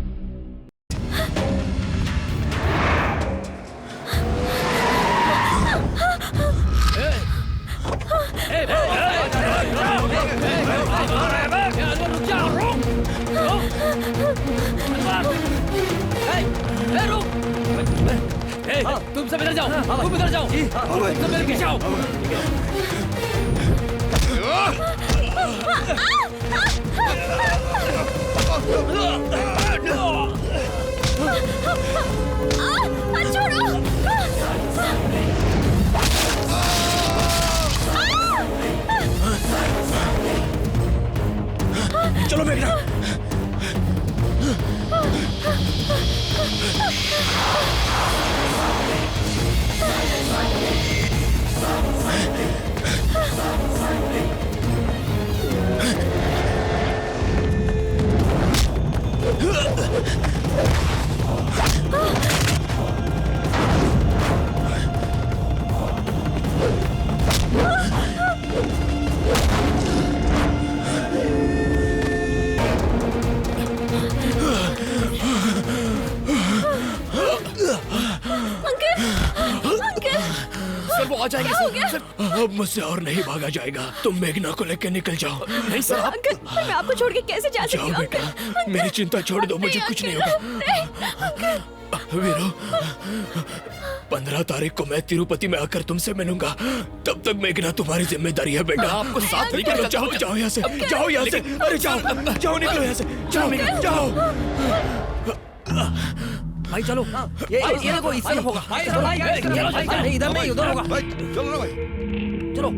तुम सब इधर जाओ, तुम इधर जाओ, तुम सब मेरे पीछे आओ। चलो मेघना। आ जाएंगे सर। अब मुझसे और नहीं भागा जाएगा। तुम मेघना को लेकर निकल जाओ। नहीं सर, अंकल, मैं आपको छोड़ के कैसे जा सकती हूँ? जाओ बेटा, मेरी चिंता छोड़ दो, मुझे कुछ नहीं होगा। वीरू, 15 तारीख को मैं तिरुपति में आकर तुमसे मिलूंगा। तब तक मेघना तुम्हारी जिम्मेदारी है बेटा। आपको साथ लेकर जाओ, जाओ यहाँ से, जाओ यहाँ से। अरे जाओ, जाओ, निकलो यहाँ से। जाओ मेघना, जाओ। भाई चलो, ये देखो इस तरफ होगा। नहीं, इधर नहीं, उधर होगा। चलो भाई, चलो।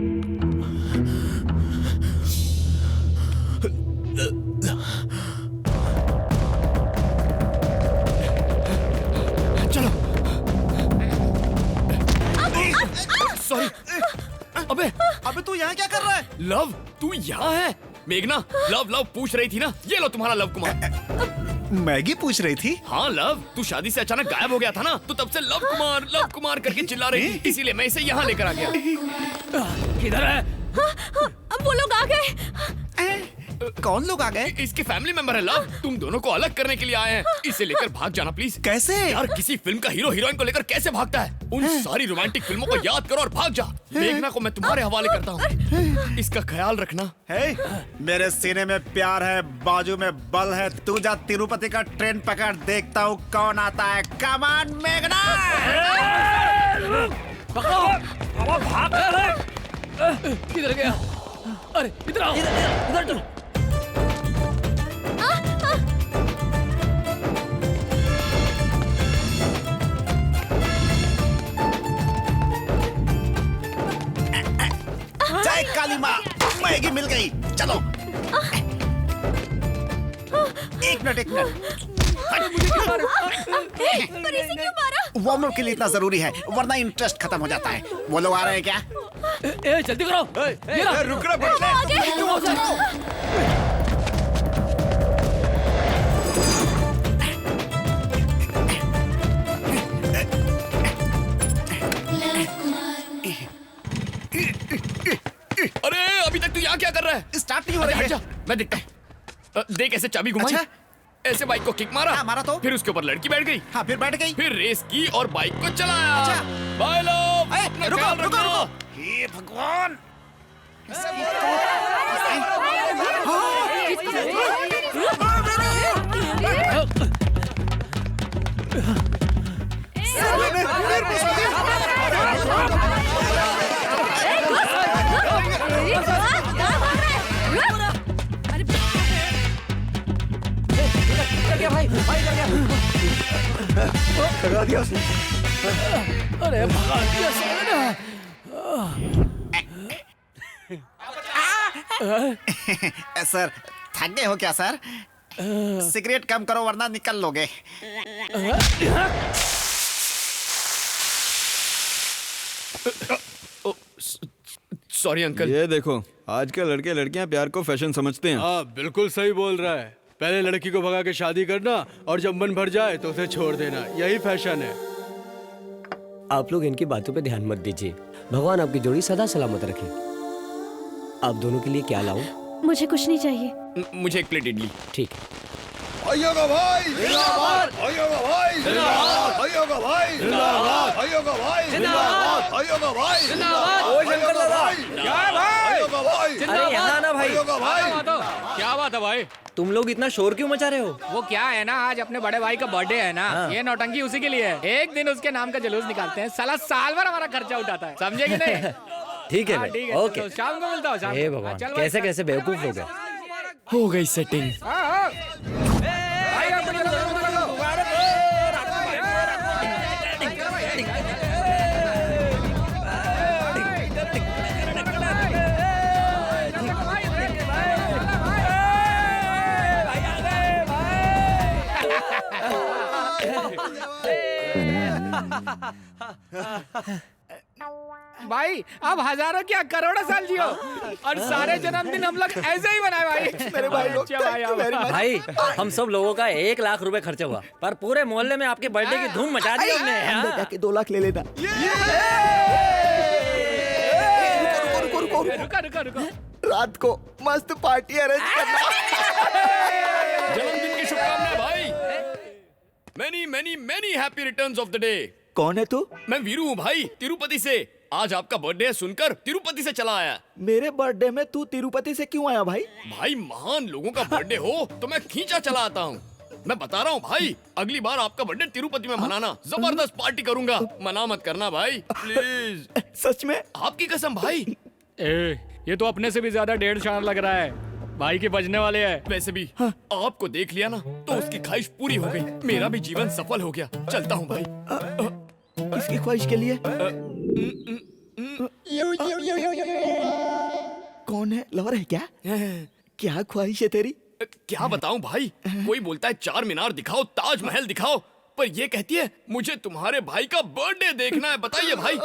यहाँ क्या कर रहा है? लव, तू यहाँ है? मेघना, लव पूछ रही थी ना, ये लो तुम्हारा लव कुमार। मैगी पूछ रही थी? हाँ लव, तू शादी से अचानक गायब हो गया था ना, तो तब से लव कुमार करके चिल्ला रही थी, इसीलिए मैं इसे यहाँ लेकर आ गया। किधर है? अब वो लोग आ गए। कौन लोग आ गए? इसके फैमिली मेंबर है लव, तुम दोनों को अलग करने के लिए आए हैं। इसे लेकर भाग जाना प्लीज। कैसे? यार किसी फिल्म का हीरो हीरोइन को लेकर कैसे भागता है? उन सारी रोमांटिक फिल्मों को याद करो और भाग जा। मेघना को मैं तुम्हारे हवाले करता हूँ, इसका ख्याल रखना। मेरे सीने में प्यार है, बाजू में बल है। तू जा तिरुपति का ट्रेन पकड़, देखता हूँ कौन आता है। कम ऑन मेघना। किधर गया? अरे इधर आओ, इधर तो। जय काली माँ, मैगी मिल गई। चलो। एक मिनट। पर इसे क्यों मारा? वो हम लोग के लिए इतना जरूरी है, वरना इंटरेस्ट खत्म हो जाता है। वो लोग आ रहे हैं क्या? जल्दी करो। रुक रहा। अरे अभी तक तू यहाँ क्या कर रहा है? स्टार्ट नहीं हो रही है। मैं देखता हूँ। देख ऐसे चाबी घुमाई। अच्छा? ऐसे बाइक को किक मारा। हाँ, मारा तो। फिर उसके ऊपर लड़की बैठ गई। हाँ, फिर बैठ गई। फिर रेस की और बाइक को चलाया। अच्छा। बाय लव, अपना ख्याल रखना। हे भगवान। भगा दिया उसने। अरे भगा दिया सर, थक गए हो क्या सर? सिगरेट कम करो वरना निकल लोगे। Sorry uncle. ये देखो, आजकल लड़के लड़कियां प्यार को फैशन समझते हैं। हाँ, बिल्कुल सही बोल रहा है। पहले लड़की को भगा के शादी करना और जब मन भर जाए तो उसे छोड़ देना, यही फैशन है। आप लोग इनकी बातों पे ध्यान मत दीजिए। भगवान आपकी जोड़ी सदा सलामत रखे। आप दोनों के लिए क्या लाऊं? मुझे कुछ नहीं चाहिए। मुझे एक प्लेट इडली। ठीक। भाइयों का भाई जिंदाबाद, भाइयों का भाई जिंदाबाद, भाइयों का भाई जिंदाबाद, भाइयों का भाई जिंदाबाद, भाइयों का भाई जिंदाबाद, ओ शंकर दादा, क्या है भाई? भाइयों का भाई अरे यहाँ आना भाई। भाइयों का भाई। क्या बात है भाई? तुम लोग इतना शोर क्यों मचा रहे हो? वो क्या है ना, आज अपने बड़े भाई का बर्थडे है ना। ये नौटंकी उसी के लिए है। एक दिन उसके नाम का जुलूस निकालते हैं, साला साल भर हमारा खर्चा उठाता है, समझे कि नहीं? ठीक है भाई, ठीक है, ओके। तो शाम को मिलता हूँ। शाम हे को। भगवान, चल भाई, कैसे कैसे बेवकूफ लोग हैं। हो गई सेटिंग। भाई अब हजारों क्या करोड़ों साल जियो और सारे जन्मदिन हम लोग ऐसे ही बनाए भाई। मेरे भाई लोग भाई हम सब लोगों का 1 लाख रुपए खर्चा हुआ, पर पूरे मोहल्ले में आपके बर्थडे की धूम मचा दी हमने। हाँ? 2 लाख ले लेना। रुको। रात को मस्त पार्टी अरेंज करना। जन्मदिन की शुभकामनाएं भाई। Many many many happy returns of the day. कौन है तू? मैं वीरू हूँ भाई, तिरुपति से। आज आपका बर्थडे है सुनकर तिरुपति से चला आया। मेरे बर्थडे में तू तिरुपति से क्यों आया भाई? भाई महान लोगों का बर्थडे हो तो मैं खींचा चला आता हूँ। मैं बता रहा हूँ भाई, अगली बार आपका बर्थडे तिरुपति में मनाना, जबरदस्त पार्टी करूंगा। मना मत करना भाई प्लीज। सच में? आपकी कसम भाई। ये तो अपने से भी ज्यादा 1.5 लाख लग रहा है। भाई के बजने वाले हैं। वैसे भी आपको देख लिया ना तो उसकी ख्वाहिश पूरी हो गई, मेरा भी जीवन सफल हो गया। चलता हूँ भाई। किसकी ख्वाहिश के लिए? कौन है? लवर है क्या? क्या ख्वाहिश है तेरी? क्या बताऊं भाई, कोई बोलता है 4 मीनार दिखाओ, ताजमहल दिखाओ, पर ये कहती है मुझे तुम्हारे भाई का बर्थडे देखना है। बताइए भाई,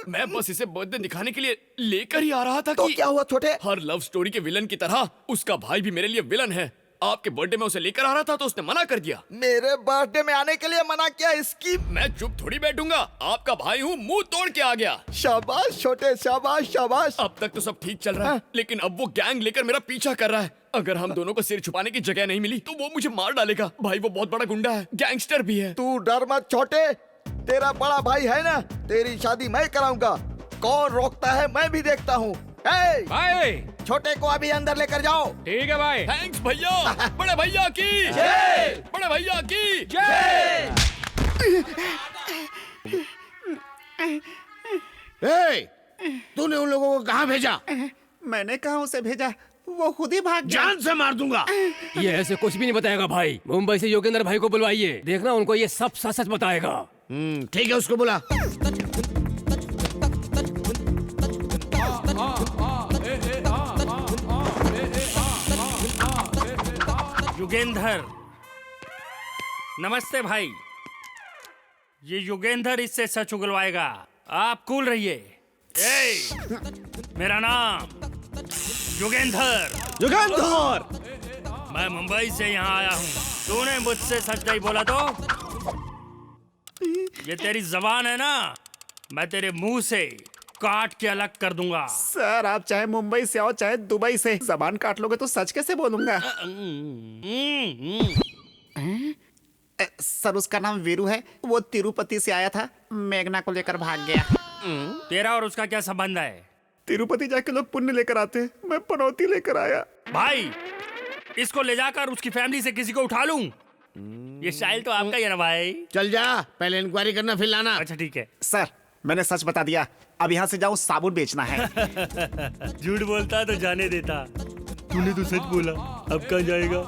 मैं बस इसे बर्थडे दिखाने के लिए लेकर ही आ रहा था तो क्या हुआ छोटे? हर लव स्टोरी के विलन की तरह उसका भाई भी मेरे लिए विलन है। आपके बर्थडे में उसे लेकर आ रहा था तो उसने मना कर दिया। मेरे बर्थडे में आने के लिए मना किया? इसकी मैं चुप थोड़ी बैठूंगा, आपका भाई हूँ, मुंह तोड़ के आ गया। शाबाश छोटे, शाबाश शाबाश। अब तक तो सब ठीक चल रहा है, लेकिन अब वो गैंग लेकर मेरा पीछा कर रहा है। अगर हम दोनों को सिर छुपाने की जगह नहीं मिली तो वो मुझे मार डालेगा। भाई वो बहुत बड़ा गुंडा है, गैंगस्टर भी है। तू डर मत छोटे, तेरा बड़ा भाई है ना, तेरी शादी मैं कराऊंगा। कौन रोकता है मैं भी देखता हूँ। भाई छोटे को अभी अंदर लेकर जाओ। ठीक है भाई। थैंक्स भैया। बड़े भैया की जय। बड़े भैया की जय। तूने उन लोगों को कहाँ भेजा? मैंने कहा उसे भेजा, वो खुद ही भाग गया। जान से मार दूंगा। ये ऐसे कुछ भी नहीं बताएगा भाई। मुंबई से योगेंद्र भाई को बुलवाइए, देखना उनको ये सब सच सच बताएगा। ठीक है, उसको बुला। युगेंधर, नमस्ते भाई। ये युगेंधर इससे सच उगलवाएगा, आप कूल रहिए। मेरा नाम युगेंधर। युगेंधर, मैं मुंबई से यहाँ आया हूँ। तूने मुझसे सच नहीं बोला तो ये तेरी जबान है ना, मैं तेरे मुंह से काट के अलग कर दूंगा। सर आप चाहे मुंबई से आओ चाहे दुबई से, जबान काट लोगे तो सच कैसे बोलूंगा? सर उसका नाम वीरू है, वो तिरुपति से आया था, मेघना को लेकर भाग गया। तेरा और उसका क्या संबंध है? तिरुपति जाके लोग पुण्य लेकर आते हैं, मैं पनौती लेकर आया। भाई इसको ले जाकर उसकी फैमिली से किसी को उठा लूं? ये स्टाइल तो आपका ही है ना भाई। चल जा, पहले इंक्वायरी करना फिर लाना। अच्छा ठीक है। सर मैंने सच बता दिया, अब यहाँ से जाऊँ साबुन बेचना है। झूठ बोलता तो जाने देता, तूने तो सच बोला। अब कहाँ जाएगा?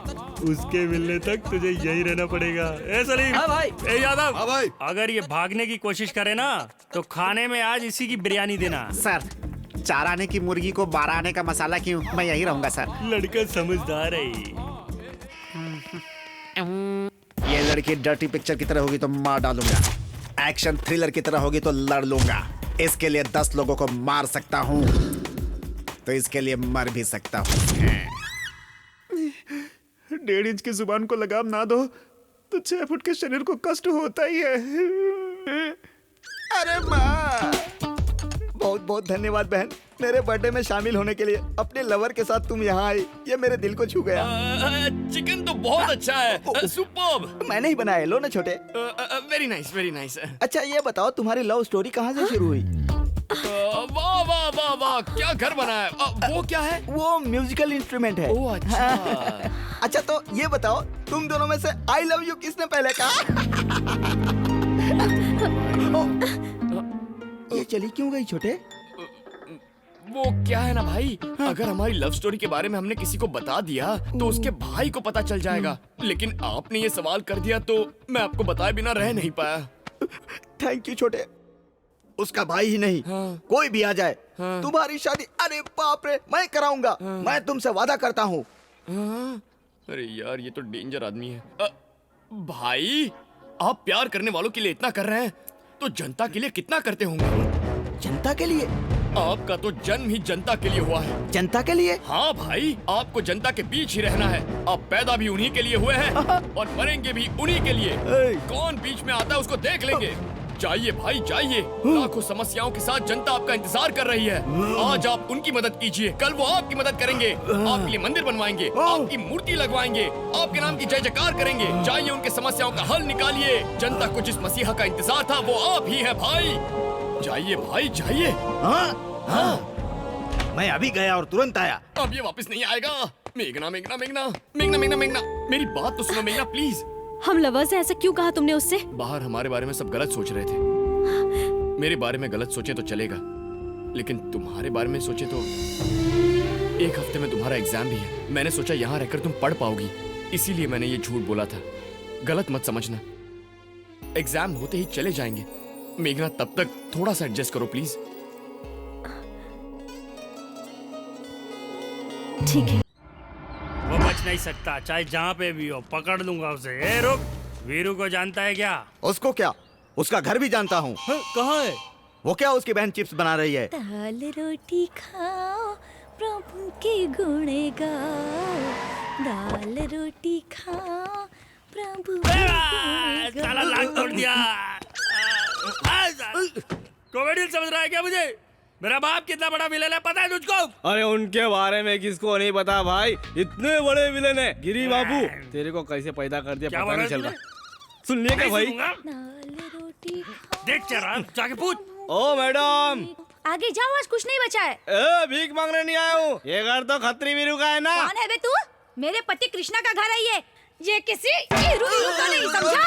उसके मिलने तक तुझे यही रहना पड़ेगा। ए सलीम। हाँ भाई। ए यादव। हाँ भाई। अगर ये भागने की कोशिश करे ना तो खाने में आज इसी की बिरयानी देना। सर 4 आने की मुर्गी को 12 आने का मसाला क्यों, मैं यही रहूंगा सर। लड़का समझदार है। ये लड़की डर्टी पिक्चर की तरह होगी तो मार डालूंगा, एक्शन थ्रिलर की तरह होगी तो लड़ लूंगा। इसके लिए 10 लोगों को मार सकता हूँ तो इसके लिए मर भी सकता हूँ। 1.5 इंच की जुबान को लगाम ना दो तो 6 फुट के शरीर को कष्ट होता ही है। अरे माँ, बहुत बहुत धन्यवाद बहन, मेरे बर्थडे में शामिल होने के लिए। अपने लवर के साथ तुम यहाँ आई, ये मेरे दिल को छू गया। चिकन तो बहुत अच्छा है, सुपर्ब। मैंने ही बनाया, लो ना छोटे। Very nice, very nice. अच्छा ये बताओ तुम्हारी लव स्टोरी कहाँ से शुरू हुई? वाह वाह वाह वाह, क्या घर बनाया। वो क्या है? वो म्यूजिकल इंस्ट्रूमेंट है। ओह अच्छा। अच्छा तो ये बताओ तुम दोनों में से आई लव यू किसने पहले कहा? ये चली क्यों गई छोटे? वो क्या है ना भाई, अगर हमारी लव स्टोरी के बारे में हमने किसी को बता दिया तो उसके भाई को पता चल जाएगा। लेकिन आपने ये सवाल कर दिया तो मैं आपको बताए बिना रह नहीं पाया। थैंक यू छोटे। उसका भाई ही नहीं, कोई भी आ जाए, तुम्हारी शादी, अरे बाप रे, मैं कराऊंगा। मैं तुमसे वादा करता हूँ। अरे यार ये तो डेंजर आदमी है। भाई आप प्यार करने वालों के लिए इतना कर रहे हैं तो जनता के लिए कितना करते होंगे? जनता के लिए? आपका तो जन्म ही जनता के लिए हुआ है। जनता के लिए? हाँ भाई, आपको जनता के बीच ही रहना है। आप पैदा भी उन्हीं के लिए हुए हैं और मरेंगे भी उन्हीं के लिए। कौन बीच में आता है उसको देख लेंगे। जाइए भाई जाइए, लाखों समस्याओं के साथ जनता आपका इंतजार कर रही है। आज आप उनकी मदद कीजिए, कल वो आपकी मदद करेंगे। आपके लिए मंदिर बनवाएंगे, आपकी मूर्ति लगवाएंगे, आपके नाम की जय जयकार करेंगे। जाइए उनके समस्याओं का हल निकालिए। जनता को जिस मसीहा का इंतजार था वो आप ही है भाई। जाइए भाई जाइए। मैं अभी गया और तुरंत आया। अब ये वापस नहीं आएगा। मेघना मेघना मेघना मेघना मेघना मेघना, मेरी बात तो सुनो मेघना प्लीज। हम लवर्स हैं, ऐसा क्यों कहा तुमने उससे? बाहर हमारे बारे में सब गलत सोच रहे थे। मेरे बारे में गलत सोचे तो चलेगा, लेकिन तुम्हारे बारे में सोचे तो। 1 हफ्ते में तुम्हारा एग्जाम भी है। मैंने सोचा यहाँ रहकर तुम पढ़ पाओगी, इसीलिए मैंने ये झूठ बोला था। गलत मत समझना। एग्जाम होते ही चले जाएंगे। मेघना तब तक थोड़ा सा एडजस्ट करो प्लीज। ठीक है। वो बच नहीं सकता, चाहे जहाँ पे भी हो। पकड़ लूंगा उसे। ए रुक, वीरू को जानता है क्या? उसको क्या, उसका घर भी जानता हूँ। कहाँ है? वो क्या उसकी बहन चिप्स बना रही है? दाल रोटी खाओ प्रभु के गुण गाओ, दाल रोटी खाओ प्रभु के गुण गाओ। साला लात तोड़ दिया। कॉमेडियन समझ रहा है क्या मुझे? मेरा बाप कितना बड़ा विलेन है पता है तुझको? अरे उनके बारे में किसको नहीं पता भाई, इतने बड़े विलेन है। गिरी बाबू तेरे को कैसे पैदा कर दिया पता नहीं चल रहा। सुन लिया क्या भाई? देख चरा जाके पूछ। ओ मैडम आगे जाओ, आज कुछ नहीं बचा है। ए, भीख मांगने नहीं आया हूँ, ये घर तो खत्री वीरू का है ना। कौन है बे तू? मेरे पति कृष्णा का घर है ये किसी हीरू का नहीं, समझा?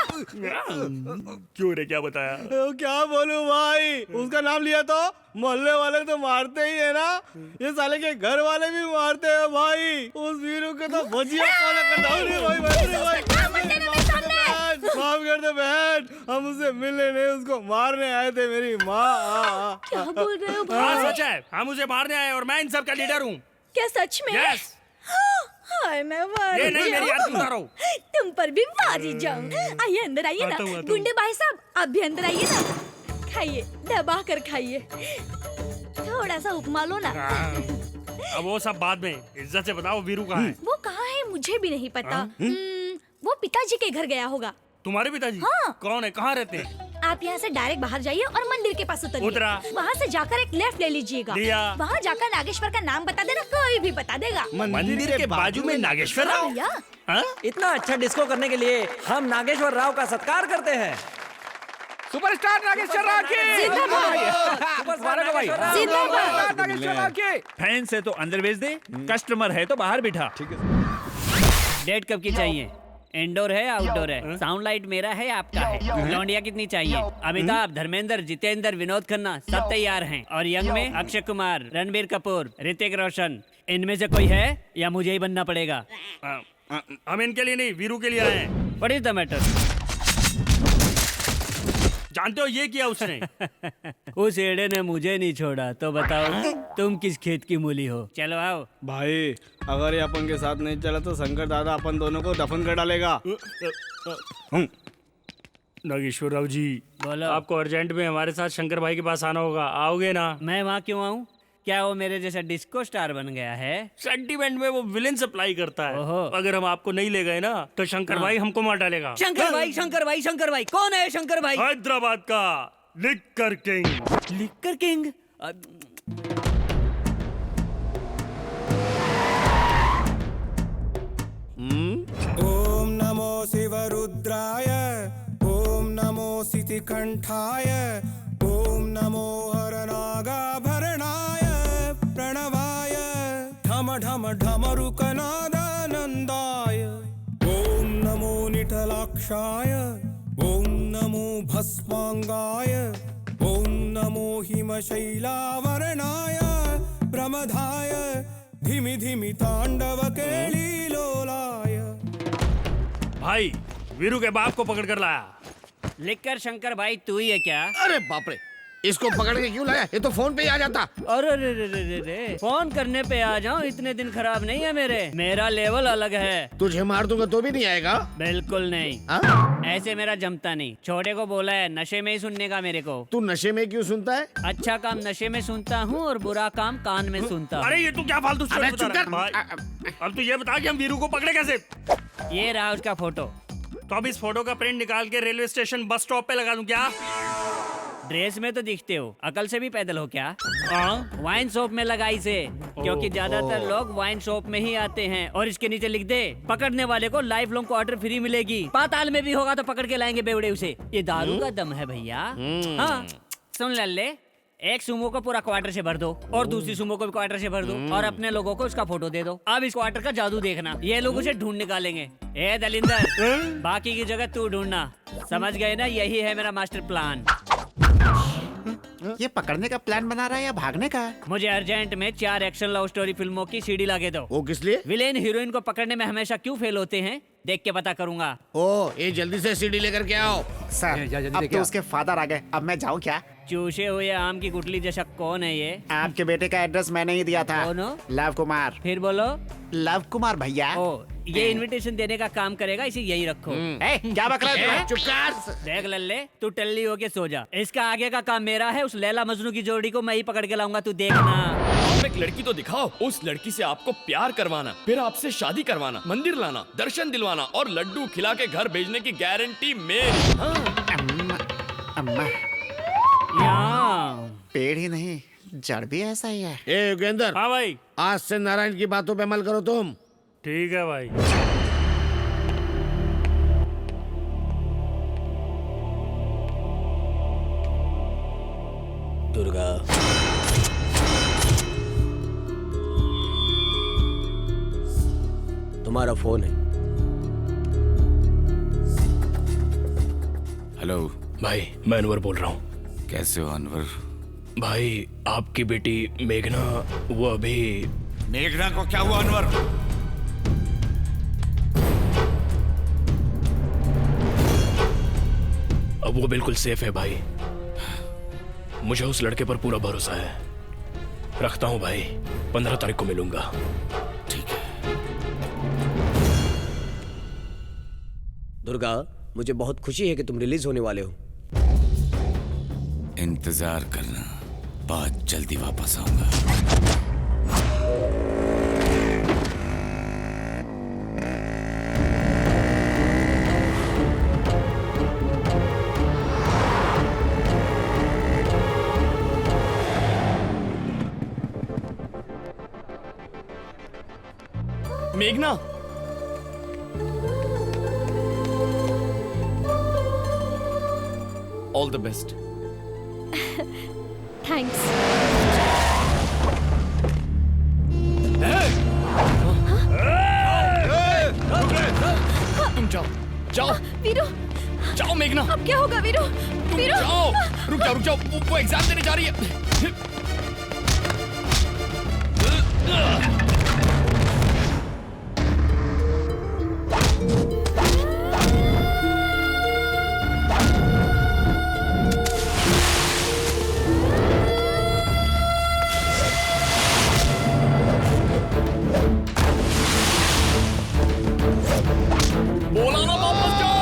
क्यों रे, क्या बताया? क्या बोलूं भाई, उसका नाम लिया तो मोहल्ले वाले तो मारते ही है ना, ये साले के घर वाले भी मारते हैं भाई। उस वीरू के तो भजिया फॉलो करता हूँ माफ कर दे बहन, हम उससे मिलने नहीं उसको मारने आए थे। मेरी माँ क्या बोल रहे हो भाई? हाँ सच है, हम उसे मारने आए और मैं इन सब का लीडर हूँ। क्या सच में? यस। हाय मैं मार ये नहीं मेरी आरती उतारो। तुम पर भी मारी जाऊं। आइए अंदर आइए ना गुंडे भाई साहब, आप भी अंदर आइए ना, खाइए दबा कर खाइए, थोड़ा सा उपमा लो ना। अब वो सब बाद में, इज्जत से बताओ वीरू कहाँ है? वो कहाँ है मुझे भी नहीं पता। वो पिताजी के घर गया होगा। तुम्हारे पिताजी? हाँ। कौन है, कहाँ रहते हैं? आप यहाँ से डायरेक्ट बाहर जाइए और मंदिर के पास उतरिए। उतरा। वहाँ से जाकर एक लेफ्ट ले लीजिएगा। लिया। वहाँ जाकर नागेश्वर का नाम बता देना, कोई भी बता देगा। मंदिर के बाजू में नागेश्वर राव? भैया इतना अच्छा डिस्को करने के लिए हम नागेश्वर राव का सत्कार करते हैं। सुपरस्टार नागेश्वर राव की जिंदाबाद। नागेश्वर राव की। फैन से तो अंदर भेज दे, कस्टमर है तो बाहर बिठा। ठीक है। डेट कब की चाहिए? इंडोर है आउटडोर है? साउंड लाइट मेरा है आपका है? लौंडिया कितनी चाहिए? अमिताभ, धर्मेंद्र, जितेंद्र, विनोद खन्ना सब तैयार हैं। और यंग में अक्षय कुमार, रणबीर कपूर, ऋतिक रोशन, इनमें से कोई है या मुझे ही बनना पड़ेगा? हम इनके लिए नहीं, वीरू के लिए आए हैं। What is the matter? जानते हो ये किया उसने? उस एड़े ने मुझे नहीं छोड़ा, तो बताओ तुम किस खेत की मूली हो? चलो आओ। भाई अगर ये अपन के साथ नहीं चला तो शंकर दादा अपन दोनों को दफन कर डालेगा। नागेश्वर राव जी बोलो। आपको अर्जेंट में हमारे साथ शंकर भाई के पास आना होगा, आओगे ना? मैं वहाँ क्यों आऊँ? क्या वो मेरे जैसा डिस्को स्टार बन गया है? सेंटीमेंट में वो विलेन सप्लाई करता है। ओहो। अगर हम आपको नहीं ले गए ना तो शंकर भाई हमको मार डालेगा। शंकर भाई, शंकर भाई, शंकर भाई कौन है? शंकर भाई हैदराबाद का लिक्कर किंग। Liquor king? ओम नमो शिवरुद्राय, ओम नमो सितिकंठाय, ओम नमो हरनागाभरणाय प्रणवाय, ढम ढम ढमरुकनादानन्दाय, ओम नमो निठलाक्षाय, ओम नमो भस्मांगाय, ओम नमो हिमशैलावरणाय प्रमदाय, धिमि धिमि तांडव केलीलोलाय। भाई वीरू के बाप को पकड़ कर लाया। लिक्कर शंकर भाई तू ही है क्या? अरे बाप रे, इसको पकड़ के क्यों लाया? ये तो फोन पे ही आ जाता। अरे रे रे रे रे रे, फोन करने पे आ जाऊं, इतने दिन खराब नहीं है मेरे। मेरा लेवल अलग है। तुझे मार दूंगा तो भी नहीं आएगा? बिल्कुल नहीं। ऐसे मेरा जमता नहीं। छोटे को बोला है नशे में ही सुनने का मेरे को। तू नशे में क्यों सुनता है? अच्छा काम नशे में सुनता हूँ और बुरा काम कान में सुनता हूँ। अरे ये तू क्या फालतू स्टोरी बता रहा है? भाई, अब तू ये बता कि हम वीरू को पकड़े कैसे? ये रहा उसका फोटो। तो अब इस फोटो का प्रिंट निकाल के रेलवे स्टेशन बस स्टॉप पे लगा दूं क्या? ड्रेस में तो दिखते हो, अकल से भी पैदल हो क्या? वाइन शॉप में लगाई से, क्योंकि ज्यादातर लोग वाइन शॉप में ही आते हैं। और इसके नीचे लिख दे, पकड़ने वाले को लाइफ लॉन्ग क्वार्टर फ्री मिलेगी। पाताल में भी होगा तो पकड़ के लाएंगे बेवड़े उसे। ये दारू का दम है भैया। हाँ सुन लल्ले, एक सुमो को पूरा क्वार्टर से भर दो और दूसरी सुमो को भी क्वार्टर से भर दो और अपने लोगों को उसका फोटो दे दो। अब इस क्वार्टर का जादू देखना, ये लोग उसे ढूंढ निकालेंगे। ए दलिंदर, बाकी की जगह तू ढूंढना। समझ गए ना? यही है मेरा मास्टर प्लान। ये पकड़ने का प्लान बना रहा है या भागने का? मुझे अर्जेंट में 4 एक्शन लव स्टोरी फिल्मों की सीडी लाके दो। वो किस लिए? विलेन हीरोइन को पकड़ने में हमेशा क्यों फेल होते हैं, देख के पता करूंगा। ओ, ये जल्दी से सीडी लेकर के आओ। सर, अब तो उसके फादर आ गए, अब मैं जाऊँ क्या? चूसे हुए आम की गुठली जैसा कौन है ये? आपके बेटे का एड्रेस मैंने ही दिया था। कौन हो? लव कुमार। फिर बोलो। लव कुमार भैया। ओ, ये इनविटेशन देने का काम करेगा, इसे यही रखो। क्या बक रहा है? चुप कर। देख लल्ले, तू टल्ली होके सो जा। इसका आगे का काम मेरा है। उस लैला मजनू की जोड़ी को मैं ही पकड़ के लाऊंगा, तू देखना। आप एक लड़की तो दिखाओ। उस लड़की से आपको प्यार करवाना, फिर आपसे शादी करवाना, मंदिर लाना, दर्शन दिलवाना और लड्डू खिला के घर भेजने की गारंटी मेरी। अम्मा पेड़ ही नहीं, जड़ भी ऐसा ही है। ए योगेंद्र। हाँ भाई। आज से नारायण की बातों पे अमल करो तुम। ठीक है भाई। दुर्गा, तुम्हारा फोन है। हेलो भाई, मैं अनवर बोल रहा हूँ। कैसे हो अनवर? भाई, आपकी बेटी मेघना, वो अभी। मेघना को क्या हुआ अनवर? अब वो बिल्कुल सेफ है भाई। मुझे उस लड़के पर पूरा भरोसा है। रखता हूँ भाई, 15 तारीख को मिलूंगा। ठीक है। दुर्गा, मुझे बहुत खुशी है कि तुम रिलीज होने वाले हो। इंतजार करना, बहुत जल्दी वापस आऊंगा। मेघना, ऑल द बेस्ट। थैंक्स। तुम जाओ, जाओ वीरू, जाओ मेघना। अब क्या होगा वीरू? वीरू, जाओ, रुक जाओ, वो एग्जाम देने जा रही है। बोला ना वापस जाओ।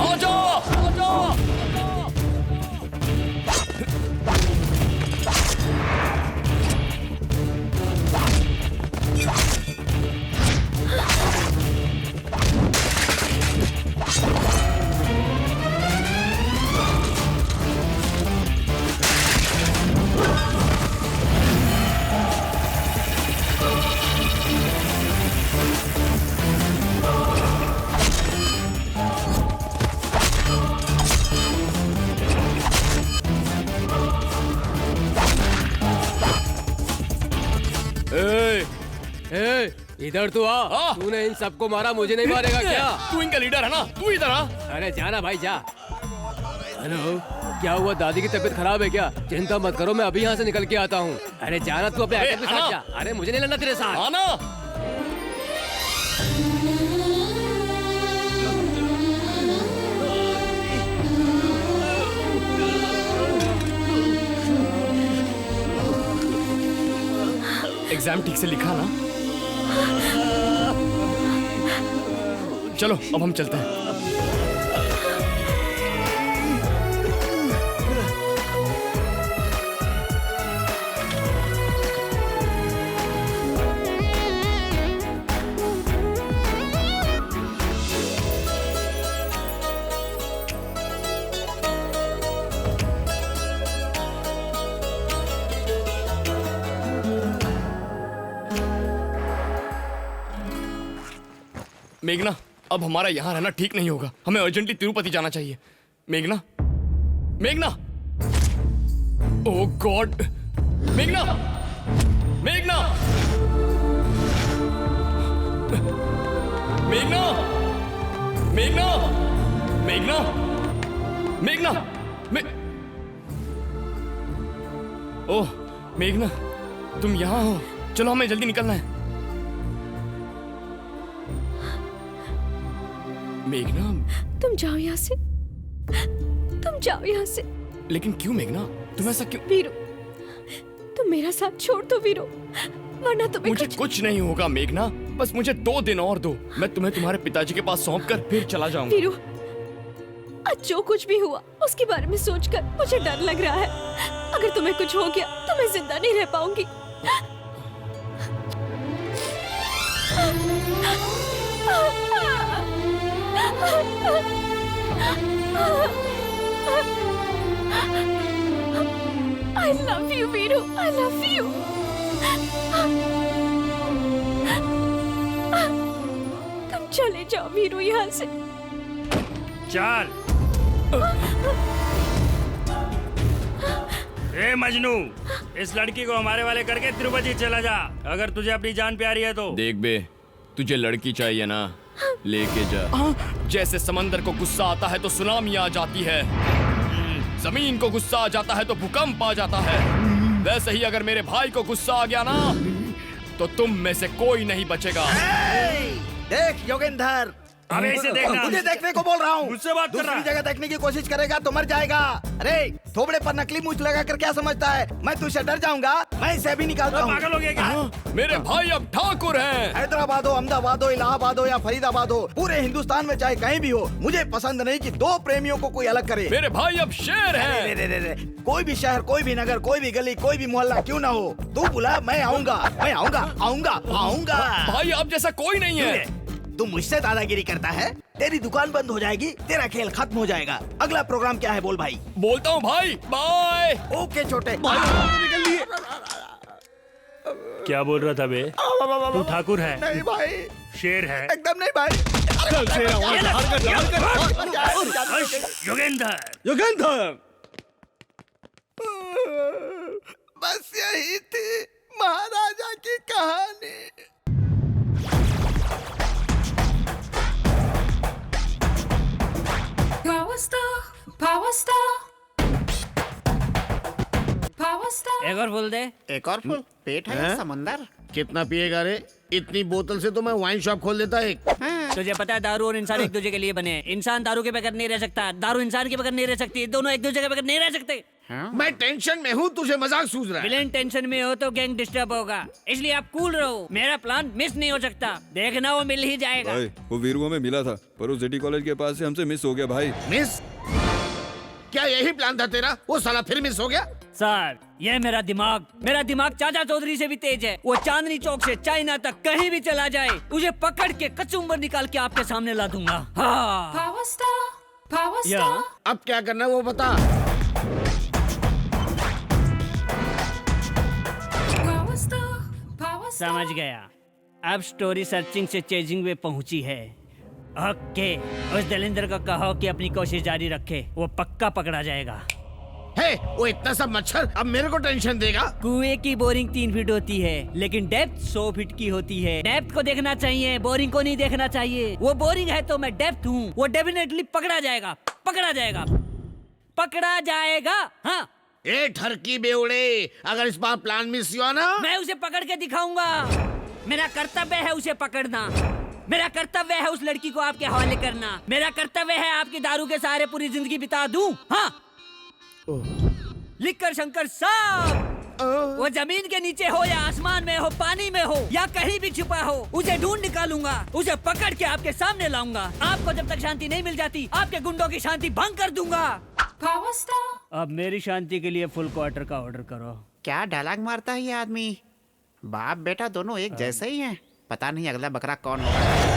आ जाओ, आ जाओ। इधर तो आ। तूने इन सबको मारा, मुझे नहीं मारेगा क्या? तू इनका लीडर है ना, तू इधर आ। अरे जाना भाई, जा। हेलो, क्या हुआ? दादी की तबीयत खराब है क्या? चिंता मत करो, मैं अभी यहाँ से निकल के आता हूँ। अरे जाना, तू अपने के साथ जा। अरे मुझे नहीं लड़ना तेरे साथ। आना। एग्जाम ठीक से लिखा ना? चलो अब हम चलते हैं। मेघना, अब हमारा यहाँ रहना ठीक नहीं होगा। हमें अर्जेंटली तिरुपति जाना चाहिए। मेघना, मेघना, ओह गॉड, मेघना, मेघना, मेघना, मेघना, मेघना, मेघना, ओह मेघना, तुम यहाँ हो। चलो हमें जल्दी निकलना है। मेघना, तुम जाओ यहाँ से, तुम जाओ यहाँ से। लेकिन क्यों मेघना, तुम ऐसा क्यों? वीरू, तुम मेरा साथ छोड़ दो वीरू, वरना तुम्हें मुझे कुछ नहीं होगा मेघना, बस मुझे 2 दिन और दो। मैं तुम्हें तुम्हारे पिताजी के पास सौंप कर फिर चला जाऊंगा। वीरू, आज जो कुछ भी हुआ उसके बारे में सोचकर मुझे डर लग रहा है। अगर तुम्हें कुछ हो गया तो मैं जिंदा नहीं रह पाऊंगी। I love you, Veeru, I love you. तुम चले जाओ वीरू यहाँ से। चल। ए मजनू, इस लड़की को हमारे वाले करके तिरुपति चला जा। अगर तुझे अपनी जान प्यारी है तो। देख बे, तुझे लड़की चाहिए ना, लेके जा। जैसे समंदर को गुस्सा आता है तो सुनामी आ जाती है, जमीन को गुस्सा आ जाता है तो भूकंप आ जाता है, वैसे ही अगर मेरे भाई को गुस्सा आ गया ना तो तुम में से कोई नहीं बचेगा। देख योगेंद्र, अबे इसे देखना। तुझे देखने को बोल रहा हूँ। मुझसे बात कर रहा है। दूसरी जगह देखने की कोशिश करेगा तो मर जाएगा। अरे थोबड़े पर नकली मूंछ लगा कर क्या समझता है? मैं तुझसे डर जाऊंगा? मैं इसे अभी निकालता हूँ। पागल हो गया क्या? मेरे भाई अब ठाकुर हैं। हैदराबाद हो, अहमदाबाद हो, इलाहाबाद हो या फरीदाबाद हो, पूरे हिंदुस्तान में चाहे कहीं भी हो, मुझे पसंद नहीं कि 2 प्रेमियों को कोई अलग करे। मेरे भाई अब शेर हैं। कोई भी शहर, कोई भी नगर, कोई भी गली, कोई भी मोहल्ला क्यों ना हो, तू बुला, मैं आऊंगा, मैं आऊंगा, आऊंगा, आऊंगा। भाई अब जैसा कोई नहीं है। तू मुझसे दादागिरी करता है, तेरी दुकान बंद हो जाएगी, तेरा खेल खत्म हो जाएगा। अगला प्रोग्राम क्या है बोल भाई? बोलता हूँ भाई, बाय। ओके छोटे। क्या बोल रहा था बे? तू ठाकुर है? नहीं भाई, शेर है? एकदम नहीं भाई। योगेंद्र, योगेंद्र, बस यही थी महाराजा की कहानी। एक और फुल दे। एक और फुल? पेट है या समंदर? कितना पिएगा रे? इतनी बोतल से तो मैं वाइन शॉप खोल देता एक। तुझे पता है दारू और इंसान एक दूसरे के लिए बने हैं। इंसान दारू के बगैर नहीं रह सकता, दारू इंसान के बगैर नहीं रह सकती, दोनों एक दूसरे के बगैर नहीं रह सकते। मैं टेंशन में हूँ, तुझे मजाक सूझ रहा है। विलेन टेंशन में हो तो गैंग डिस्टर्ब होगा, इसलिए आप कूल रहो। मेरा प्लान मिस नहीं हो सकता, देखना वो मिल ही जाएगा। भाई वो वीरू हमें मिला था, पर वो सिटी कॉलेज के पास से हमसे मिस हो गया भाई। मिस? क्या यही प्लान था तेरा? वो साला फिर मिस हो गया? सर, ये मेरा दिमाग चाचा चौधरी से भी तेज है। वो चांदनी चौक से चाइना तक कहीं भी चला जाए, उसे पकड़ के कचुम्बर निकाल के आपके सामने ला दूंगा। हाँ। अब क्या करना है वो बता। समझ गया। अब स्टोरी सर्चिंग से चेजिंग में पहुंची है। ओके, उस दलिंदर को कहो कि अपनी कोशिश जारी रखे, वो पक्का पकड़ा जाएगा। हे, वो इतना सब मच्छर अब मेरे को टेंशन देगा। कुएं की बोरिंग 3 फीट होती है, लेकिन डेप्थ 100 फीट की होती है। डेप्थ को देखना चाहिए, बोरिंग को नहीं देखना चाहिए। वो बोरिंग है तो मैं डेप्थ हूँ। वो डेफिनेटली पकड़ा जाएगा, पकड़ा जाएगा, पकड़ा जाएगा। हाँ। ए ठरकी बेवड़े, अगर इस बार प्लान मिस हुआ ना, मैं उसे पकड़ के दिखाऊंगा। मेरा कर्तव्य है उसे पकड़ना। मेरा कर्तव्य है उस लड़की को आपके हवाले करना। मेरा कर्तव्य है आपकी दारू के सहारे पूरी जिंदगी बिता दूं। हाँ। लिखकर शंकर साहब, वो जमीन के नीचे हो या आसमान में हो, पानी में हो या कहीं भी छुपा हो, उसे ढूंढ निकालूंगा, उसे पकड़ के आपके सामने लाऊंगा। आपको जब तक शांति नहीं मिल जाती, आपके गुंडों की शांति भंग कर दूंगा। अब मेरी शांति के लिए फुल क्वार्टर का ऑर्डर करो। क्या डायलॉग मारता है ये आदमी? बाप बेटा दोनों एक जैसे ही हैं। पता नहीं अगला बकरा कौन होगा।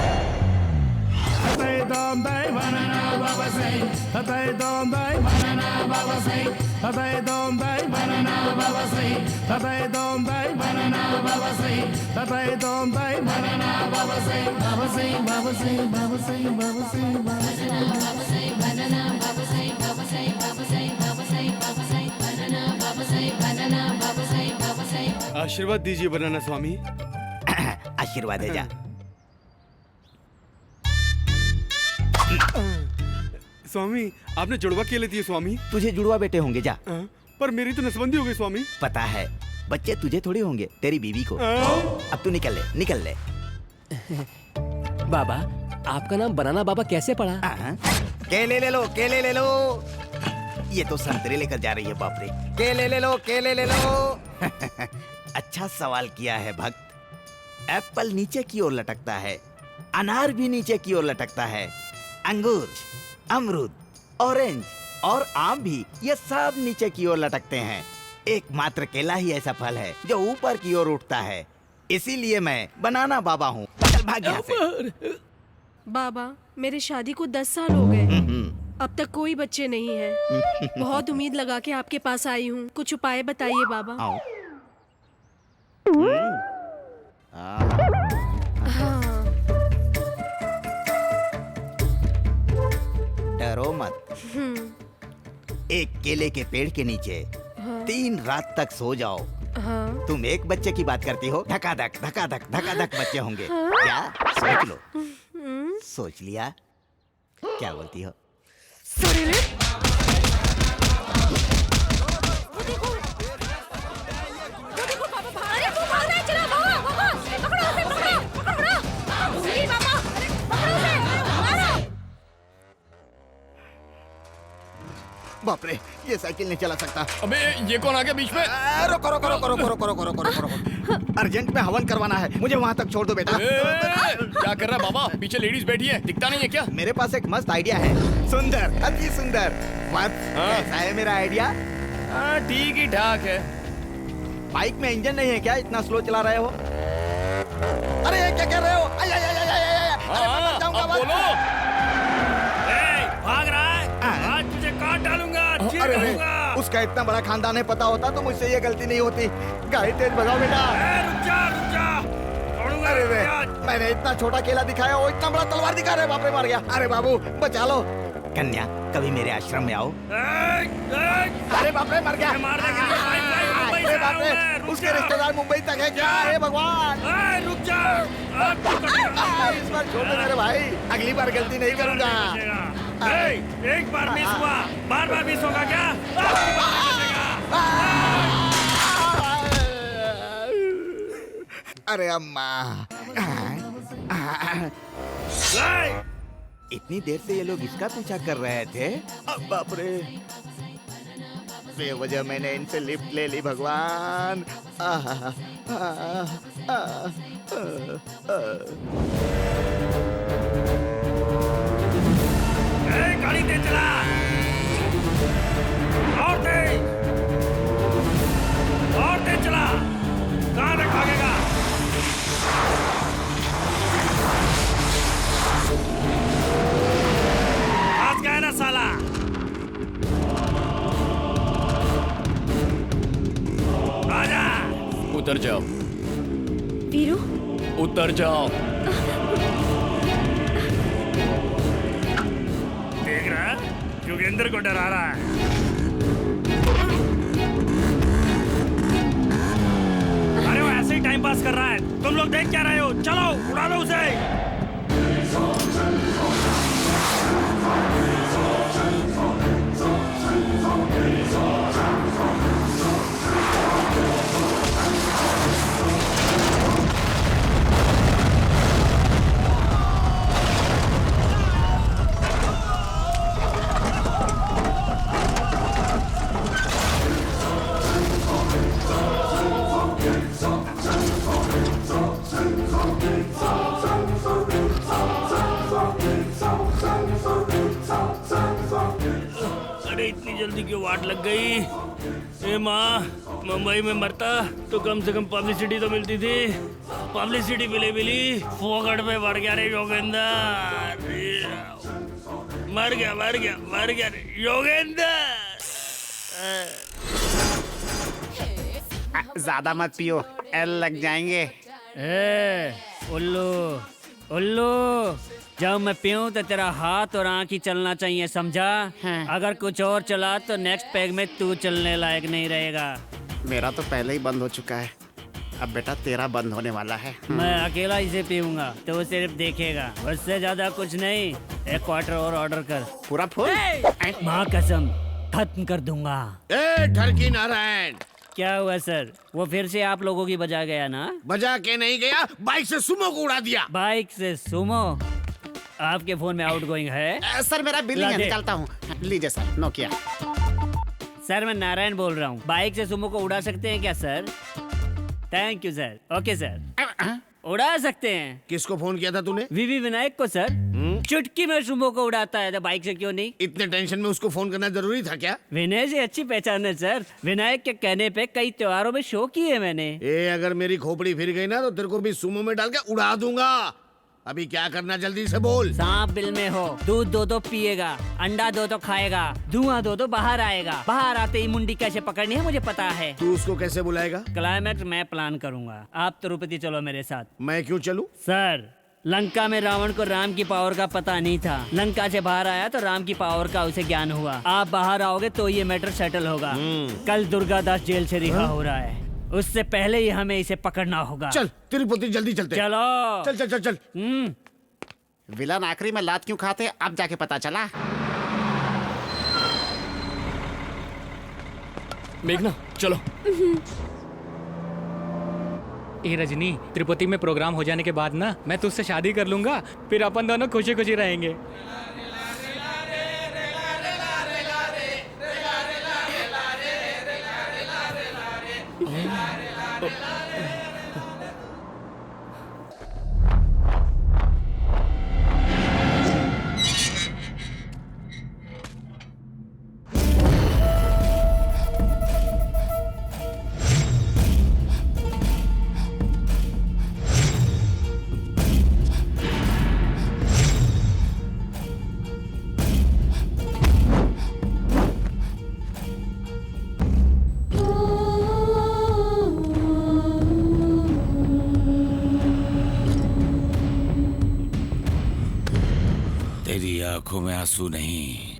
आशीर्वाद दीजिए बनाना स्वामी। आशीर्वाद दे जा। स्वामी आपने जुड़वा केले दिए स्वामी। तुझे जुड़वा बेटे होंगे जा। पर मेरी तो नसबंदी हो गई स्वामी। पता है, बच्चे तुझे थोड़ी होंगे, तेरी बीवी को। अब तू निकल ले, निकल ले। बाबा, आपका नाम बनाना बाबा कैसे पड़ा? केले ले लो, केले ले लो। ये तो संतरे लेकर जा रही है, बाप रे। केले ले लो, केले ले लो। अच्छा सवाल किया है भक्त। एप्पल नीचे की ओर लटकता है, अनार भी नीचे की ओर लटकता है, अंगूर, अमरूद, ऑरेंज और आम भी, ये सब नीचे की ओर लटकते हैं। एकमात्र केला ही ऐसा फल है जो ऊपर की ओर उठता है। इसीलिए मैं बनाना बाबा हूँ। चल भाग यहाँ से। बाबा, मेरे शादी को 10 साल हो गए, अब तक कोई बच्चे नहीं हैं। बहुत उम्मीद लगा के आपके पास आई हूँ, कुछ उपाय बताइए बाबा। हाँ। डरो मत। एक केले के पेड़ के नीचे 3 रात तक सो जाओ। हाँ। तुम एक बच्चे की बात करती हो, धकाधक धकाधक धकाधक बच्चे होंगे। क्या सोच लो? सोच लिया? क्या बोलती हो? बाप रे, ये साइकिल नहीं चला सकता। अबे ये कौन आ गया बीच में? रोको रोको रोको रोको रोको रोको रोको रोको। अर्जेंट में हवन करवाना है, मुझे वहाँ तक छोड़ दो बेटा। क्या कर रहा है बाबा? पीछे लेडीज बैठी है, दिखता नहीं है क्या? मेरे पास एक मस्त आइडिया है। सुंदर, अति सुंदर। कैसा है मेरा आइडिया? ठीक ही ठाक है। बाइक में इंजन नहीं है क्या? इतना स्लो चला रहे हो? अरे क्या कर रहे हो? अरे मैं मर जाऊंगा। बोलो। भाग रहा है? आज तुझे काट डालूंगा। अरे उसका इतना बड़ा खानदान है, पता होता तो मुझसे ये गलती नहीं होती। गाड़ी तेज भगाओ बेटा। रुक जा, रुक जा। अरे मैंने इतना छोटा केला दिखाया, वो इतना बड़ा तलवार दिखा रहे। बाप रे, मार गया। अरे बाबू बचा लो। कन्या, कभी मेरे आश्रम में आओ। अरे बाप रे, मर गया। अरे बाप रे, उसके रिश्तेदार मुंबई तक है क्या? हे भगवान, रुक जा। इस बार छोड़ दे मेरे भाई, अगली बार गलती नहीं करूंगा। एक बार मिस हुआ, बार बार मिस होगा क्या? अरे अम्मा, इतनी देर से ये लोग इसका पीछा कर रहे थे। अब बाप रे, बेवजह मैंने इनसे लिफ्ट ले ली। भगवान। गाड़ी तेज चला, और तेज चला। कहाँ तक भागेगा? आज गया ना साला। आजा। उतर जाओ वीरू। उतर जाओ। देख रहा है? योगेंद्र को डरा रहा है। अरे वो ऐसे ही टाइम पास कर रहा है, तुम लोग देख क्या रहे हो? चलो उड़ा लो उसे। अरे इतनी जल्दी क्यों वाट लग गई? ए माँ, मुंबई में मरता तो कम से कम पब्लिसिटी तो मिलती थी। पब्लिसिटी मिली फोकट में बढ़ गया रे योगेंद्र। मर गया योगेंद्र। ज्यादा मत पियो, एल लग जाएंगे। उल्लू, जब मैं पीऊं तो तेरा हाथ और आँख ही चलना चाहिए, समझा? अगर कुछ और चला तो नेक्स्ट पैग में तू चलने लायक नहीं रहेगा। मेरा तो पहले ही बंद हो चुका है। अब बेटा तेरा बंद होने वाला है। मैं अकेला इसे पीऊंगा तो वो सिर्फ देखेगा, उससे ज्यादा कुछ नहीं। एक क्वार्टर और ऑर्डर कर। पूरा फुल? माँ कसम खत्म कर दूंगा। ए ठरकी नारायण, क्या हुआ सर? वो फिर से आप लोगों की बजा गया ना? बजा के नहीं गया, बाइक से सुमो को उड़ा दिया। बाइक से सुमो? आपके फोन में आउटगोइंग है? सर मेरा बिल है, निकालता हूँ। लीजिए सर, नोकिया। सर मैं नारायण बोल रहा हूँ। बाइक से सुमो को उड़ा सकते हैं क्या sir? Thank you sir. Okay sir, उड़ा सकते हैं। किसको फोन किया था तूने? वीवी विनायक को सर। चुटकी में सुमो को उड़ाता है तो बाइक से क्यों नहीं? इतने टेंशन में उसको फोन करना जरूरी था क्या? विनय जी अच्छी पहचान है सर। विनायक के कहने पे कई त्योहारों में शो किए मैंने। अगर मेरी खोपड़ी फिर गई ना तो तेरे को भी सुमो में डाल के उड़ा दूंगा। अभी क्या करना जल्दी से बोल। सांप बिल में हो, दूध दो तो पिएगा, अंडा दो तो खाएगा, धुआं दो तो बाहर आएगा। बाहर आते ही मुंडी कैसे पकड़नी है मुझे पता है। तू उसको कैसे बुलाएगा? क्लाइमैक्स मैं प्लान करूंगा। आप तिरुपति चलो मेरे साथ। मैं क्यों चलूं? सर लंका में रावण को राम की पावर का पता नहीं था। लंका से बाहर आया तो राम की पावर का उसे ज्ञान हुआ। आप बाहर आओगे तो ये मैटर सेटल होगा। कल दुर्गा दास जेल से रिहा हो रहा है, उससे पहले ही हमें इसे पकड़ना होगा। चल तिरुपति जल्दी चलते। चलो चल चल चल चल। विलन आखिरी में लात क्यों खाते अब जाके पता चला। मेघना चलो। ए रजनी, तिरुपति में प्रोग्राम हो जाने के बाद ना मैं तुझसे शादी कर लूंगा, फिर अपन दोनों खुशी खुशी रहेंगे। आंखों में आंसू नहीं,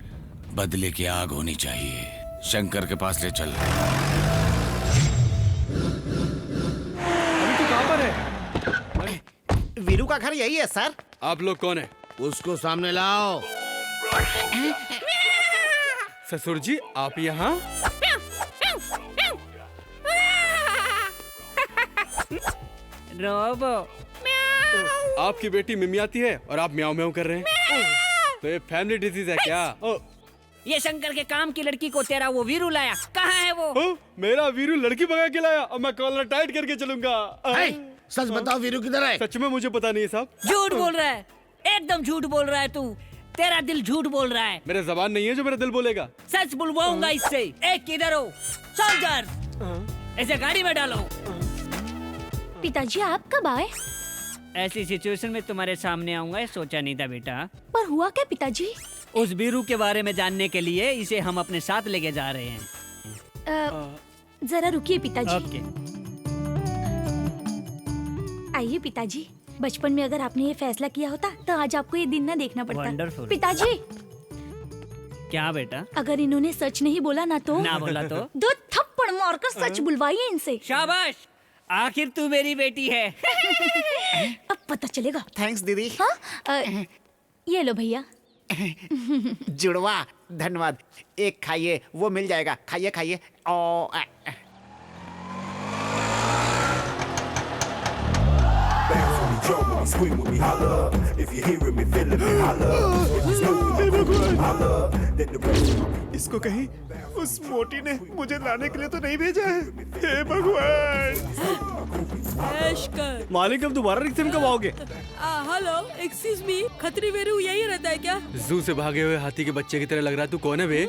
बदले की आग होनी चाहिए। शंकर के पास ले चल। अभी तू कहाँ पर है? वीरू का घर यही है सर। आप लोग कौन है? उसको सामने लाओ। ससुर जी आप यहाँ? रोबो। आपकी बेटी मिमियाती है और आप म्याऊं म्याऊं कर रहे हैं। तो ये फैमिली डिजीज है क्या? ये शंकर के काम की लड़की को तेरा वो वीरू लाया। कहाँ है वो? मेरा वीरू लड़की भगा के लाया और मैं कॉलर टाइट करके चलूंगा। सच बताओ वीरू किधर है? सच में मुझे पता नहीं है साहब। झूठ बोल रहा है, एकदम झूठ बोल रहा है तू। तेरा दिल झूठ बोल रहा है। मेरा जबान नहीं है जो मेरा दिल बोलेगा। सच बुलवाऊंगा इससे। एक किधर हो? सोल्जर ऐसे गाड़ी में डालो। पिताजी आप कब आए? ऐसी सिचुएशन में तुम्हारे सामने आऊंगा सोचा नहीं था बेटा। पर हुआ क्या पिताजी? उस वीरू के बारे में जानने के लिए इसे हम अपने साथ लेके जा रहे हैं। जरा रुकिए पिताजी। ओके। आइए पिताजी, बचपन में अगर आपने ये फैसला किया होता तो आज आपको ये दिन न देखना पड़ता। वंडरफुल। पिताजी क्या बेटा? अगर इन्होंने सच नहीं बोला ना तो? ना बोला तो? 2 थप्पड़ मारकर सच बुलवाइए इनसे। शाबाश, आखिर तू मेरी बेटी है। अब पता चलेगा। थैंक्स दीदी। हाँ ये लो भैया। जुड़वा धन्यवाद। एक खाइए, वो मिल जाएगा। खाइए खाइए। इसको कहीं उस मोटी ने मुझे लाने के लिए तो नहीं भेजा है। हे भगवान। मालिक अब दोबारा रिक्शे में कब आओगे? Hello excuse me, Khatri Veeru यही रहता है क्या? जू से भागे हुए हाथी के बच्चे की तरह लग रहा है। तू कौन है बे?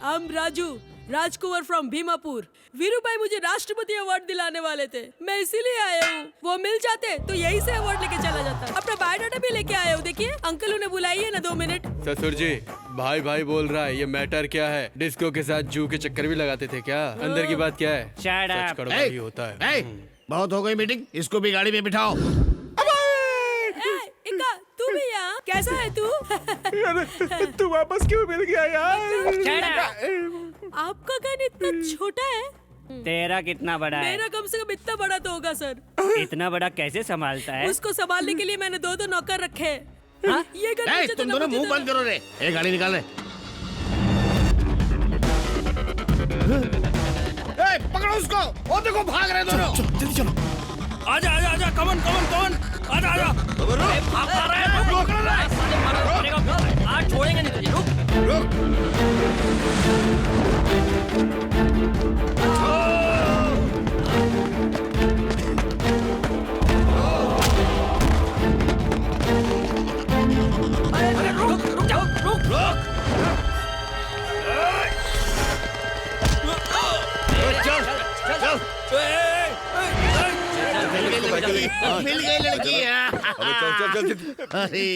I am Raju, Rajkumar from Bheemapur. Veeru भाई मुझे राष्ट्रपति अवार्ड दिलाने वाले थे, मैं इसीलिए आया हूँ। वो मिल जाते तो यही से अवार्ड लेके चला जाता। अपना बायोडाटा भी लेके आया हूँ। देखिए अंकल उन्हें बुलाइए ना 2 मिनट। ससुर जी भाई भाई बोल रहा है, ये मैटर क्या है? डिस्को के साथ जू के चक्कर भी लगाते थे क्या? अंदर की बात क्या है? सच कड़वा ही होता है। बहुत हो गई मीटिंग, इसको भी गाड़ी में बिठाओ। इक्का तू भी यहाँ? कैसा है तू? तू वापस क्यों मिल गया यार? आपका गन इतना छोटा है? तेरा कितना बड़ा है? मेरा कम से कम इतना बड़ा तो होगा सर। इतना बड़ा कैसे संभालता है? उसको संभालने के लिए मैंने 2 नौकर रखे हैं। ये घर नीचे तुम देना, दोनों मुझे मुंह देना। बंद करो रे। एक गाड़ी निकाल रे। पकड़ो उसको। वो देखो भाग रहे दोनों। जल्दी चलो। आजा आजा आजा, कमन कमन कमन, आजा आजा। भाग रहा है, आज छोड़ेंगे नहीं तुझे। रुक रुक। रुक जाओ, रुक रुक। चल चल। मिल गई लड़की। अरे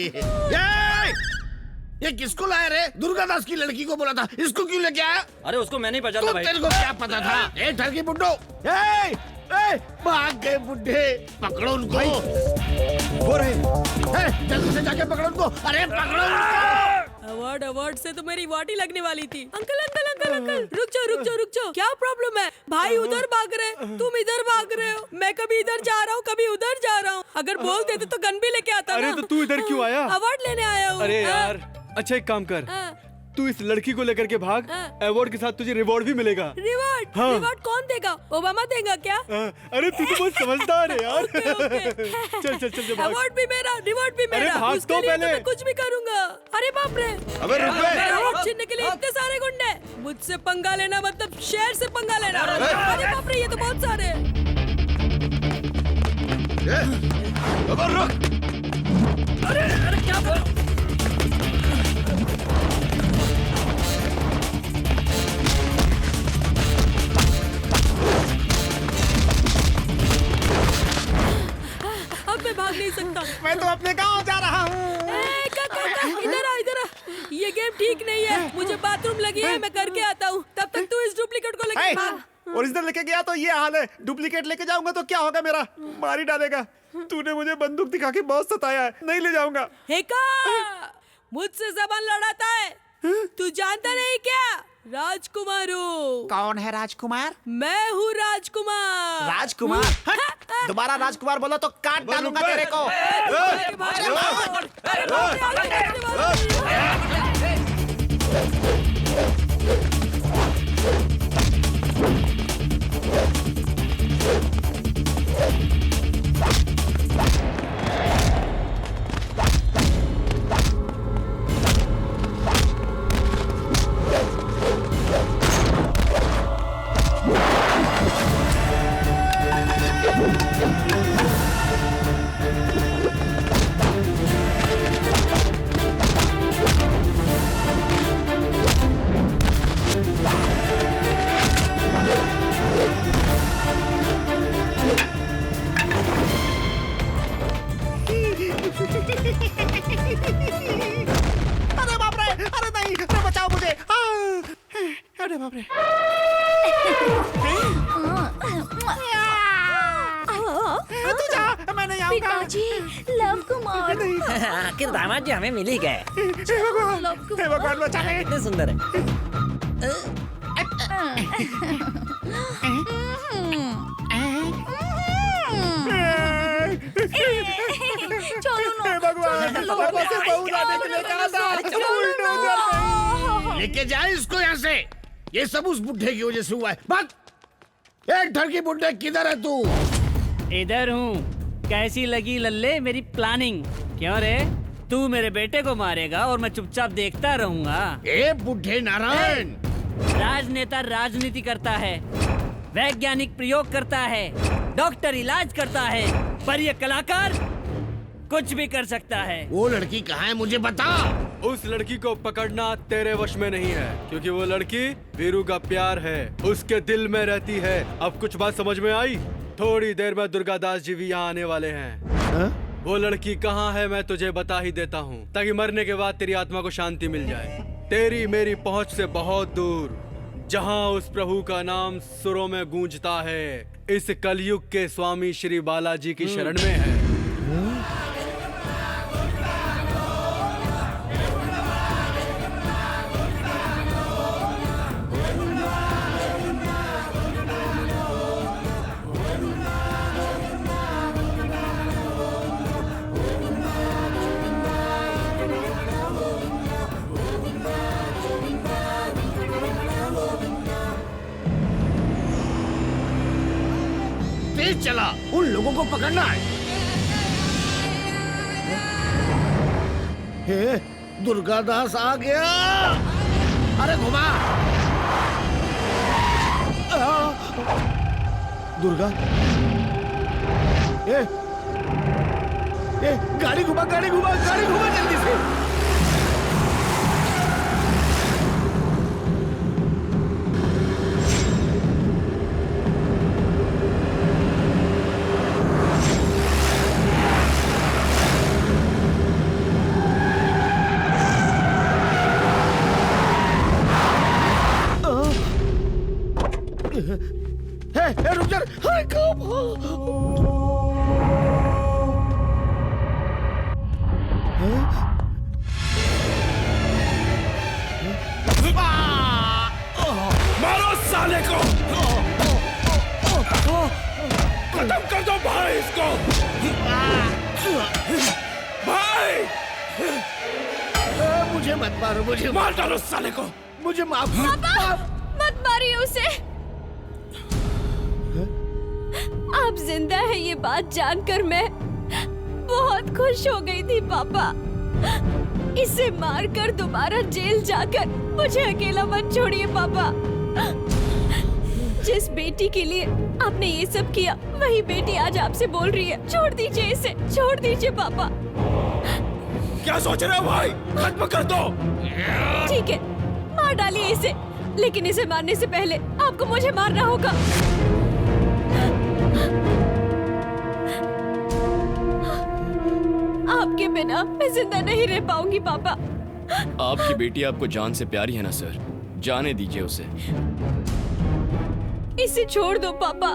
ये किसको लाया रे? दुर्गादास की लड़की को बोला था, इसको क्यों लेके आया? अरे उसको मैं नहीं पहचानता भाई। तेरे को क्या पता था? ए ठरकी बुड्ढो, भाग गए बुड्ढे। पकड़ो उनको। वो रहे। जल्दी से जाके पकड़ो उनको। अरे पकड़ो उनको। अवार्ड से तो मेरी वाटी लगने वाली थी। अंकल अंकल अंकल अंकल, रुक जाओ। क्या प्रॉब्लम है? भाई उधर भाग रहे, तुम इधर भाग रहे हो। मैं कभी इधर जा रहा हूँ, कभी उधर जा रहा हूँ। अगर बोल देते तो गन भी लेके आता। अरे तो तू इधर क्यों आया? अवार्ड लेने आया हूँ। अरे यार, अच्छा एक काम कर, तू इस लड़की को लेकर के भाग। अवार्ड के साथ तुझे रिवॉर्ड भी मिलेगा। रिवॉर्ड? हाँ। रिवॉर्ड कौन देगा? ओबामा देगा क्या? अरे तू तो बहुत समझदार है यार। चल चल चल भाग। अवार्ड भी मेरा, रिवॉर्ड भी मेरा। अरे भाग उसके तो लिए पहले। मैं कुछ भी करूंगा। अरे बाप रे, अबे रुक बे। अवार्ड छीनने के लिए इतने सारे गुंडे। मुझसे पंगा लेना मतलब शेर से पंगा लेना। अरे बाप रे, ये तो बहुत सारे। अबे रुक। अरे क्या बोल? अब मैं भाग नहीं सकता। मैं तो अपने गांव जा रहा हूँ। इधर आ। ये गेम ठीक नहीं है। मुझे बाथरूम लगी है, मैं करके आता हूँ। तब तक तू इस डुप्लीकेट को लेके भाग। ओरिजिनल लेके गया तो ये हाल है, डुप्लीकेट लेके जाऊंगा तो क्या होगा? मेरा मार ही डालेगा। तूने मुझे बंदूक दिखा के बहुत सताया है, नहीं ले जाऊंगा। हेका, मुझसे जबान लड़ाता है। तू जानता नहीं क्या? राजकुमार हूँ। कौन है राजकुमार? मैं हूँ राजकुमार। राजकुमार? दोबारा राजकुमार बोला तो काट डालूंगा तेरे को। अरे बाप रे, अरे नहीं, अरे बचाओ मुझे। अरे बाप रे। तू जा, मैं नहीं आऊंगा। पिताजी, लव कुमार। आखिर दामाद जी हमें मिल ही गए। हे भगवान बचा ले। कितने सुंदर है। चलो ना। लेके जाए इसको यहाँ से। ये सब उस बुढ़े की वजह से हुआ है। भाग। एक ठरकी बुढ़े, किधर है तू? इधर हूँ। कैसी लगी लल्ले मेरी प्लानिंग? क्यों रे, तू मेरे बेटे को मारेगा और मैं चुपचाप देखता रहूंगा? ए बुढ़े नारायण, राजनेता राजनीति करता है, वैज्ञानिक प्रयोग करता है, डॉक्टर इलाज करता है, पर ये कलाकार कुछ भी कर सकता है। वो लड़की कहाँ है मुझे बता। उस लड़की को पकड़ना तेरे वश में नहीं है, क्योंकि वो लड़की वीरू का प्यार है, उसके दिल में रहती है। अब कुछ बात समझ में आई? थोड़ी देर में दुर्गादास जी भी यहाँ आने वाले हैं। वो लड़की कहाँ है मैं तुझे बता ही देता हूँ, ताकि मरने के बाद तेरी आत्मा को शांति मिल जाए। तेरी मेरी पहुँच से बहुत दूर, जहाँ उस प्रभु का नाम सुरों में गूंजता है, इस कलयुग के स्वामी श्री बालाजी की शरण में है। चला, उन लोगों को पकड़ना है। हे, दुर्गादास आ गया। अरे घुमा। दुर्गा, गाड़ी घुमा, गाड़ी घुमा, गाड़ी घुमा जल्दी से। रुक जा, अरे कब? मारो साले को, खत्म कर दो भाई इसको। भाई मुझे मत मारो, मुझे मार डालो साले को। मुझे माफ। पापा मत मारिए उसे। आप जिंदा है ये बात जानकर मैं बहुत खुश हो गई थी पापा। इसे मारकर दोबारा जेल जाकर मुझे अकेला मत छोड़िए पापा। जिस बेटी के लिए आपने ये सब किया वही बेटी आज आपसे बोल रही है छोड़ दीजिए इसे, छोड़ दीजिए पापा। क्या सोच रहे हो भाई? खत्म कर दो। ठीक है मार डालिए इसे, लेकिन इसे मारने से पहले आपको मुझे मारना होगा। आपके बिना मैं जिंदा नहीं रह पाऊंगी पापा। आपकी बेटी आपको जान से प्यारी है ना सर, जाने दीजिए उसे। इसे छोड़ दो पापा।